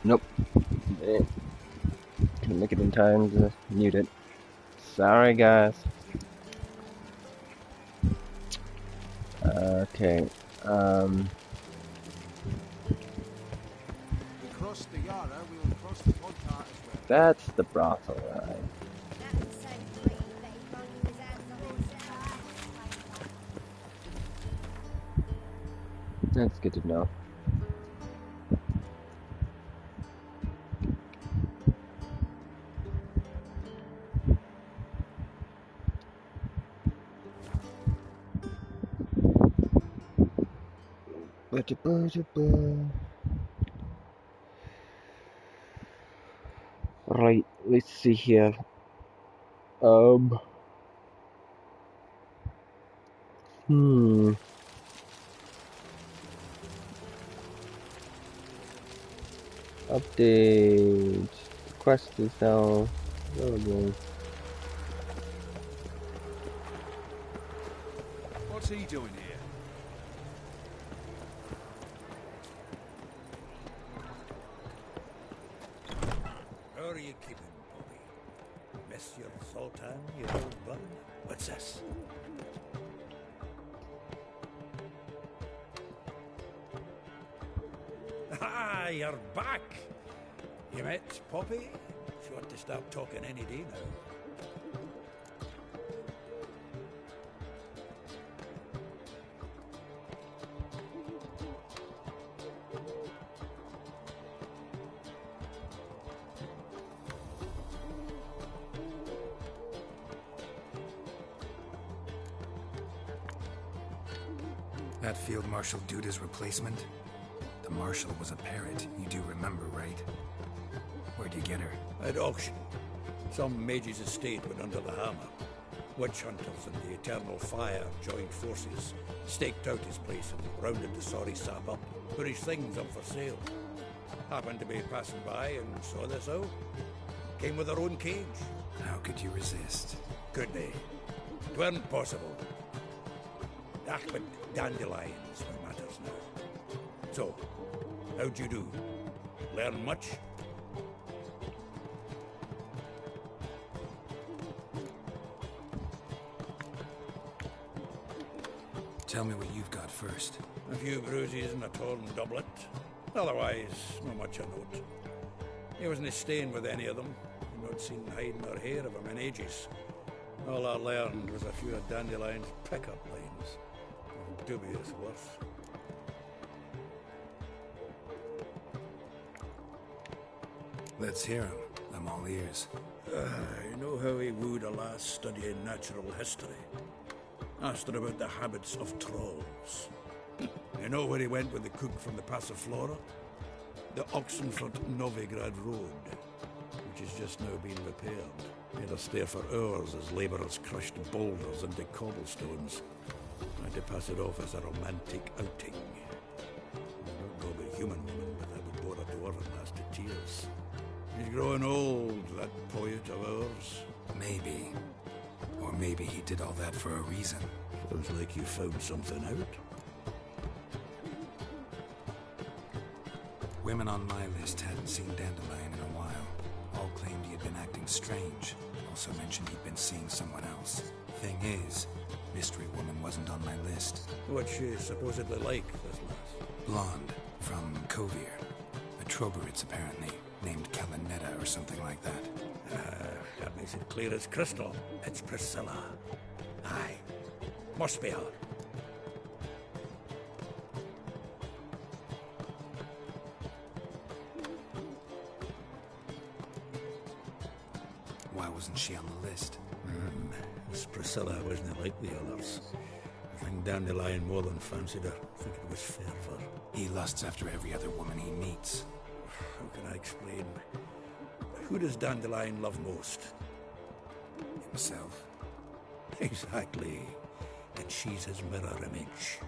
Nope. Couldn't make it in time to mute it. Sorry, guys. Okay. We cross the Yara, we'll cross the Podheart as well. That's the brothel, right? That's good to know. Right, let's see here. Update. The quest is now available. What's he doing here? How are you keeping, Bobby? Miss your Sultan, your old bun? What's this? Ah, you're back! You met Poppy? She ought to start talking any day now. That Field Marshal Duda's replacement? The Marshal was a parrot, you do remember, right? Where'd you get her? At auction. Some mage's estate went under the hammer. Witch hunters and the Eternal Fire joined forces, staked out his place and rounded the sorry sap up, put his things up for sale. Happened to be passing by and saw this out. Came with her own cage. How could you resist? Could they? It weren't possible. Ah, but dandelions what matters now. So, how'd you do? Learn much? Tell me what you've got first. A few bruises and a torn doublet. Otherwise, not much a note. He wasn't staying with any of them. I'd not seen hide nor hair of him in ages. All I learned was a few of Dandelion's pickup lines. Of dubious worth. Let's hear him. I'm all ears. You know how he wooed a lass studying natural history? Asked her about the habits of trolls. You know where he went with the cook from the Passiflora? The Oxenford-Novigrad Road, which is just now being repaired. He had to stare for hours as labourers crushed boulders into cobblestones. Tried to pass it off as a romantic outing. I don't know about human woman, but that would bore a dwarven lass to tears. He's growing old, that poet of ours. Maybe. Or maybe he did all that for a reason. Sounds like you found something out. Women on my list hadn't seen Dandelion in a while. All claimed he had been acting strange. Also mentioned he'd been seeing someone else. Thing is, Mystery Woman wasn't on my list. What's she supposedly like, this lass? Blonde, from Kovir. A Troberitz, apparently, named Kalanetta or something like that. That makes it clear as crystal. It's Priscilla. Aye. Must be her. Why wasn't she on the list? Miss Priscilla wasn't like the others. I think Dandelion more than fancied her. I think it was fair for her. He lusts after every other woman he meets. How can I explain? Who does Dandelion love most? Himself. Exactly. And she's his mirror image.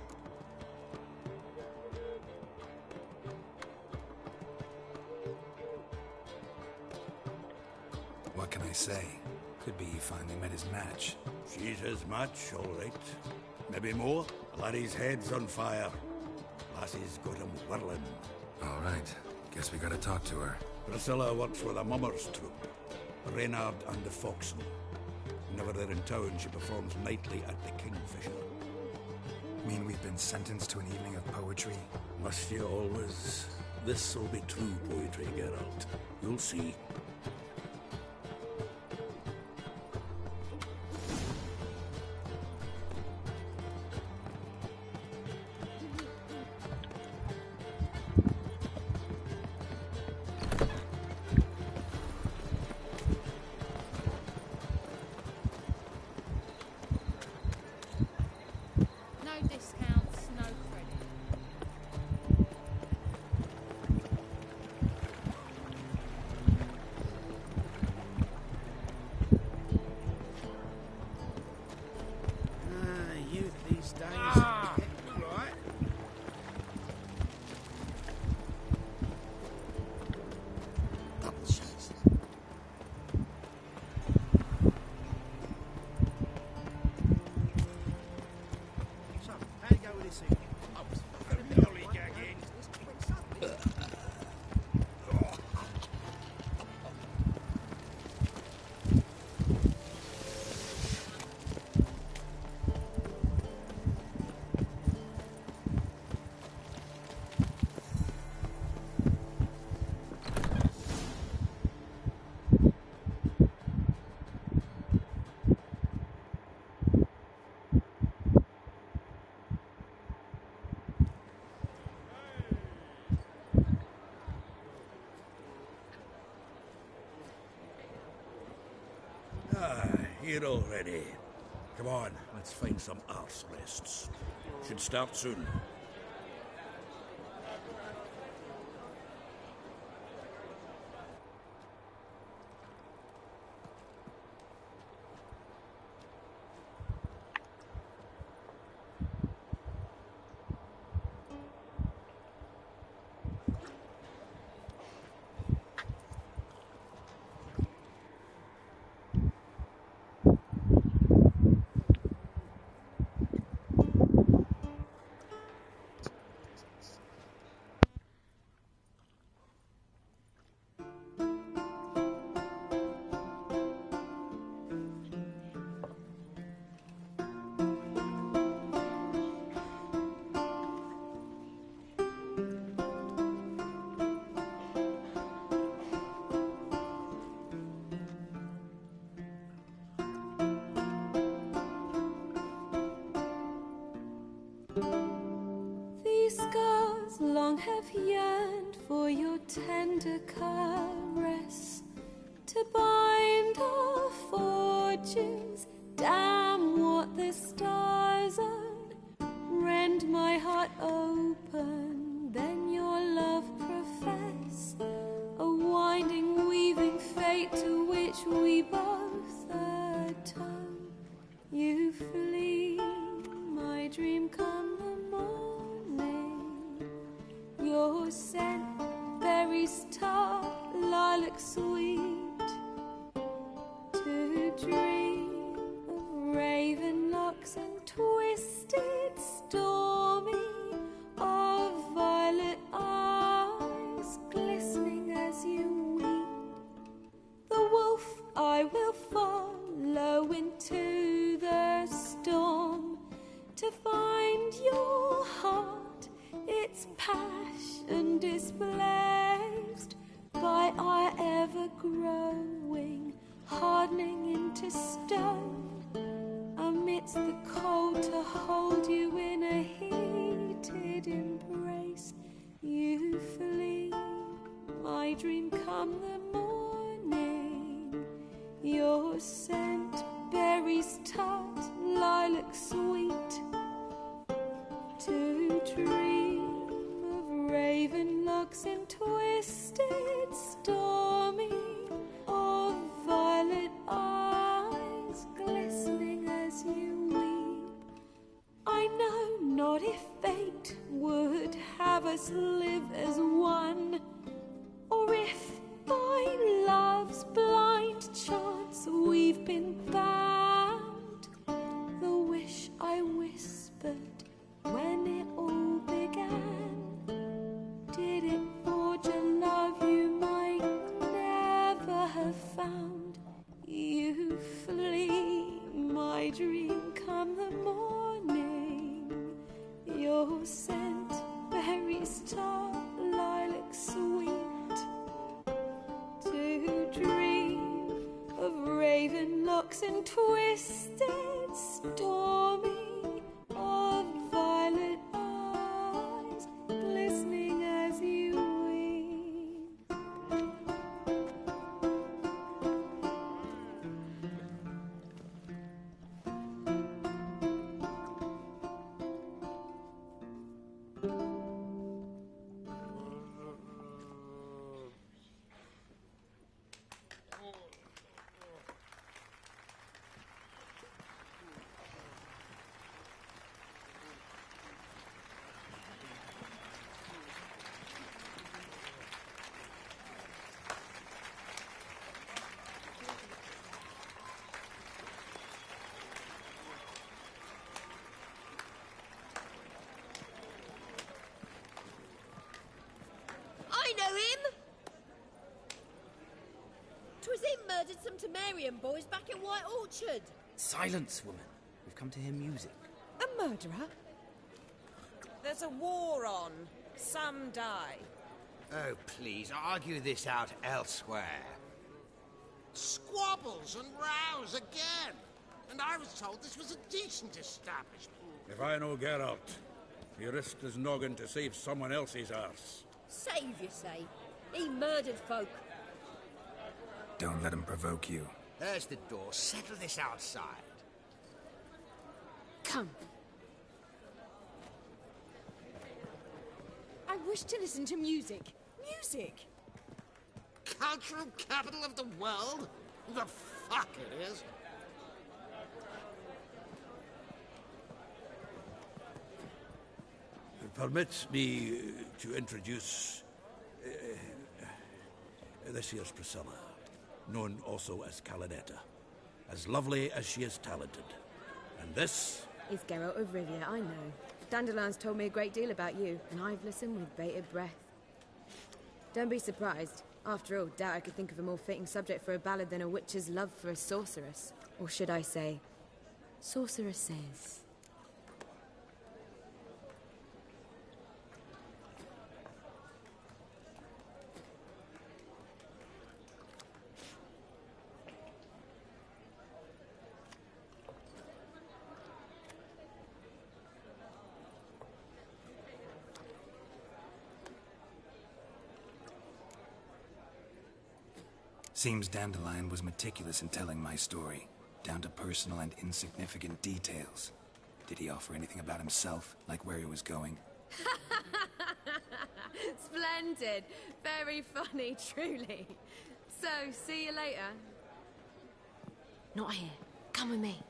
What can I say? Could be he finally met his match. She's his match, all right. Maybe more. Laddie's head's on fire. Lassie's got him whirling. All right. Guess we gotta talk to her. Priscilla works with a mummers troupe. Reynard and the Foxen. Whenever they're in town, she performs nightly at the Kingfisher. Mean we've been sentenced to an evening of poetry? Must you always? This'll be true poetry, Geralt. You'll see. Here already. Come on, let's find some arse rests. Should start soon. These scars long have yearned for your tender caress, to bind our fortunes. Damn what the stars own. Rend my heart open, then your love profess, a winding, weaving fate to which we both atone. You flee, my dream come the morning. Your scent, berries tart, lilac sweet. To dream of raven locks and twisted, stormy, of violet eyes glistening as you weep. The wolf I will follow into the storm, to find your heart, its passion displaced by our ever-growing, hardening into stone. Amidst the cold, to hold you in a heated embrace. You flee, my dream come the morning. Your scent, berries tart, lilac sweet. To dream of raven locks and twisted, stormy, of violet eyes glistening as you weep. I know not if fate would have us live as one, or if by love's blind chance we've been bound. The wish I whispered when it all began, did it forge a love you might never have found? You flee, my dream, come the morning. Your scent, berries tart, lilac sweet. To dream of raven locks and twisted, stormy, of violet eyes glistening as you weep. I know him! 'Twas him murdered some Temerian boys back in White Orchard. Silence, woman. We've come to hear music. A murderer? There's a war on. Some die. Oh, please, argue this out elsewhere. Squabbles and rows again. And I was told this was a decent establishment. If I know Geralt, he risked his noggin to save someone else's arse. Save, you say? He murdered folk. Don't let him provoke you. There's the door. Settle this outside. Come. I wish to listen to music. Music! Cultural capital of the world? The fuck it is. Permit me to introduce this here's Priscilla, known also as Calinetta, as lovely as she is talented. And this is Geralt of Rivia, I know. Dandelion's told me a great deal about you, and I've listened with bated breath. Don't be surprised. After all, doubt I could think of a more fitting subject for a ballad than a witch's love for a sorceress. Or should I say, sorceresses. Seems Dandelion was meticulous in telling my story, down to personal and insignificant details. Did he offer anything about himself, like where he was going? Splendid. Very funny, truly. So, see you later. Not here. Come with me.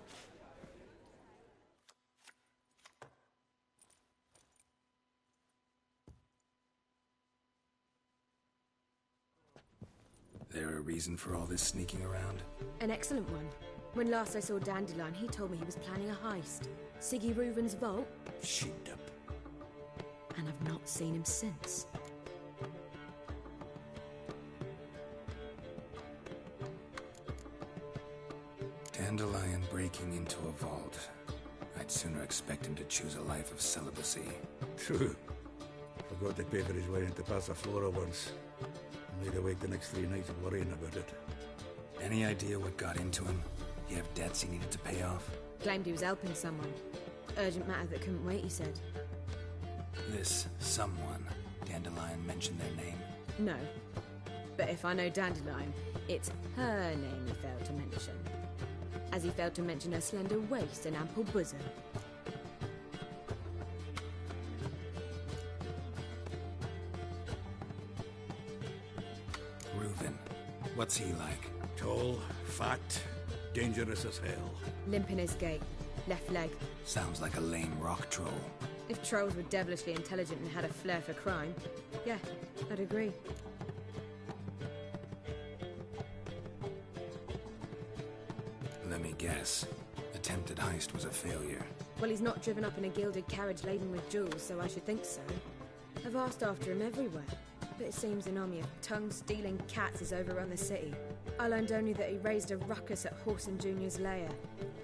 There a reason for all this sneaking around? An excellent one. When last I saw Dandelion, he told me he was planning a heist. Siggy Reuven's vault. Sheeped up. And I've not seen him since. Dandelion breaking into a vault. I'd sooner expect him to choose a life of celibacy. True. Forgot to pay for his way into Passaflora once. Laid awake the next 3 nights worrying about it. Any idea what got into him? He have debts he needed to pay off? Claimed he was helping someone. Urgent matter that couldn't wait, he said. This someone, Dandelion mentioned their name? No. But if I know Dandelion, It's her name he failed to mention. As he failed to mention her slender waist and ample bosom. Reuven. What's he like? Tall, fat, dangerous as hell. Limp in his gait. Left leg. Sounds like a lame rock troll. If trolls were devilishly intelligent and had a flair for crime, yeah, I'd agree. Let me guess. Attempted heist was a failure. Well, he's not driven up in a gilded carriage laden with jewels, so I should think so. I've asked after him everywhere, but it seems an army of tongue-stealing cats has overrun the city. I learned only that he raised a ruckus at Whoreson Jr.'s lair.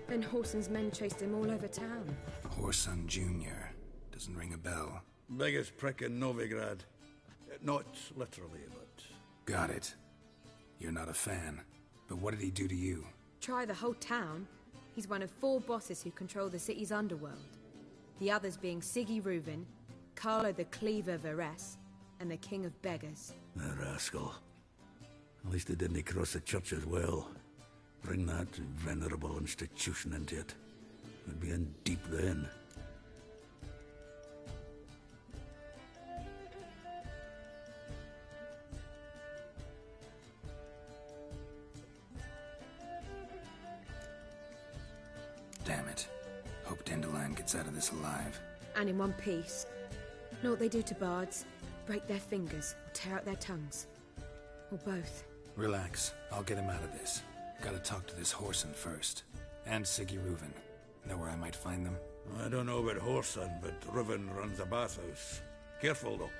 Then Whoreson's men chased him all over town. Whoreson Jr. Doesn't ring a bell. Biggest prick in Novigrad. Not literally, but... Got it. You're not a fan. But what did he do to you? Try the whole town. He's one of 4 bosses who control the city's underworld. The others being Siggy Reuven, Carlo the Cleaver Varese, and the King of Beggars. The rascal. At least he didn't cross the church as well. Bring that venerable institution into it. We'd be in deep then. Damn it. Hope Dandelion gets out of this alive. And in one piece. Know what they do to bards? Break their fingers, or tear out their tongues. Or both. Relax. I'll get him out of this. Gotta talk to this Whoreson first. And Siggy Reuven. Know where I might find them? I don't know about Whoreson, but Reuven runs a bathhouse. Careful, though.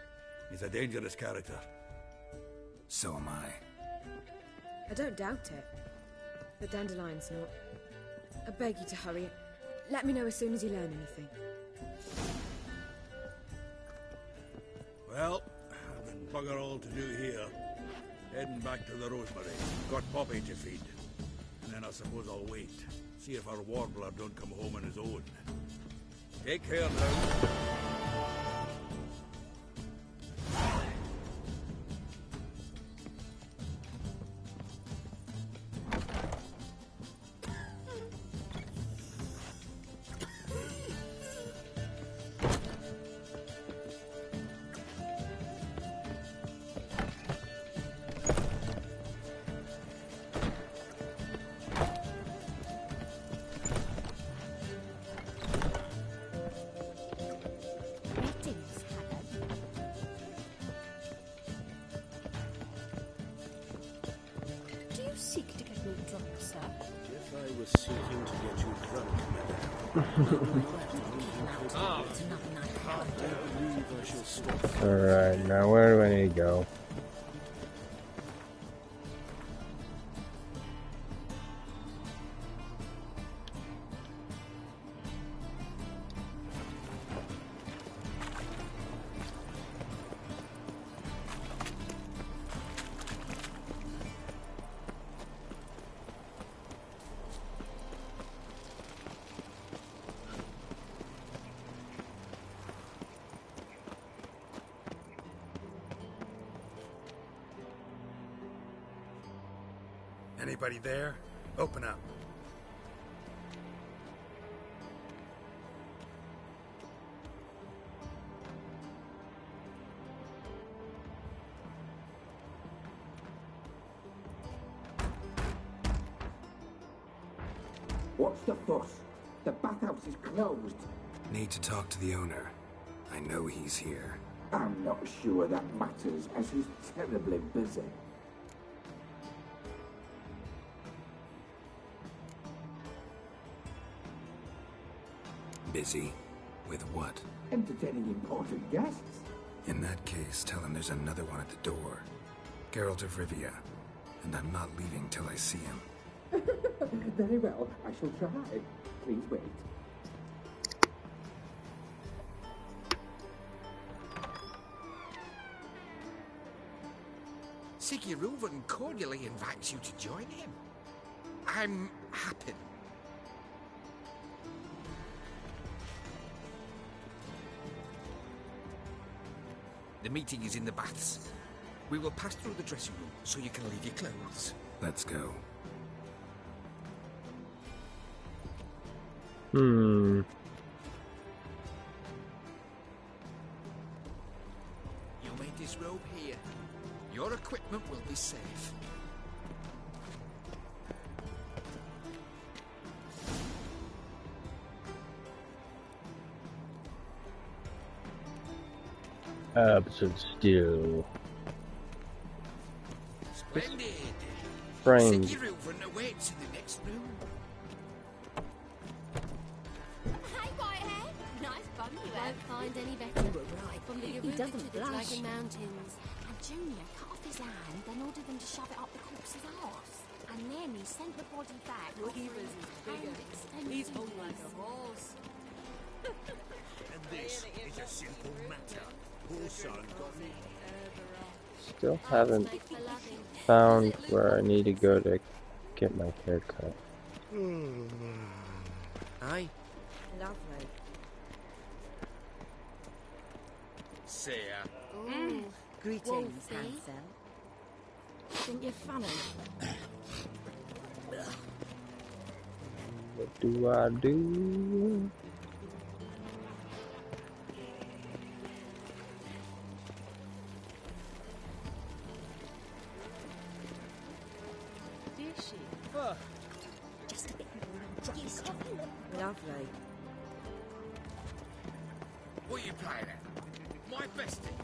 He's a dangerous character. So am I. I don't doubt it. But Dandelion's not. I beg you to hurry. Let me know as soon as you learn anything. Well, I've been bugger all to do here. Heading back to the Rosemary. Got Poppy to feed. And then I suppose I'll wait. See if our warbler don't come home on his own. Take care now. Seek to get me drunk, sir? If I was seeking to get you drunk, madam. I don't believe I shall stop. Alright, now where do I need to go? Anybody there? Open up. What's the fuss? The bathhouse is closed. Need to talk to the owner. I know he's here. I'm not sure that matters, as he's terribly busy. Busy? With what? Entertaining important guests. In that case, tell him there's another one at the door. Geralt of Rivia. And I'm not leaving till I see him. Very well, I shall try. Please wait. Siggy Reuven cordially invites you to join him. I'm happy. The meeting is in the baths. We will pass through the dressing room so you can leave your clothes. Let's go. Hmm. You made this rope here. Your equipment will be safe. Absolute still. Splendid. Frames. Sigiru awaits in the next room. Hey, Whitehead. Nice bum you have. Won't find any better. You were right. From the He doesn't to the blush. Dragon Mountains. And Junior cut off his hand, then ordered them to shove it up the corpse's arse. And then he sent the body back. He's hung like a horse. And this is a simple matter. Poor son got me. Still haven't found where I need to go to get my hair cut. Aye. Lovely. See ya. Mm. Greetings, Wolfie. Hansel. Think you're funny? What do I do? Is she? Just a bit more on drugs. Lovely. What are you playing at? My bestie.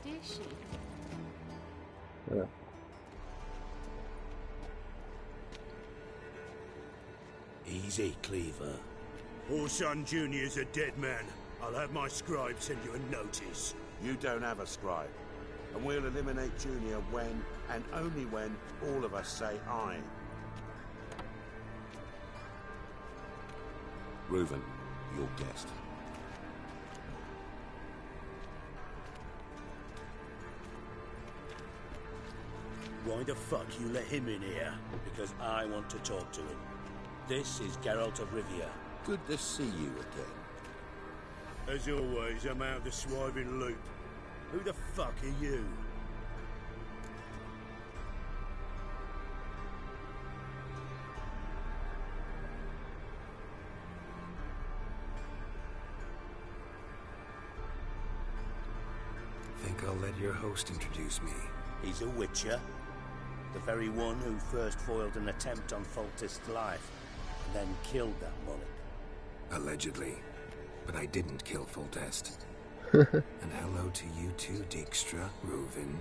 Is she? Yeah. Easy, Cleaver. Horson Junior's a dead man. I'll have my scribe send you a notice. You don't have a scribe. And we'll eliminate Junior when, and only when, all of us say aye. Reuven, your guest. Why the fuck you let him in here? Because I want to talk to him. This is Geralt of Rivia. Good to see you again. As always, I'm out of the swiving loop. Who the fuck are you? Think I'll let your host introduce me. He's a witcher. The very one who first foiled an attempt on Foltest's life, and then killed that mullet. Allegedly. But I didn't kill Foltest. And hello to you too, Dijkstra, Reuven,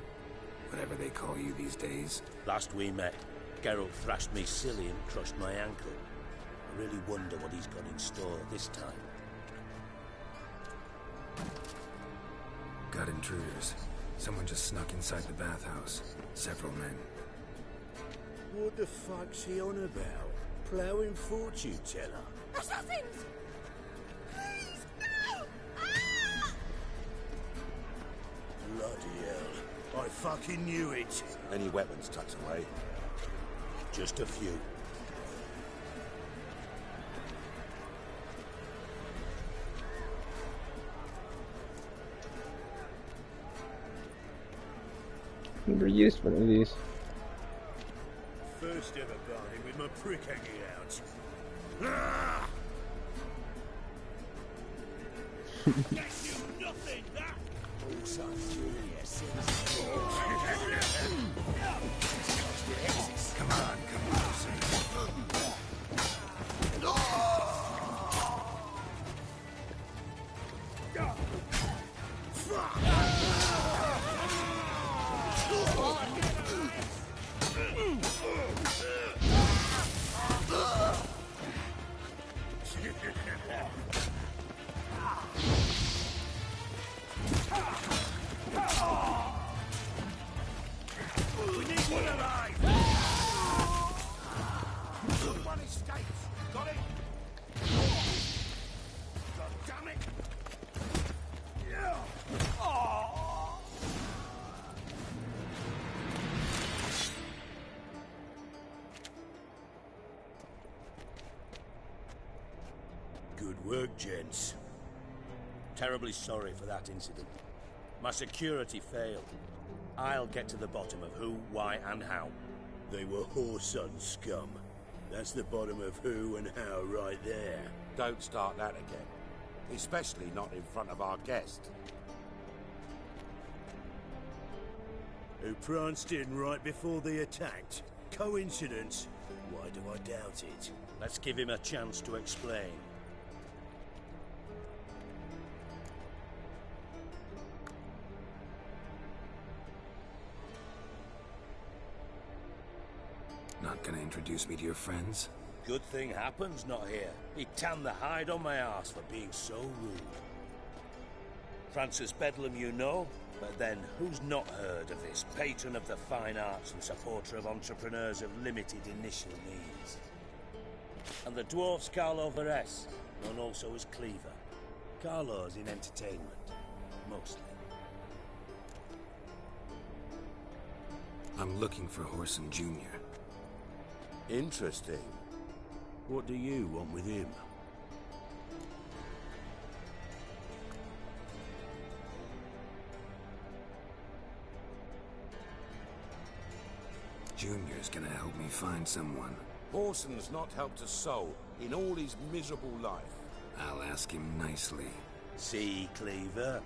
whatever they call you these days. Last we met, Geralt thrashed me silly and crushed my ankle. I really wonder what he's got in store this time. Got intruders. Someone just snuck inside the bathhouse. Several men. What the fuck's he on about? Ploughing fortune teller? Assassins! Please, no! Bloody hell. I fucking knew it. Any weapons tucked away? Just a few. Never used one of these. First ever bargain with my prick hanging out. Ah! Gets you nothing, that! Also furious. Come on, come closer. We need one alive! One escapes! Got it? God damn it! Good work, gents. Terribly sorry for that incident. My security failed. I'll get to the bottom of who, why, and how. They were whoreson scum. That's the bottom of who and how right there. Don't start that again. Especially not in front of our guest. Who pranced in right before they attacked. Coincidence? Why do I doubt it? Let's give him a chance to explain. Not gonna introduce me to your friends? Good thing happens not here. He tanned the hide on my arse for being so rude. Francis Bedlam you know, but then who's not heard of this patron of the fine arts and supporter of entrepreneurs of limited initial means? And the dwarf's Carlo Veres, known also as Cleaver. Carlo's in entertainment, mostly. I'm looking for Whoreson Jr. Interesting. What do you want with him? Junior's gonna help me find someone. Whoreson's not helped a soul in all his miserable life. I'll ask him nicely. See, Cleaver?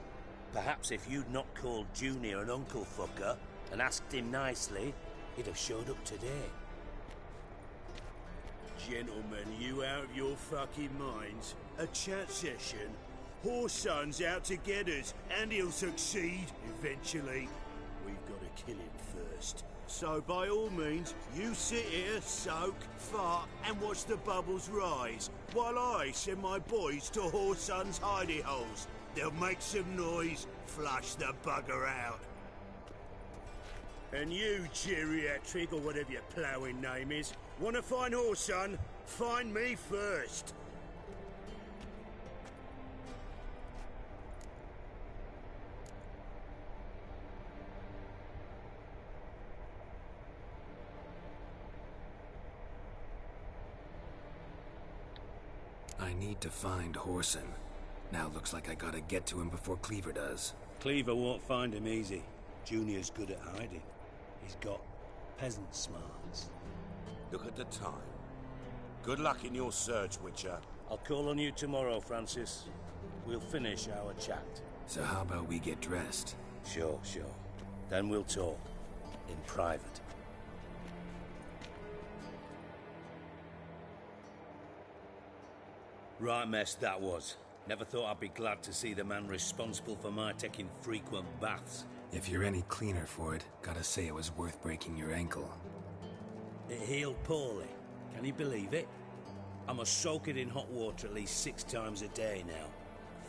Perhaps if you'd not called Junior an uncle fucker and asked him nicely, he'd have showed up today. Gentlemen, you out of your fucking minds? A chat session? Whoreson's out to get us, and he'll succeed eventually. We've got to kill him first. So by all means, you sit here, soak, fart, and watch the bubbles rise, while I send my boys to Whoreson's hidey holes. They'll make some noise, flush the bugger out. And you, geriatric, or whatever your ploughing name is, want to find Whoreson? Find me first. I need to find Whoreson. Now looks like I gotta get to him before Cleaver does. Cleaver won't find him easy. Junior's good at hiding. He's got peasant smarts. Look at the time. Good luck in your search, Witcher. I'll call on you tomorrow, Francis. We'll finish our chat. So how about we get dressed? Sure. Then we'll talk. In private. Right mess that was. Never thought I'd be glad to see the man responsible for my taking frequent baths. If you're any cleaner for it, gotta say it was worth breaking your ankle. It healed poorly. Can you believe it? I must soak it in hot water at least 6 times a day now.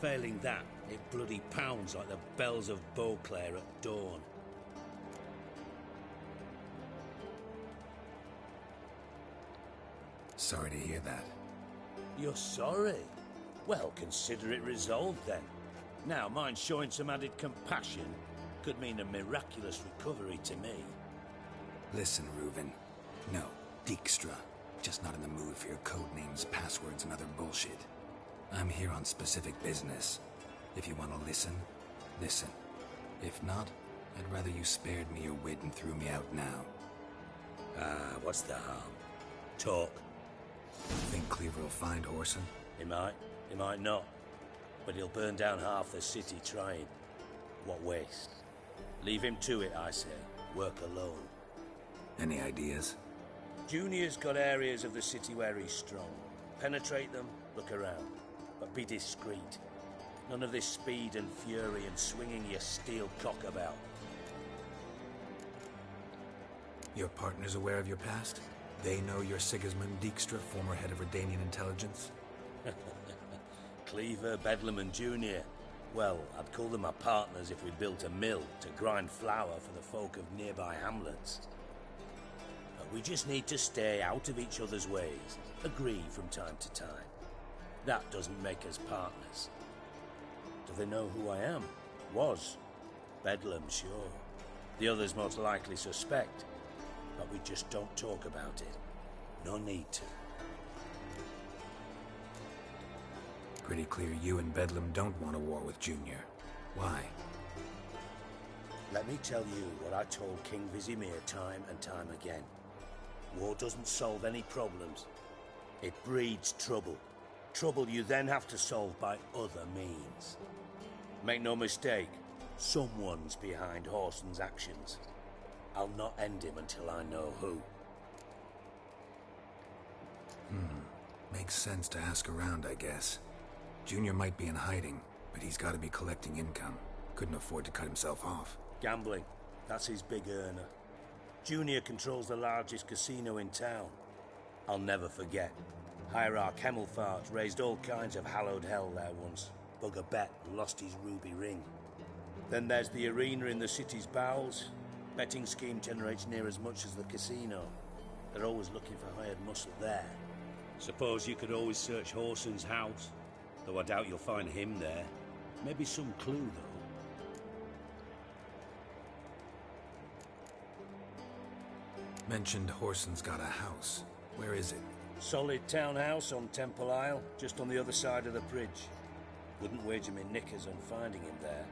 Failing that, it bloody pounds like the bells of Beauclair at dawn. Sorry to hear that. You're sorry? Well, consider it resolved then. Now, mind showing some added compassion could mean a miraculous recovery to me. Listen, Reuven. No, Dijkstra. Just not in the mood for your code names, passwords, and other bullshit. I'm here on specific business. If you want to listen, listen. If not, I'd rather you spared me your wit and threw me out now. What's the harm? Talk. Think Cleaver will find Whoreson? He might not. But he'll burn down half the city trying. What waste. Leave him to it, I say. Work alone. Any ideas? Junior's got areas of the city where he's strong. Penetrate them, look around. But be discreet. None of this speed and fury and swinging your steel cock about. Your partner's aware of your past? They know you're Sigismund Dijkstra, former head of Redanian intelligence? Cleaver, Bedlam and Junior. Well, I'd call them my partners if we built a mill to grind flour for the folk of nearby hamlets. But we just need to stay out of each other's ways, agree from time to time. That doesn't make us partners. Do they know who I am? Was. Bedlam, sure. The others most likely suspect. But we just don't talk about it. No need to. Pretty clear you and Bedlam don't want a war with Junior. Why? Let me tell you what I told King Vizimir time and time again. War doesn't solve any problems. It breeds trouble. Trouble you then have to solve by other means. Make no mistake, someone's behind Whoreson's actions. I'll not end him until I know who. Makes sense to ask around, I guess. Junior might be in hiding, but he's got to be collecting income. Couldn't afford to cut himself off. Gambling. That's his big earner. Junior controls the largest casino in town. I'll never forget. Hierarch Hemmelfart raised all kinds of hallowed hell there once. Bugger bet lost his ruby ring. Then there's the arena in the city's bowels. Betting scheme generates near as much as the casino. They're always looking for hired muscle there. Suppose you could always search Whoreson's house. Though I doubt you'll find him there. Maybe some clue, though. Mentioned Whoreson's got a house. Where is it? Solid townhouse on Temple Isle, just on the other side of the bridge. Wouldn't wager me knickers on finding him there.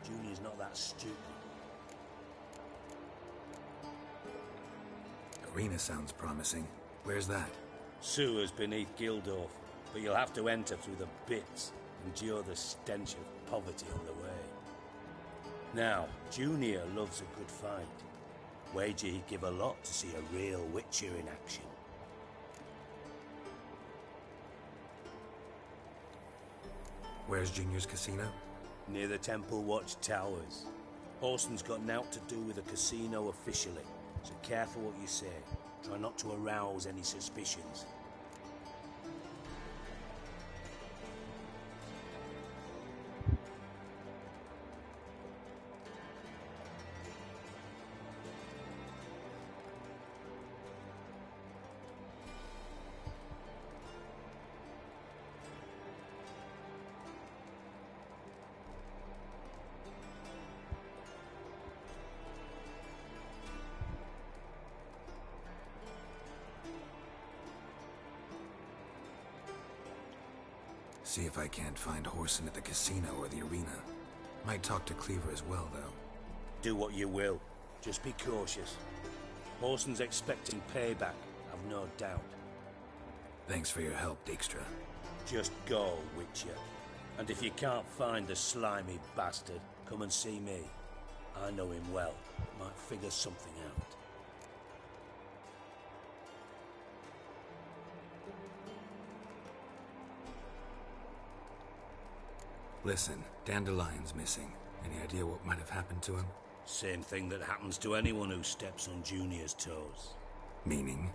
Junior's not that stupid. Arena sounds promising. Where's that? Sewers beneath Gildorf, but you'll have to enter through the bits, endure the stench of poverty on the way. Now, Junior loves a good fight. Wager he'd give a lot to see a real Witcher in action. Where's Junior's casino? Near the Temple Watch Towers. Whoreson's got naught to do with the casino officially, so careful what you say. Try not to arouse any suspicions. See if I can't find Whoreson at the casino or the arena. Might talk to Cleaver as well, though. Do what you will. Just be cautious. Whoreson's expecting payback, I've no doubt. Thanks for your help, Dijkstra. Just go, Witcher. And if you can't find the slimy bastard, come and see me. I know him well. Might figure something out. Listen, Dandelion's missing. Any idea what might have happened to him? Same thing that happens to anyone who steps on Junior's toes. Meaning?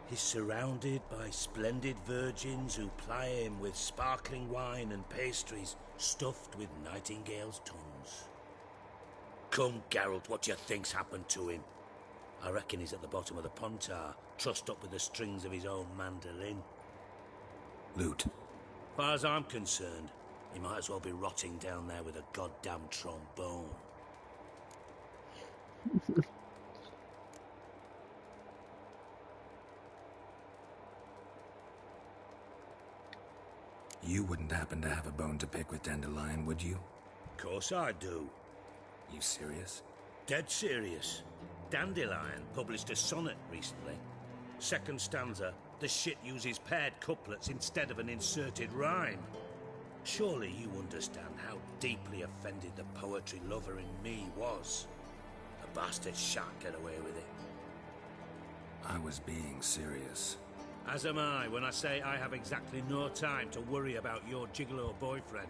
He's surrounded by splendid virgins who ply him with sparkling wine and pastries stuffed with nightingales' tongues. Come, Geralt, what do you think's happened to him? I reckon he's at the bottom of the Pontar, trussed up with the strings of his own mandolin. Loot. Far as I'm concerned, he might as well be rotting down there with a goddamn trombone. You wouldn't happen to have a bone to pick with Dandelion, would you? Course I do. You serious? Dead serious. Dandelion published a sonnet recently. Second stanza, the shit uses paired couplets instead of an inserted rhyme. Surely you understand how deeply offended the poetry lover in me was. The bastard shan't get away with it. I was being serious. As am I when I say I have exactly no time to worry about your gigolo boyfriend.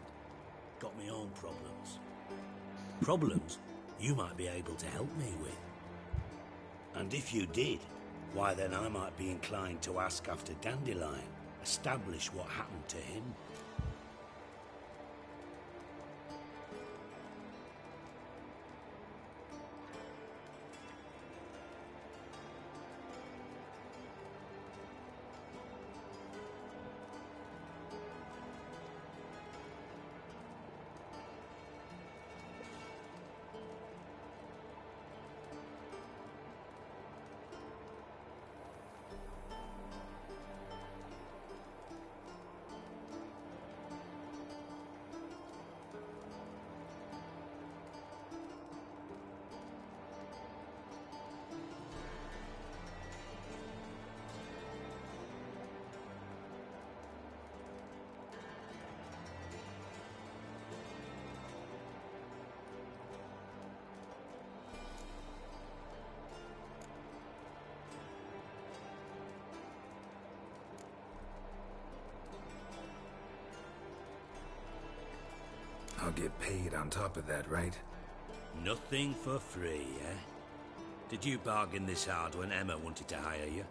Got me own problems. Problems you might be able to help me with. And if you did, why then I might be inclined to ask after Dandelion, establish what happened to him. I'll get paid on top of that, right? Nothing for free, eh? Did you bargain this hard when Emma wanted to hire you?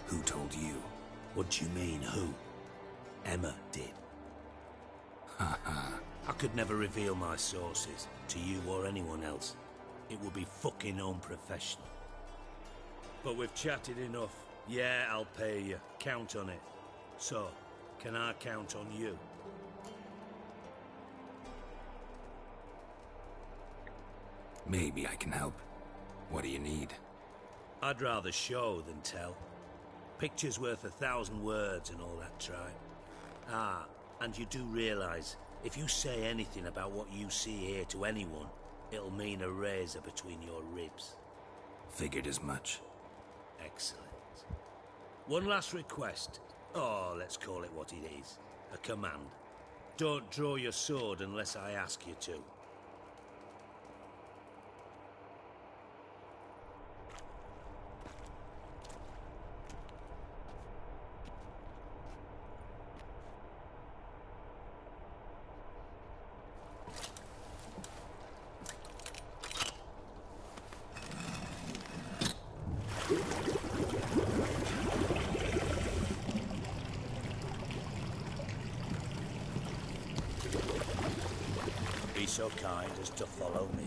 Who told you? What do you mean, who? Emma did. I could never reveal my sources to you or anyone else. It would be fucking unprofessional. But we've chatted enough. Yeah, I'll pay you. Count on it. So, can I count on you? Maybe I can help. What do you need? I'd rather show than tell. Picture's worth 1,000 words and all that tripe. Ah, and you do realise, if you say anything about what you see here to anyone, it'll mean a razor between your ribs. Figured as much. Excellent. One last request. Oh, let's call it what it is. A command. Don't draw your sword unless I ask you to. So kind as to follow me.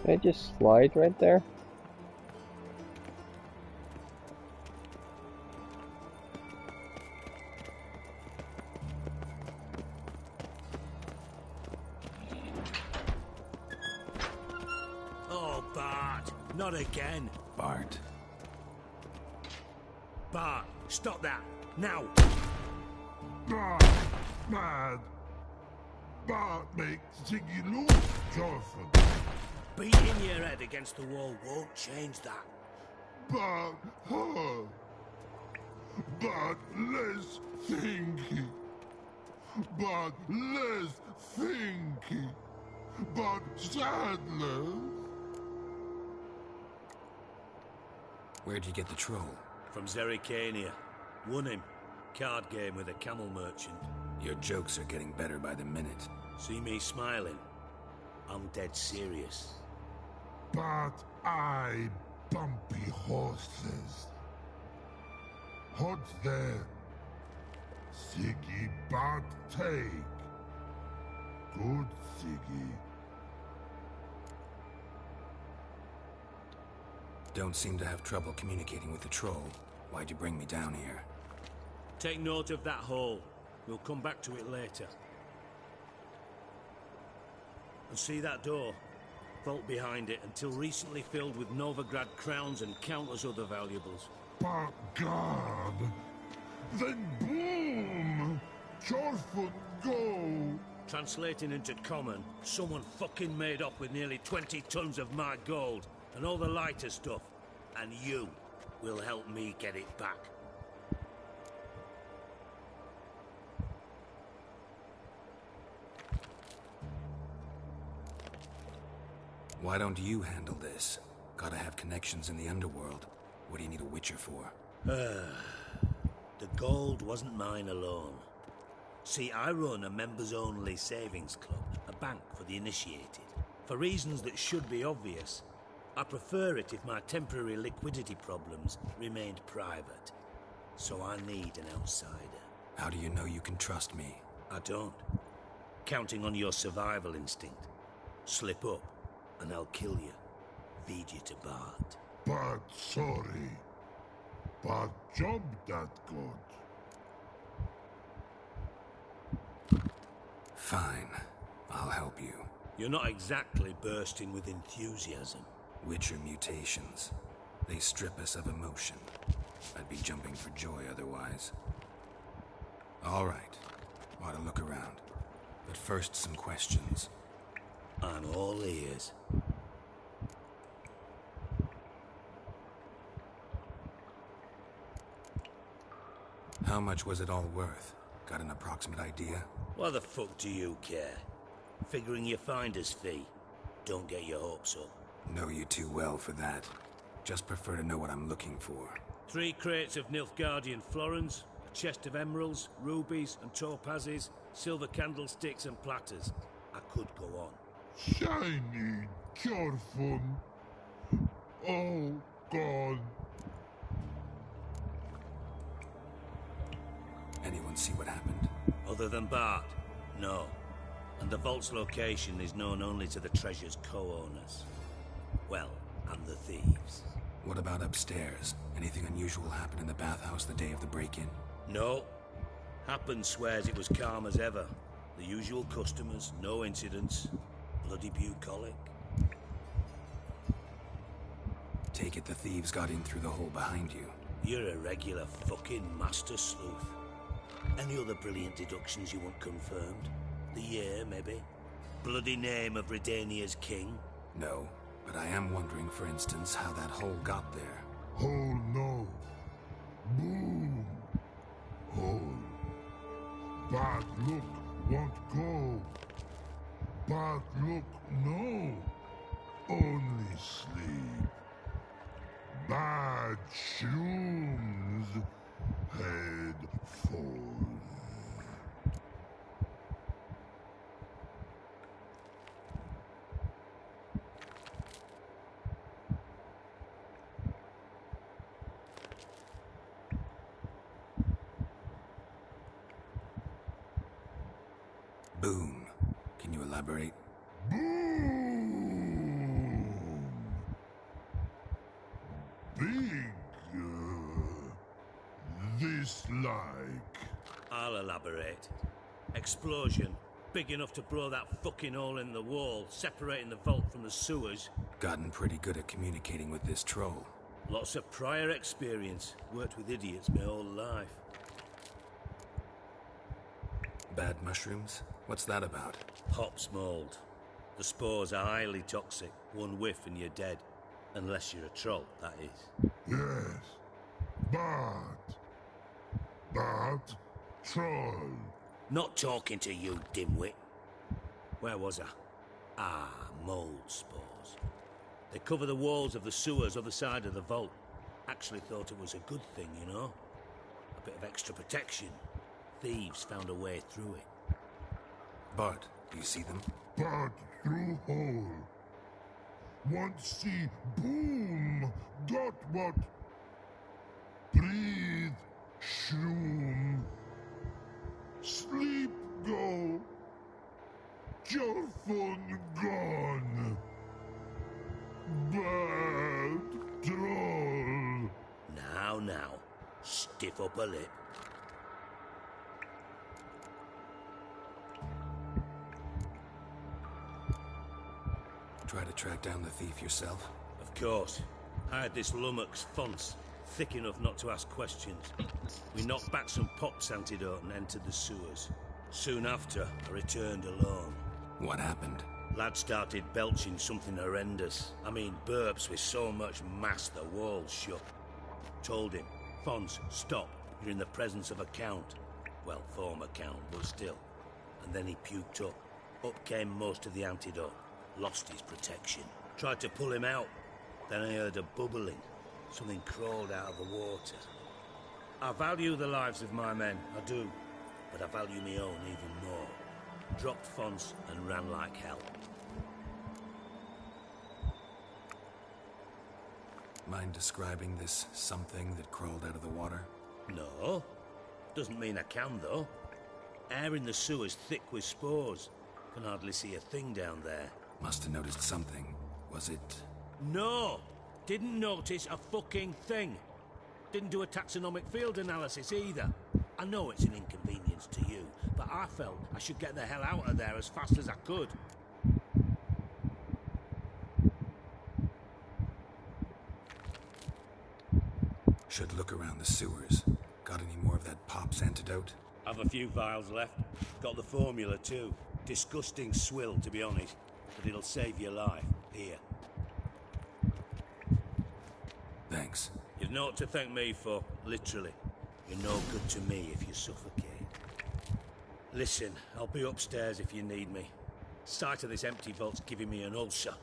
Can I just slide right there? Not again. Bart. Bart, stop that. Now. Bart, mad. Bart makes Ziggy lose, Jonathan. Beating your head against the wall won't change that. Bart, Bart, less thinky. Bart, less thinky. Bart, Sadler. Where'd you get the troll? From Zerrikania. Won him. Card game with a camel merchant. Your jokes are getting better by the minute. See me smiling? I'm dead serious. But I bumpy horses. Hot there. Siggy Bart take. Good Siggy. Don't seem to have trouble communicating with the troll. Why'd you bring me down here? Take note of that hole. We'll come back to it later. And see that door? Vault behind it, until recently filled with Novigrad crowns and countless other valuables. But God! Then boom! Chorfoot go! Translating into common, someone fucking made off with nearly 20 tons of my gold. And all the lighter stuff. And you will help me get it back. Why don't you handle this? Gotta have connections in the underworld. What do you need a witcher for? The gold wasn't mine alone. See, I run a members-only savings club, a bank for the initiated. For reasons that should be obvious, I prefer it if my temporary liquidity problems remained private. So I need an outsider. How do you know you can trust me? I don't. Counting on your survival instinct. Slip up, and I'll kill you. Feed you to Bart. But sorry. But job that good. Fine. I'll help you. You're not exactly bursting with enthusiasm. Witcher mutations. They strip us of emotion. I'd be jumping for joy otherwise. All right. Ought to look around. But first, some questions. I'm all ears. How much was it all worth? Got an approximate idea? Why the fuck do you care? Figuring your finder's fee. Don't get your hopes up. Know you too well for that. Just prefer to know what I'm looking for. 3 crates of Nilfgaardian florins, a chest of emeralds, rubies and topazes, silver candlesticks and platters. I could go on. Shiny, careful. Oh, God. Anyone see what happened? Other than Bart? No. And the vault's location is known only to the treasure's co-owners. Well, and the thieves. What about upstairs? Anything unusual happen in the bathhouse the day of the break-in? No. Happen swears it was calm as ever. The usual customers, no incidents. Bloody bucolic. Take it the thieves got in through the hole behind you. You're a regular fucking master sleuth. Any other brilliant deductions you want confirmed? The year, maybe? Bloody name of Redania's king? No, but I am wondering, for instance, how that hole got there. Hole no. Boom. Hole. Bad look won't go. Bad look no. Only sleep. Bad shrooms. Head falls. Boom. Can you elaborate? Boom. Big. This like. I'll elaborate. Explosion. Big enough to blow that fucking hole in the wall, separating the vault from the sewers. Gotten pretty good at communicating with this troll. Lots of prior experience. Worked with idiots my whole life. Bad mushrooms? What's that about? Hops mold. The spores are highly toxic. One whiff and you're dead. Unless you're a troll, that is. Yes. Bad. Bad troll. Not talking to you, dimwit. Where was I? Ah, mold spores. They cover the walls of the sewers other side of the vault. Actually thought it was a good thing, you know? A bit of extra protection. Thieves found a way through it. Bart, do you see them? Bad through hole. Want see boom. Got what? Breathe. Shroom. Sleep go. Your phone gone. Bad troll. Now. Stiff up a lip. Try to track down the thief yourself? Of course. I had this lummox Fonce, thick enough not to ask questions. We knocked back some Pop's antidote and entered the sewers. Soon after, I returned alone. What happened? Lad started belching something horrendous. I mean, burps with so much mass the walls shook. Told him, Fonce, stop. You're in the presence of a count. Well, former count, but still. And then he puked up. Up came most of the antidote. Lost his protection. Tried to pull him out. Then I heard a bubbling. Something crawled out of the water. I value the lives of my men, I do. But I value my own even more. Dropped Fonce and ran like hell. Mind describing this something that crawled out of the water? No. Doesn't mean I can, though. Air in the sewer's thick with spores. Can hardly see a thing down there. Must have noticed something. Was it... No! Didn't notice a fucking thing. Didn't do a taxonomic field analysis either. I know it's an inconvenience to you, but I felt I should get the hell out of there as fast as I could. Should look around the sewers. Got any more of that Pop's antidote? I've a few vials left. Got the formula too. Disgusting swill, to be honest. But it'll save your life. Here. Thanks. You've naught to thank me for, literally. You're no good to me if you suffocate. Listen, I'll be upstairs if you need me. Sight of this empty vault's giving me an ulcer.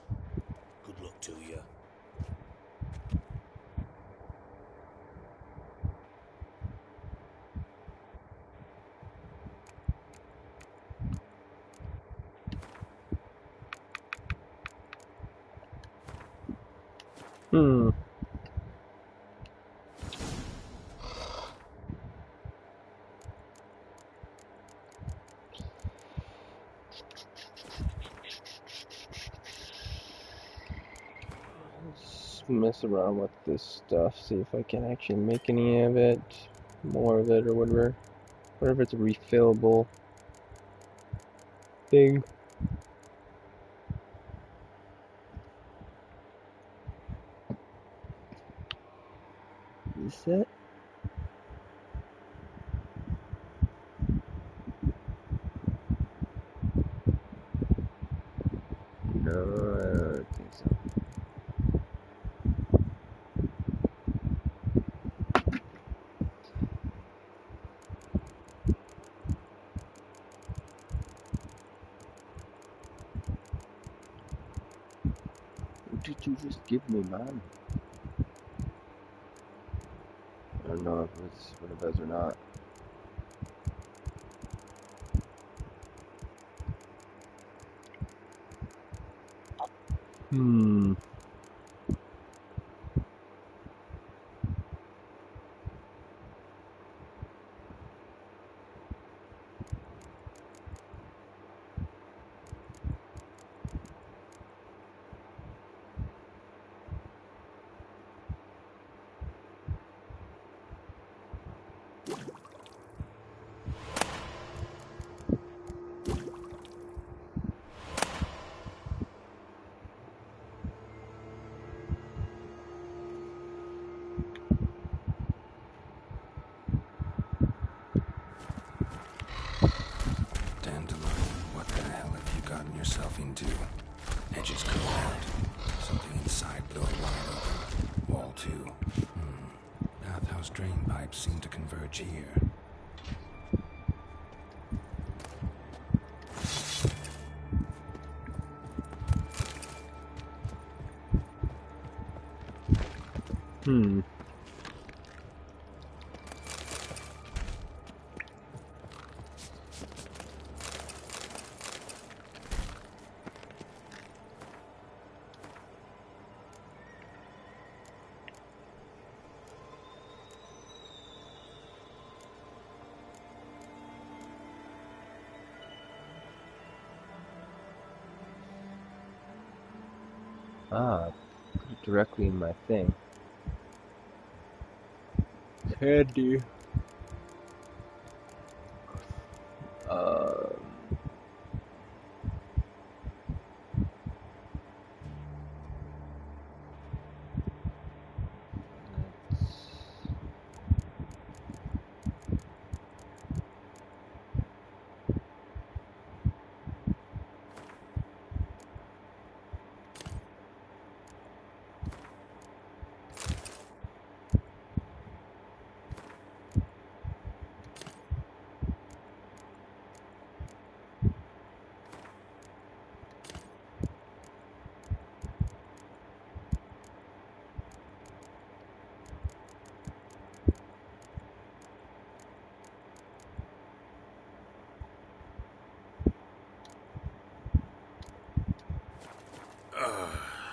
Good luck to you. Let's mess around with this stuff, see if I can actually make any of it, more of it, or whatever. Whatever, it's a refillable thing. Is it? No, I don't think so. What did you just give me, man? I don't know if it's one of those or not. Yourself into. Edges cut out. Something inside blow wide open. Wall too. Bathhouse drain pipes seem to converge here. Put it directly in my thing. Handy.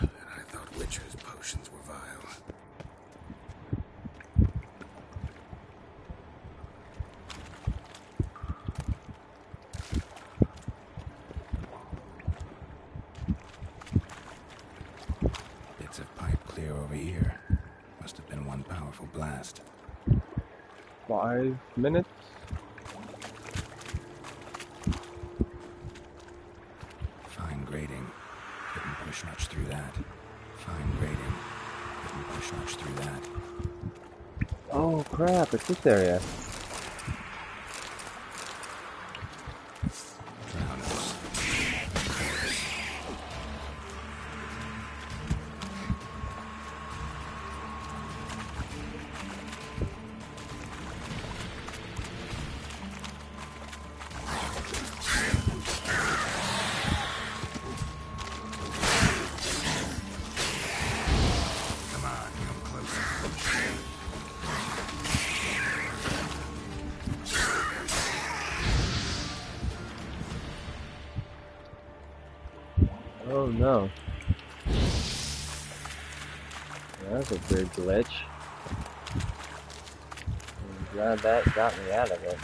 And I thought Witcher's potions were vile. Bits of pipe clear over here. Must have been one powerful blast. 5 minutes? Fine grading. Couldn't push much through that. Fine grading. Couldn't push much through that. Oh crap, it's this area. Oh no. That's a weird glitch. I'm glad that got me out of it.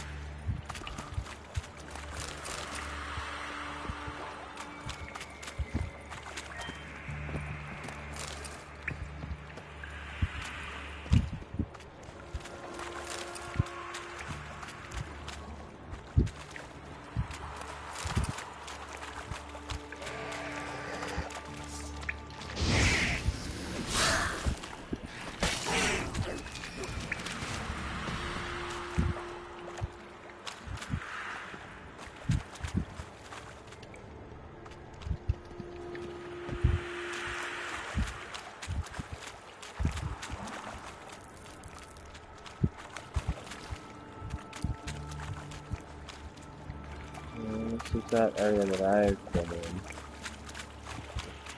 This is that area that I've been in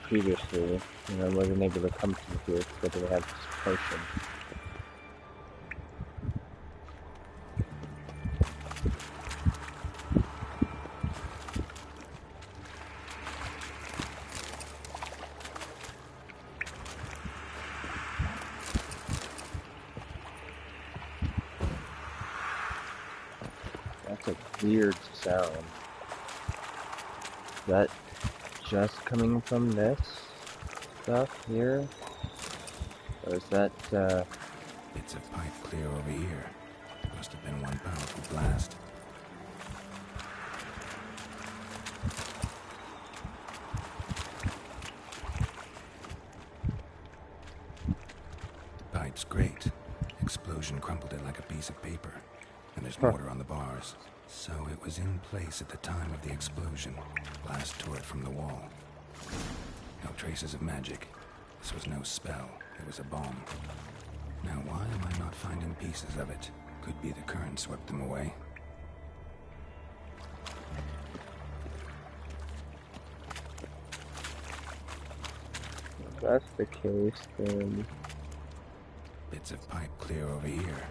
previously, and I wasn't able to come through here because I didn't have this potion. That's a weird sound. Is that just coming from this stuff here? Or is that, Bits of pipe clear over here. Must have been one powerful blast. Pipe's great. Explosion crumpled it like a piece of paper. And there's mortar on the bars. So it was in place at the time of the explosion. Blast tore it from the wall. No traces of magic. This was no spell. It was a bomb. Now why am I not finding pieces of it? Could be the current swept them away. if that's the case, then... Bits of pipe clear over here.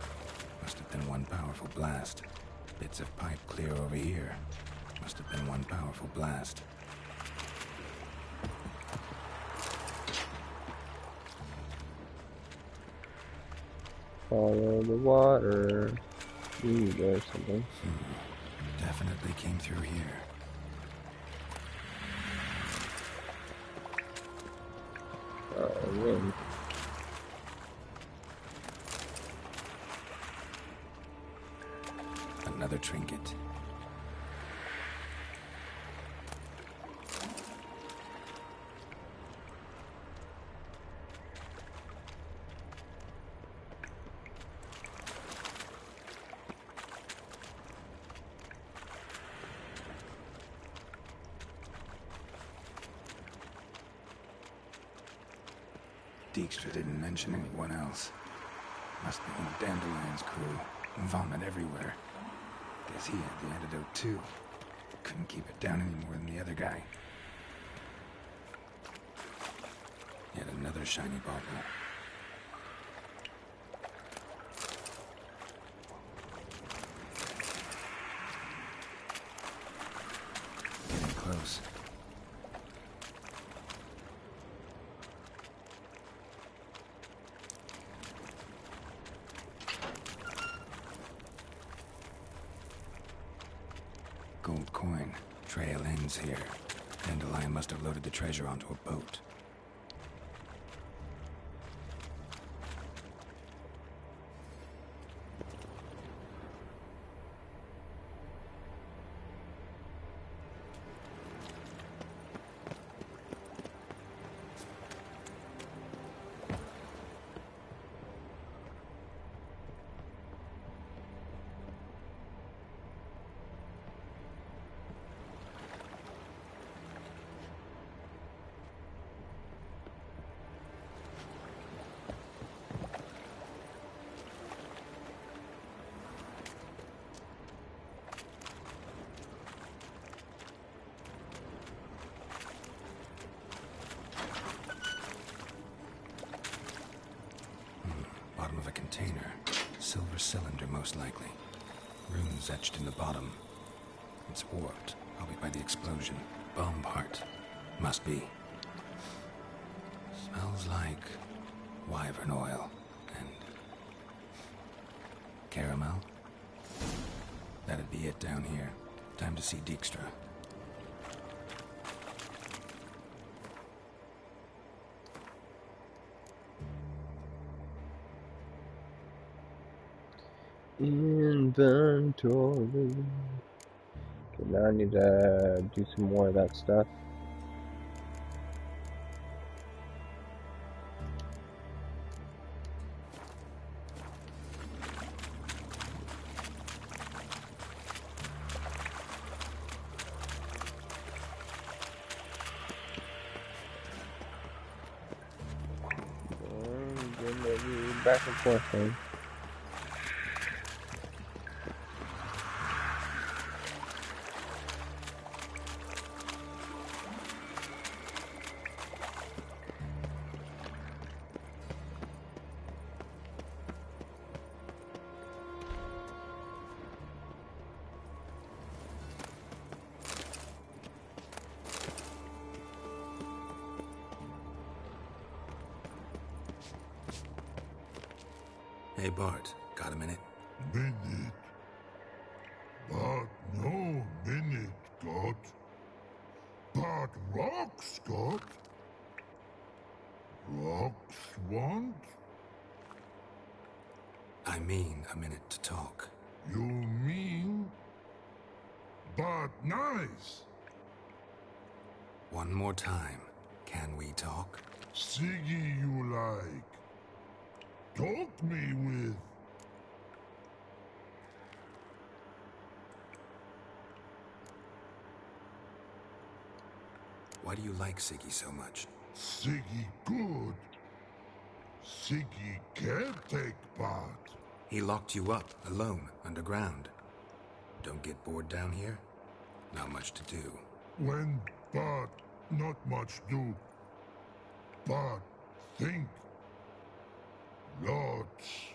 Must have been one powerful blast. Bits of pipe clear over here. Must have been one powerful blast. Follow the water. Ooh, there's something. Definitely came through here. Wind. Another trinket. Dijkstra didn't mention anyone else. Must be one of Dandelion's crew. Vomit everywhere. Guess he had the antidote too. Couldn't keep it down any more than the other guy. Yet another shiny bauble. Getting close. Gold coin. Trail ends here. Dandelion must have loaded the treasure onto a boat. Bottom of a container. Silver cylinder, most likely. Runes etched in the bottom. It's warped, probably by the explosion. Bomb part. Must be. Smells like wyvern oil and caramel. That'd be it down here. Time to see Dijkstra. Inventory. Okay, now I need to do some more of that stuff. Back and forth thing. Hey, Bart, got a minute? Minute? But no minute, God. But rocks, God. Rocks want? I mean a minute to talk. You mean? But nice. One more time. Can we talk? Siggy you like. Talk me with. Why do you like Siggy so much? Siggy good. Siggy can't take part. He locked you up, alone, underground. Don't get bored down here? Not much to do. When but not much do. But think. Lots.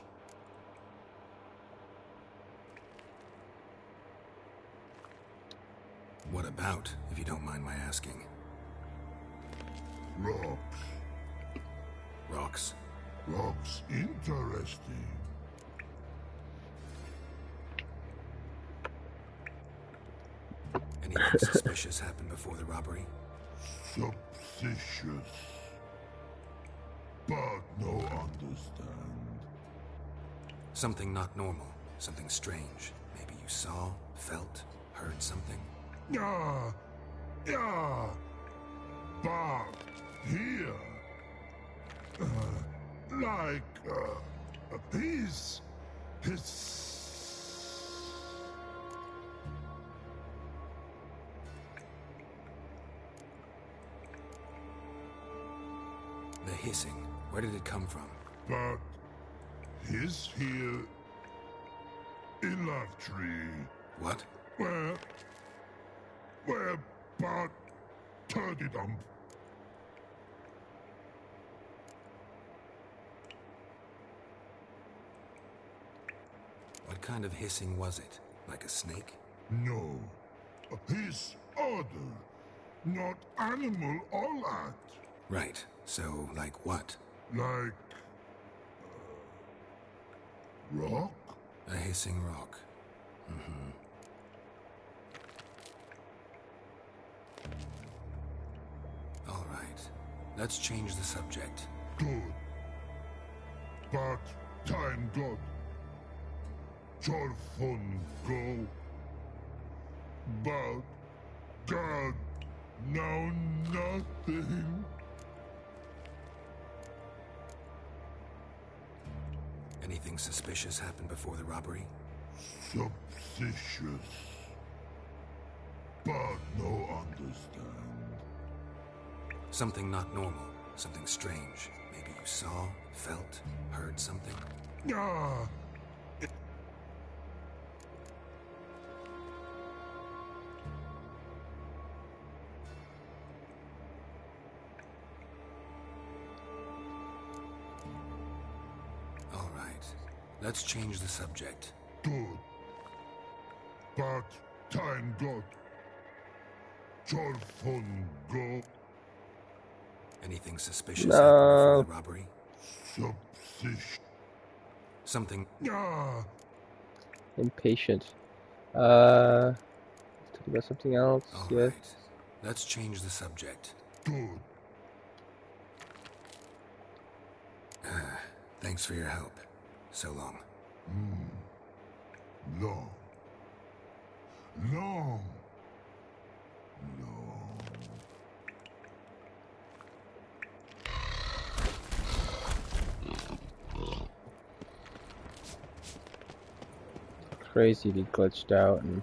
What about, if you don't mind my asking? Rocks. Rocks? Rocks interesting. Anything suspicious happened before the robbery? Suspicious. But no understand. Something not normal. Something strange. Maybe you saw, felt, heard something? Yeah. Yeah. But here. His. The hissing. Where did it come from? But his here in love tree. What? Where but turdy dump. What kind of hissing was it? Like a snake? No. His other. Not animal all that. Right. So, like what? Like... rock? A hissing rock. Mm-hmm. All right. Let's change the subject. Good. But time God. Your fun go. But God, now nothing. Anything suspicious happened before the robbery? Suspicious. But no understand. Something not normal. Something strange. Maybe you saw, felt, heard something? Ah. All right. Let's change the subject. Good. But time God. Your fun go. Anything suspicious happened before the robbery? Something... Impatient. Let's talk about something else. All yes. right. Let's change the subject. Good. Thanks for your help. So long. Long. Long. Crazy, he glitched out and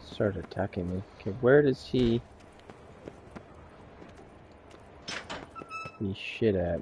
started attacking me. Okay, where does he shit at?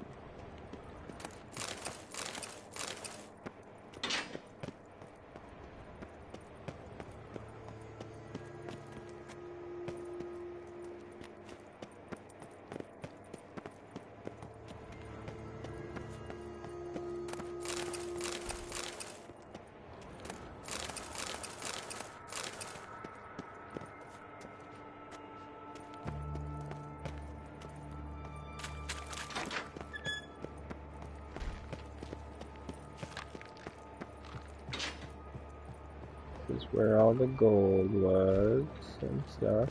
This is where all the gold was and stuff.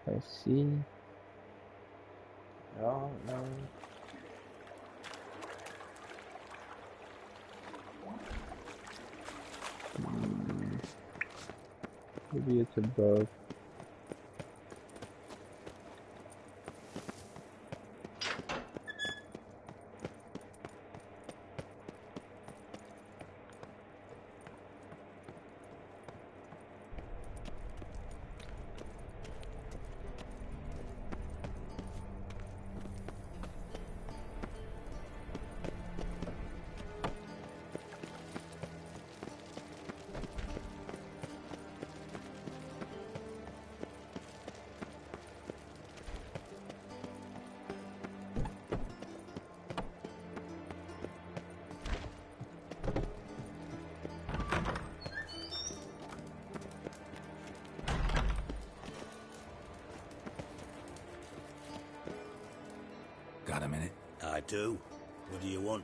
I see. Oh no. Maybe it's above. Got a minute? I do. What do you want?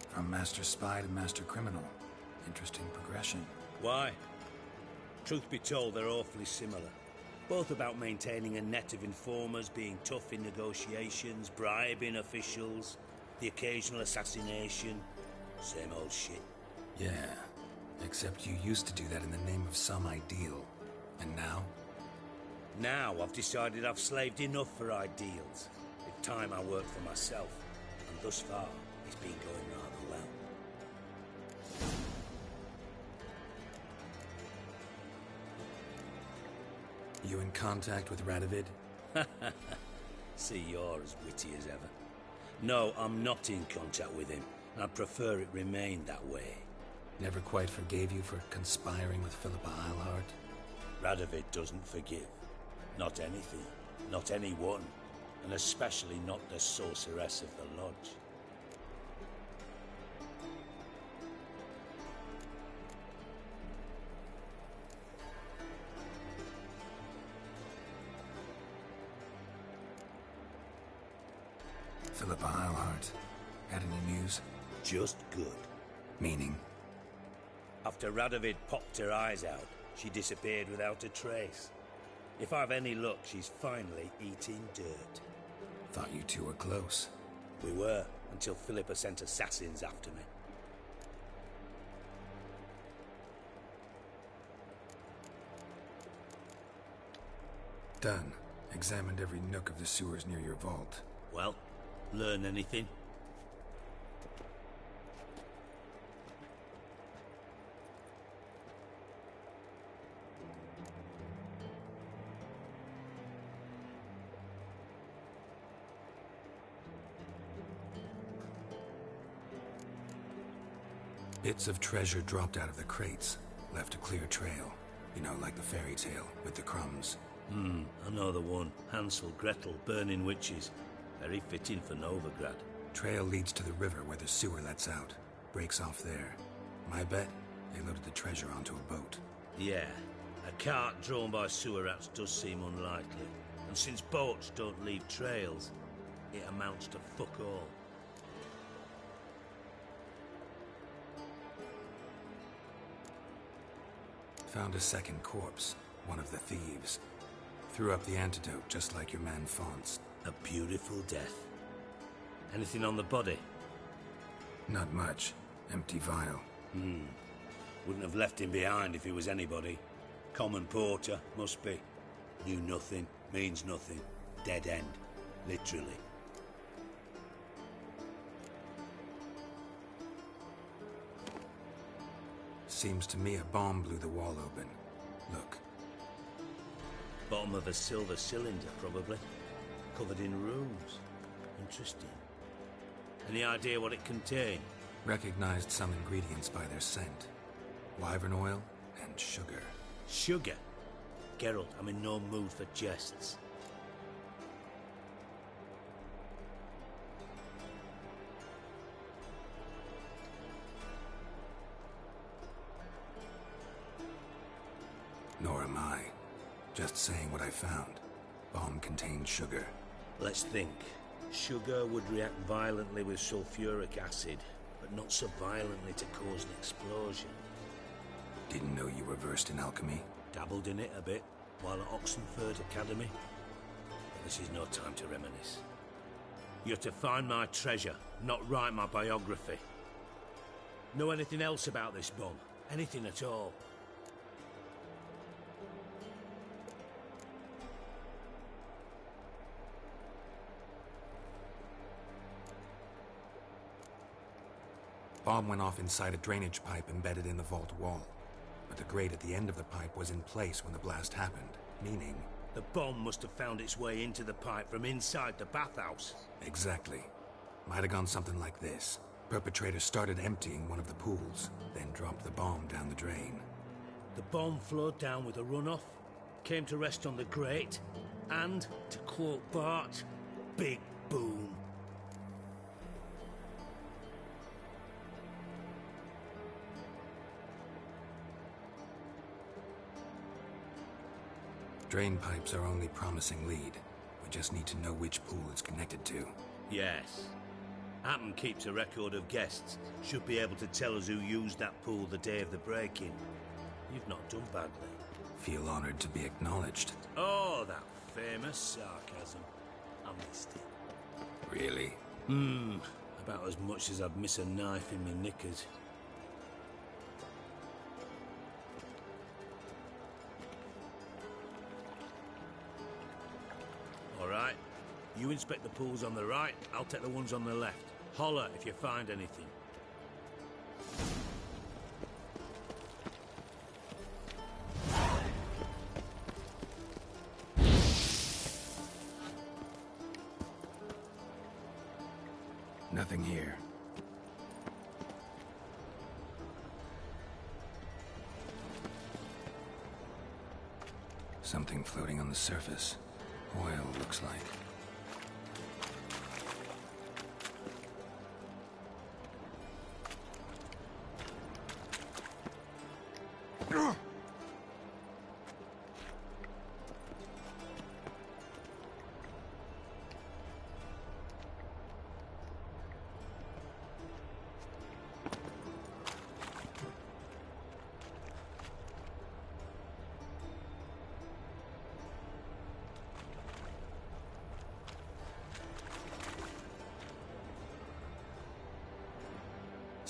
From Master Spy to Master Criminal. Interesting progression. Why? Truth be told, they're awfully similar. Both about maintaining a net of informers, being tough in negotiations, bribing officials, the occasional assassination. Same old shit. Yeah, except you used to do that in the name of some ideal. And now? Now I've decided I've slaved enough for ideals. It's time I work for myself. And thus far, it's been going rather well. You in contact with Radovid? See, you're as witty as ever. No, I'm not in contact with him. I'd prefer it remained that way. Never quite forgave you for conspiring with Philippa Eilhart? Radovid doesn't forgive. Not anything. Not anyone. And especially not the sorceress of the Lodge. Philippa Eilhart. Had any news? Just good. Meaning? After Radovid popped her eyes out, She disappeared without a trace. If I've any luck, she's finally eating dirt. Thought you two were close. We were, until Philippa sent assassins after me. Done. Examined every nook of the sewers near your vault. Well, learn anything? Bits of treasure dropped out of the crates, left a clear trail. You know, like the fairy tale, with the crumbs. I know the one. Hansel, Gretel, burning witches. Very fitting for Novigrad. Trail leads to the river where the sewer lets out. Breaks off there. My bet, they loaded the treasure onto a boat. Yeah, a cart drawn by sewer rats does seem unlikely. And since boats don't leave trails, it amounts to fuck all. Found a second corpse, one of the thieves. Threw up the antidote just like your man Faunt's. A beautiful death. Anything on the body? Not much. Empty vial. Wouldn't have left him behind if he was anybody. Common porter, must be. Knew nothing, means nothing. Dead end. Literally. Seems to me a bomb blew the wall open. Look. Bottom of a silver cylinder, probably. Covered in runes. Interesting. Any idea what it contained? Recognized some ingredients by their scent. Wyvern oil and sugar. Sugar? Geralt, I'm in no mood for jests. Nor am I. Just saying what I found. Bomb contained sugar. Let's think. Sugar would react violently with sulfuric acid, but not so violently to cause an explosion. Didn't know you were versed in alchemy. Dabbled in it a bit, while at Oxenford Academy. But this is no time to reminisce. You're to find my treasure, not write my biography. Know anything else about this bomb? Anything at all? Bomb went off inside a drainage pipe embedded in the vault wall. But the grate at the end of the pipe was in place when the blast happened, meaning... The bomb must have found its way into the pipe from inside the bathhouse. Exactly. Might have gone something like this. Perpetrator started emptying one of the pools, then dropped the bomb down the drain. The bomb flowed down with a runoff, came to rest on the grate, and, to quote Bart, big boom. Drain pipes are only promising lead. We just need to know which pool it's connected to. Yes. Appen keeps a record of guests. Should be able to tell us who used that pool the day of the break-in. You've not done badly. Feel honored to be acknowledged. Oh, that famous sarcasm. I missed it. Really? About as much as I'd miss a knife in my knickers. Alright. You inspect the pools on the right, I'll take the ones on the left. Holler if you find anything. Nothing here. Something floating on the surface. Oil, looks like.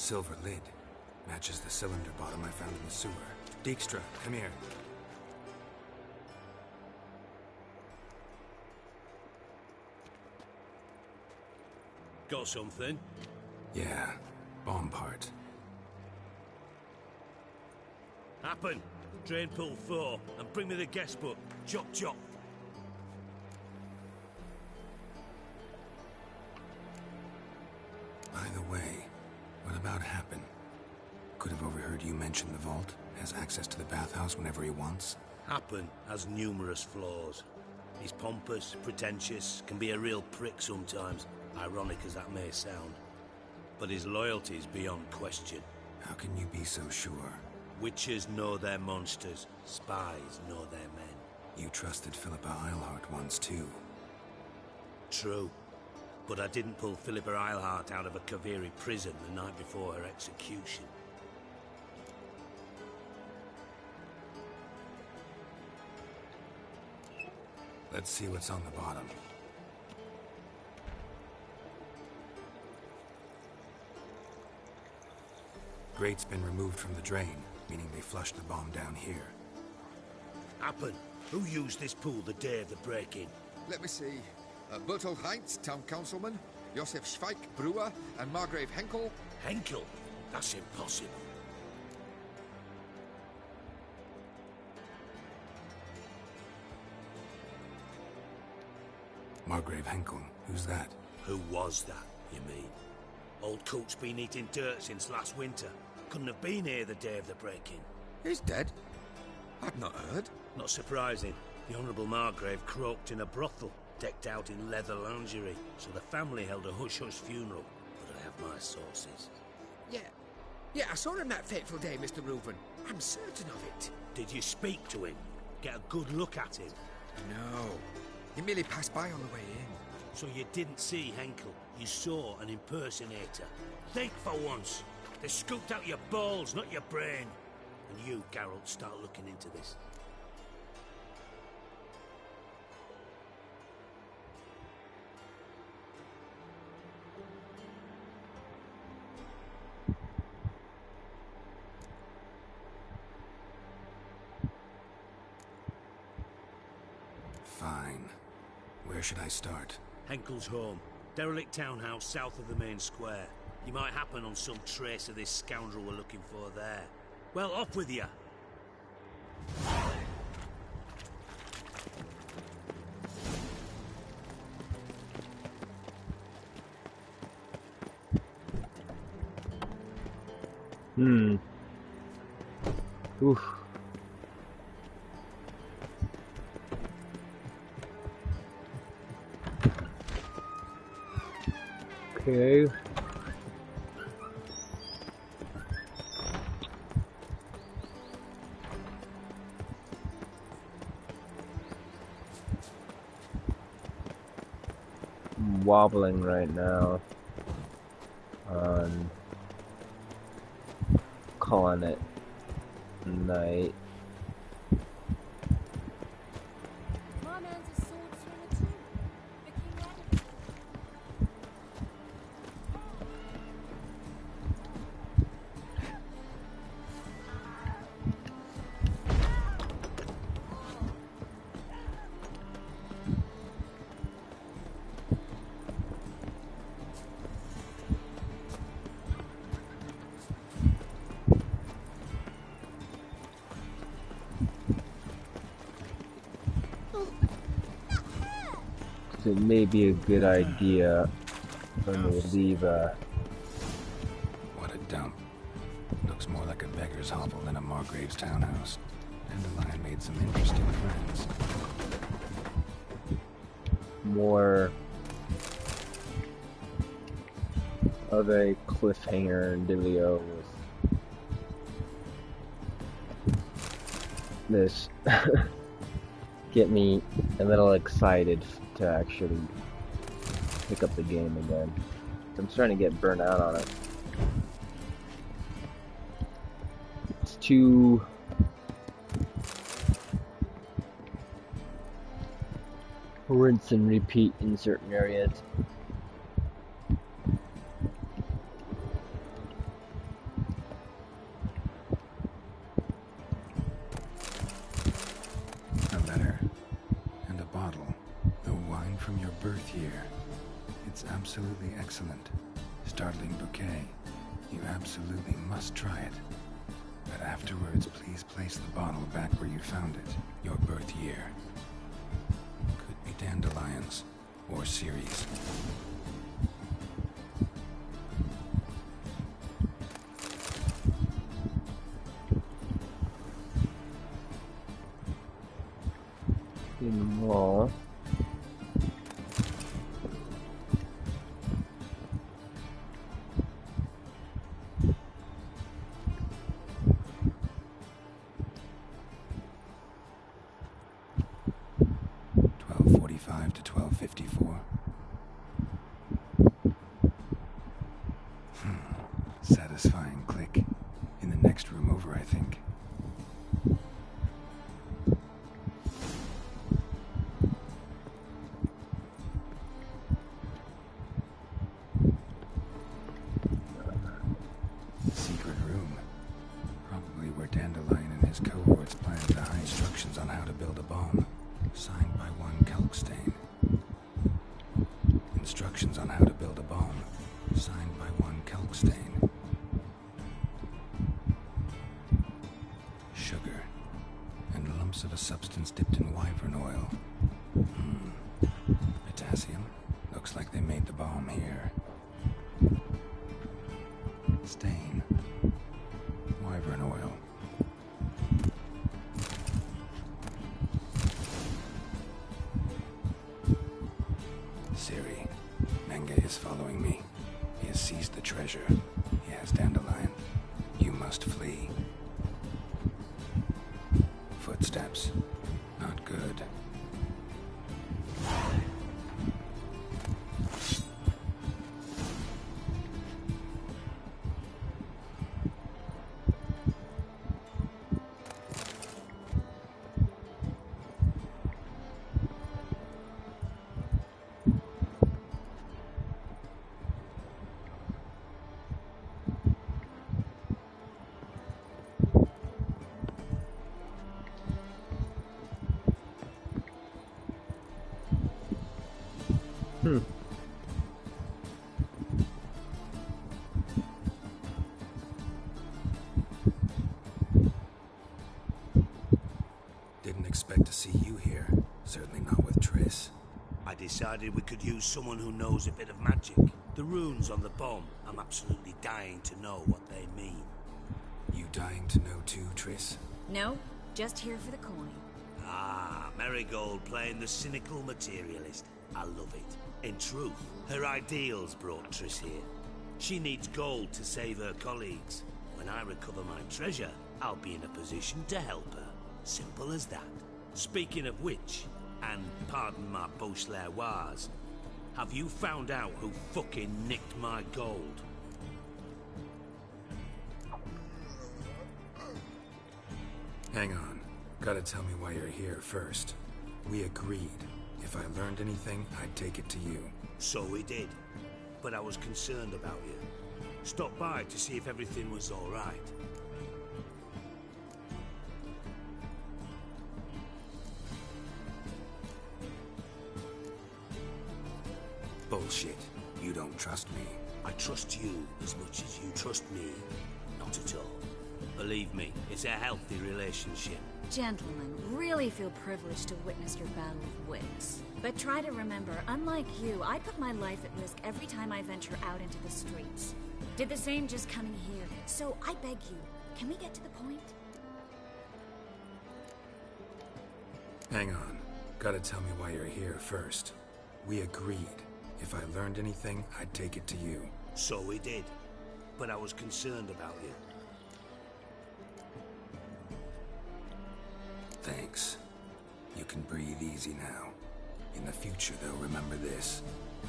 silver lid. Matches the cylinder bottom I found in the sewer. Dijkstra, come here. Got something? Yeah, bomb part. Happen. Drain pool 4, and bring me the guest book. Chop chop. By the way, what about Happen? Could have overheard you mention the vault. Has access to the bathhouse whenever he wants. Happen has numerous flaws. He's pompous, pretentious, can be a real prick sometimes, ironic as that may sound. But his loyalty is beyond question. How can you be so sure? Witches know their monsters, spies know their men. You trusted Philippa Eilhart once too. True. But I didn't pull Philippa Eilhart out of a Kaviri prison the night before her execution. Let's see what's on the bottom. Grate's been removed from the drain, meaning they flushed the bomb down here. Happen. Who used this pool the day of the break-in? Let me see. Bertolt Heinz, town councilman, Josef Schweik, brewer, and Margrave Henkel. Henkel? That's impossible. Margrave Henkel, who's that? Who was that, you mean? Old coot's been eating dirt since last winter. Couldn't have been here the day of the break-in. He's dead? I'd not heard. Not surprising. The Honourable Margrave croaked in a brothel, decked out in leather lingerie, so the family held a hush-hush funeral. But I have my sources. Yeah, I saw him that fateful day, Mr. Reuven. I'm certain of it. Did you speak to him? Get a good look at him? No. He merely passed by on the way in. So you didn't see Henkel? You saw an impersonator? Think for once. They scooped out your balls, not your brain. And you, Geralt, start looking into this. Fine. Where should I start? Henkel's home. Derelict townhouse south of the main square. You might happen on some trace of this scoundrel we're looking for there. Well, off with you! Oof. Okay. I'm wobbling right now on calling it night. My man's a sword swinger too. The king added. So it may be a good idea for me to leave What a dump. Looks more like a beggar's hovel than a Margrave's townhouse. Dandelion made some interesting friends. more of a cliffhanger and dealio with this. Get me a little excited to actually pick up the game again. I'm starting to get burnt out on it. It's too rinse and repeat in certain areas. here. It's absolutely excellent. Startling bouquet. You absolutely must try it. But afterwards, please place the bottle back where you found it. Your birth year. Could be dandelions. Or Ceres. In the mall. To 12:54. Satisfying click. In the next room over, I think. Secret room. Probably where Dandelion and his cohorts planned to hide instructions on how to build a bomb. Signed by one Kelkstain. Instructions on how to build a bomb. Signed by one Kelkstain. Sugar. And lumps of a substance dipped in wyvern oil. Potassium. Looks like they made the bomb here. Stain. Wyvern oil. Siri, Menge is following me. He has seized the treasure. He has Dandelion. You must flee. Footsteps. Not good. Didn't expect to see you here. Certainly not with Triss. I decided we could use someone who knows a bit of magic. The runes on the bomb, I'm absolutely dying to know what they mean. You dying to know too, Triss? No, just here for the coin. Ah, Marigold playing the cynical materialist. I love it. In truth, her ideals brought Triss here. She needs gold to save her colleagues. When I recover my treasure, I'll be in a position to help her. Simple as that. Speaking of which, and pardon my ASHLER, have you found out who fucking nicked my gold? Hang on. Gotta tell me why you're here first. We agreed. If I learned anything, I'd take it to you. So we did. But I was concerned about you. Stopped by to see if everything was all right. Bullshit. You don't trust me. I trust you as much as you trust me. Not at all. Believe me, it's a healthy relationship. Gentlemen, really feel privileged to witness your battle of wits. But try to remember, unlike you, I put my life at risk every time I venture out into the streets. Did the same just coming here. So I beg you, can we get to the point? Hang on. Gotta tell me why you're here first. We agreed. If I learned anything, I'd take it to you. So we did. But I was concerned about you. Thanks. You can breathe easy now. In the future, though, remember this.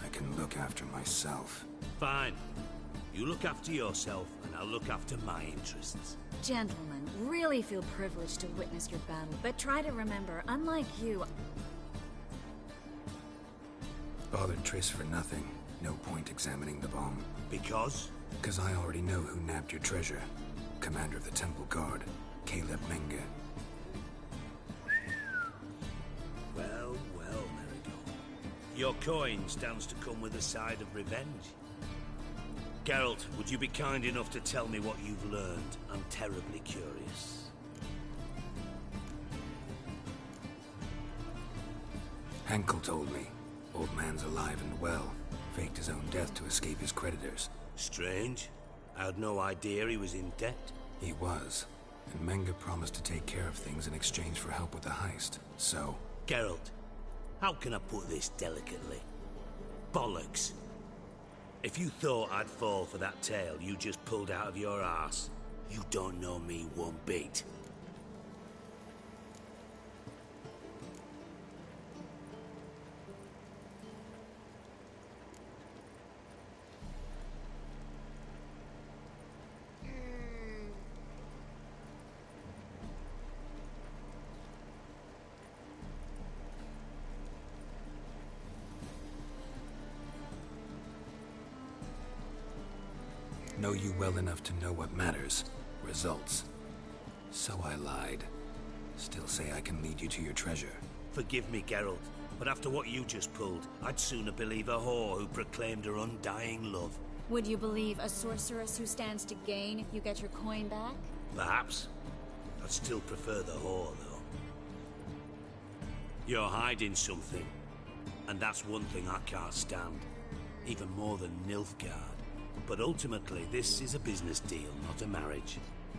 I can look after myself. Fine. You look after yourself, and I'll look after my interests. Gentlemen, really feel privileged to witness your battle. But try to remember, unlike you... Bothered Triss for nothing. No point examining the bomb. Because? Because I already know who nabbed your treasure. Commander of the Temple Guard, Caleb Menge. Well, Marigold. Your coin stands to come with a side of revenge. Geralt, would you be kind enough to tell me what you've learned? I'm terribly curious. Henkel told me. Old man's alive and well. Faked his own death to escape his creditors. Strange. I had no idea he was in debt. He was. And Menge promised to take care of things in exchange for help with the heist. So... Geralt, how can I put this delicately? Bollocks. If you thought I'd fall for that tale you just pulled out of your arse, you don't know me one bit. Know you well enough to know what matters. Results. So I lied. Still say I can lead you to your treasure. Forgive me, Geralt, but after what you just pulled, I'd sooner believe a whore who proclaimed her undying love. Would you believe a sorceress who stands to gain if you get your coin back? Perhaps. I'd still prefer the whore, though. You're hiding something, and that's one thing I can't stand. Even more than Nilfgaard. But ultimately, this is a business deal, not a marriage.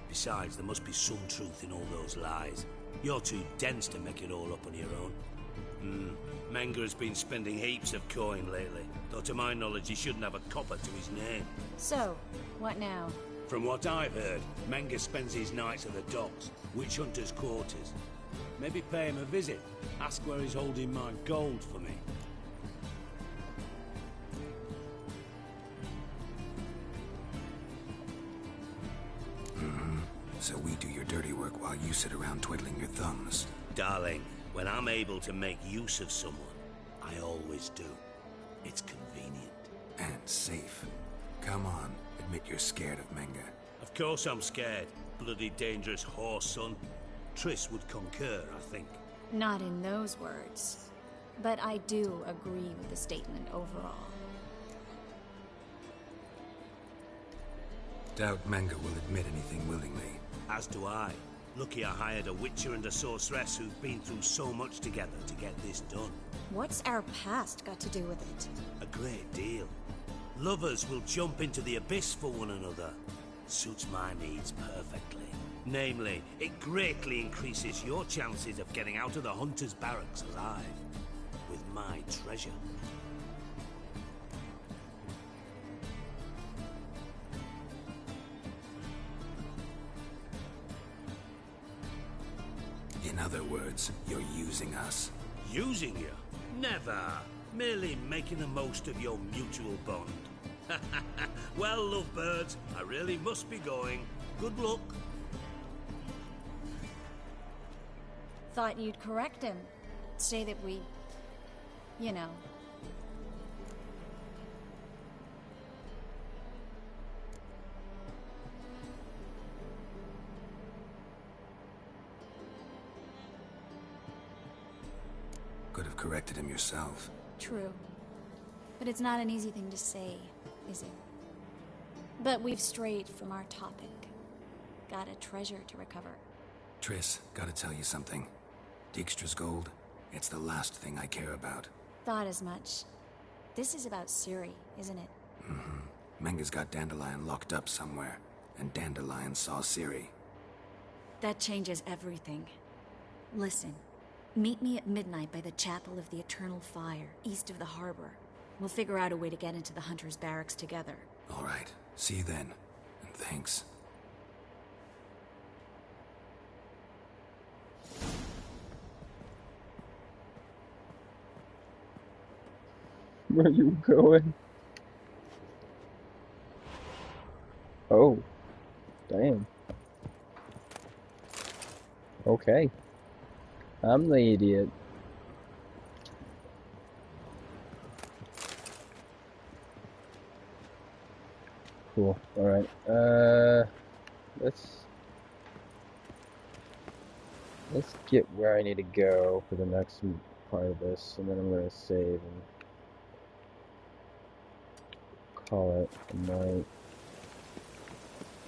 Besides, there must be some truth in all those lies. You're too dense to make it all up on your own. Menge has been spending heaps of coin lately, though to my knowledge he shouldn't have a copper to his name. So, what now? From what I've heard, Menge spends his nights at the docks, witch hunters' quarters. Maybe pay him a visit. Ask where he's holding my gold for me. So we do your dirty work while you sit around twiddling your thumbs. Darling, when I'm able to make use of someone, I always do. It's convenient. And safe. Come on, admit you're scared of Menge. Of course I'm scared. Bloody dangerous whore, son. Triss would concur, I think. Not in those words. But I do agree with the statement overall. Doubt Menge will admit anything willingly. As do I. Lucky I hired a witcher and a sorceress who've been through so much together to get this done. What's our past got to do with it? A great deal. Lovers will jump into the abyss for one another. Suits my needs perfectly. Namely, it greatly increases your chances of getting out of the hunter's barracks alive. With my treasure. In other words, you're using us. Using you? Never. Merely making the most of your mutual bond. Well, lovebirds, I really must be going. Good luck. Thought you'd correct him. Say that we... you know... Could have corrected him yourself. True. But it's not an easy thing to say, is it? But we've strayed from our topic. Got a treasure to recover. Triss, gotta tell you something. Dijkstra's gold, it's the last thing I care about. Thought as much. This is about Ciri, isn't it? Menge's got Dandelion locked up somewhere, and Dandelion saw Ciri. That changes everything. Listen. Meet me at midnight by the Chapel of the Eternal Fire, east of the harbor. We'll figure out a way to get into the Hunter's barracks together. All right. See you then. And thanks. Where are you going? Oh. Damn. Okay. I'm the idiot. Cool. Alright. Let's get where I need to go for the next part of this, and then I'm gonna save and call it a night.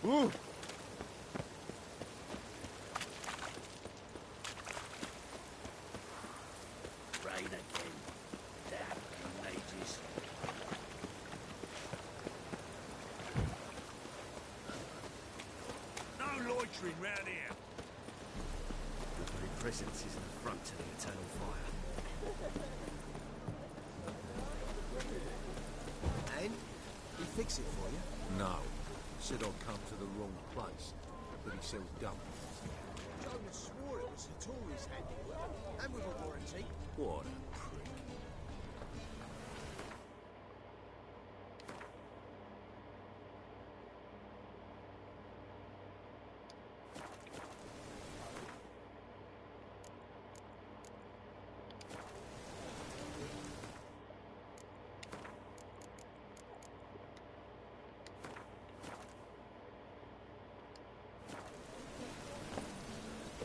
Ooh. Rain again. Damn ages. No loitering round here. The very presence is an affront to the eternal fire. And? He fix it for you? No. Said I'd come to the wrong place, but he sells dump. Jonas swore it was a tourist handiwork, and with a warranty. What a prick.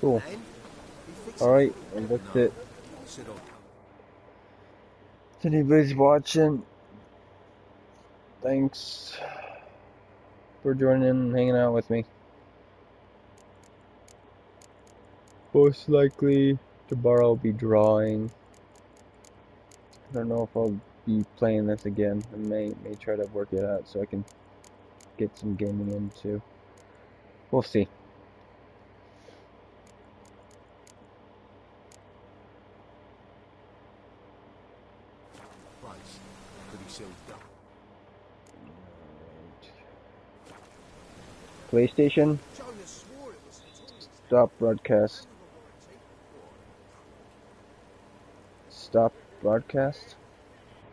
Cool. Alright, and that's it. If anybody's watching, thanks for joining and hanging out with me. Most likely, tomorrow I'll be drawing. I don't know if I'll be playing this again. I may try to work it out so I can get some gaming in too. We'll see. PlayStation. Stop broadcast. Stop broadcast.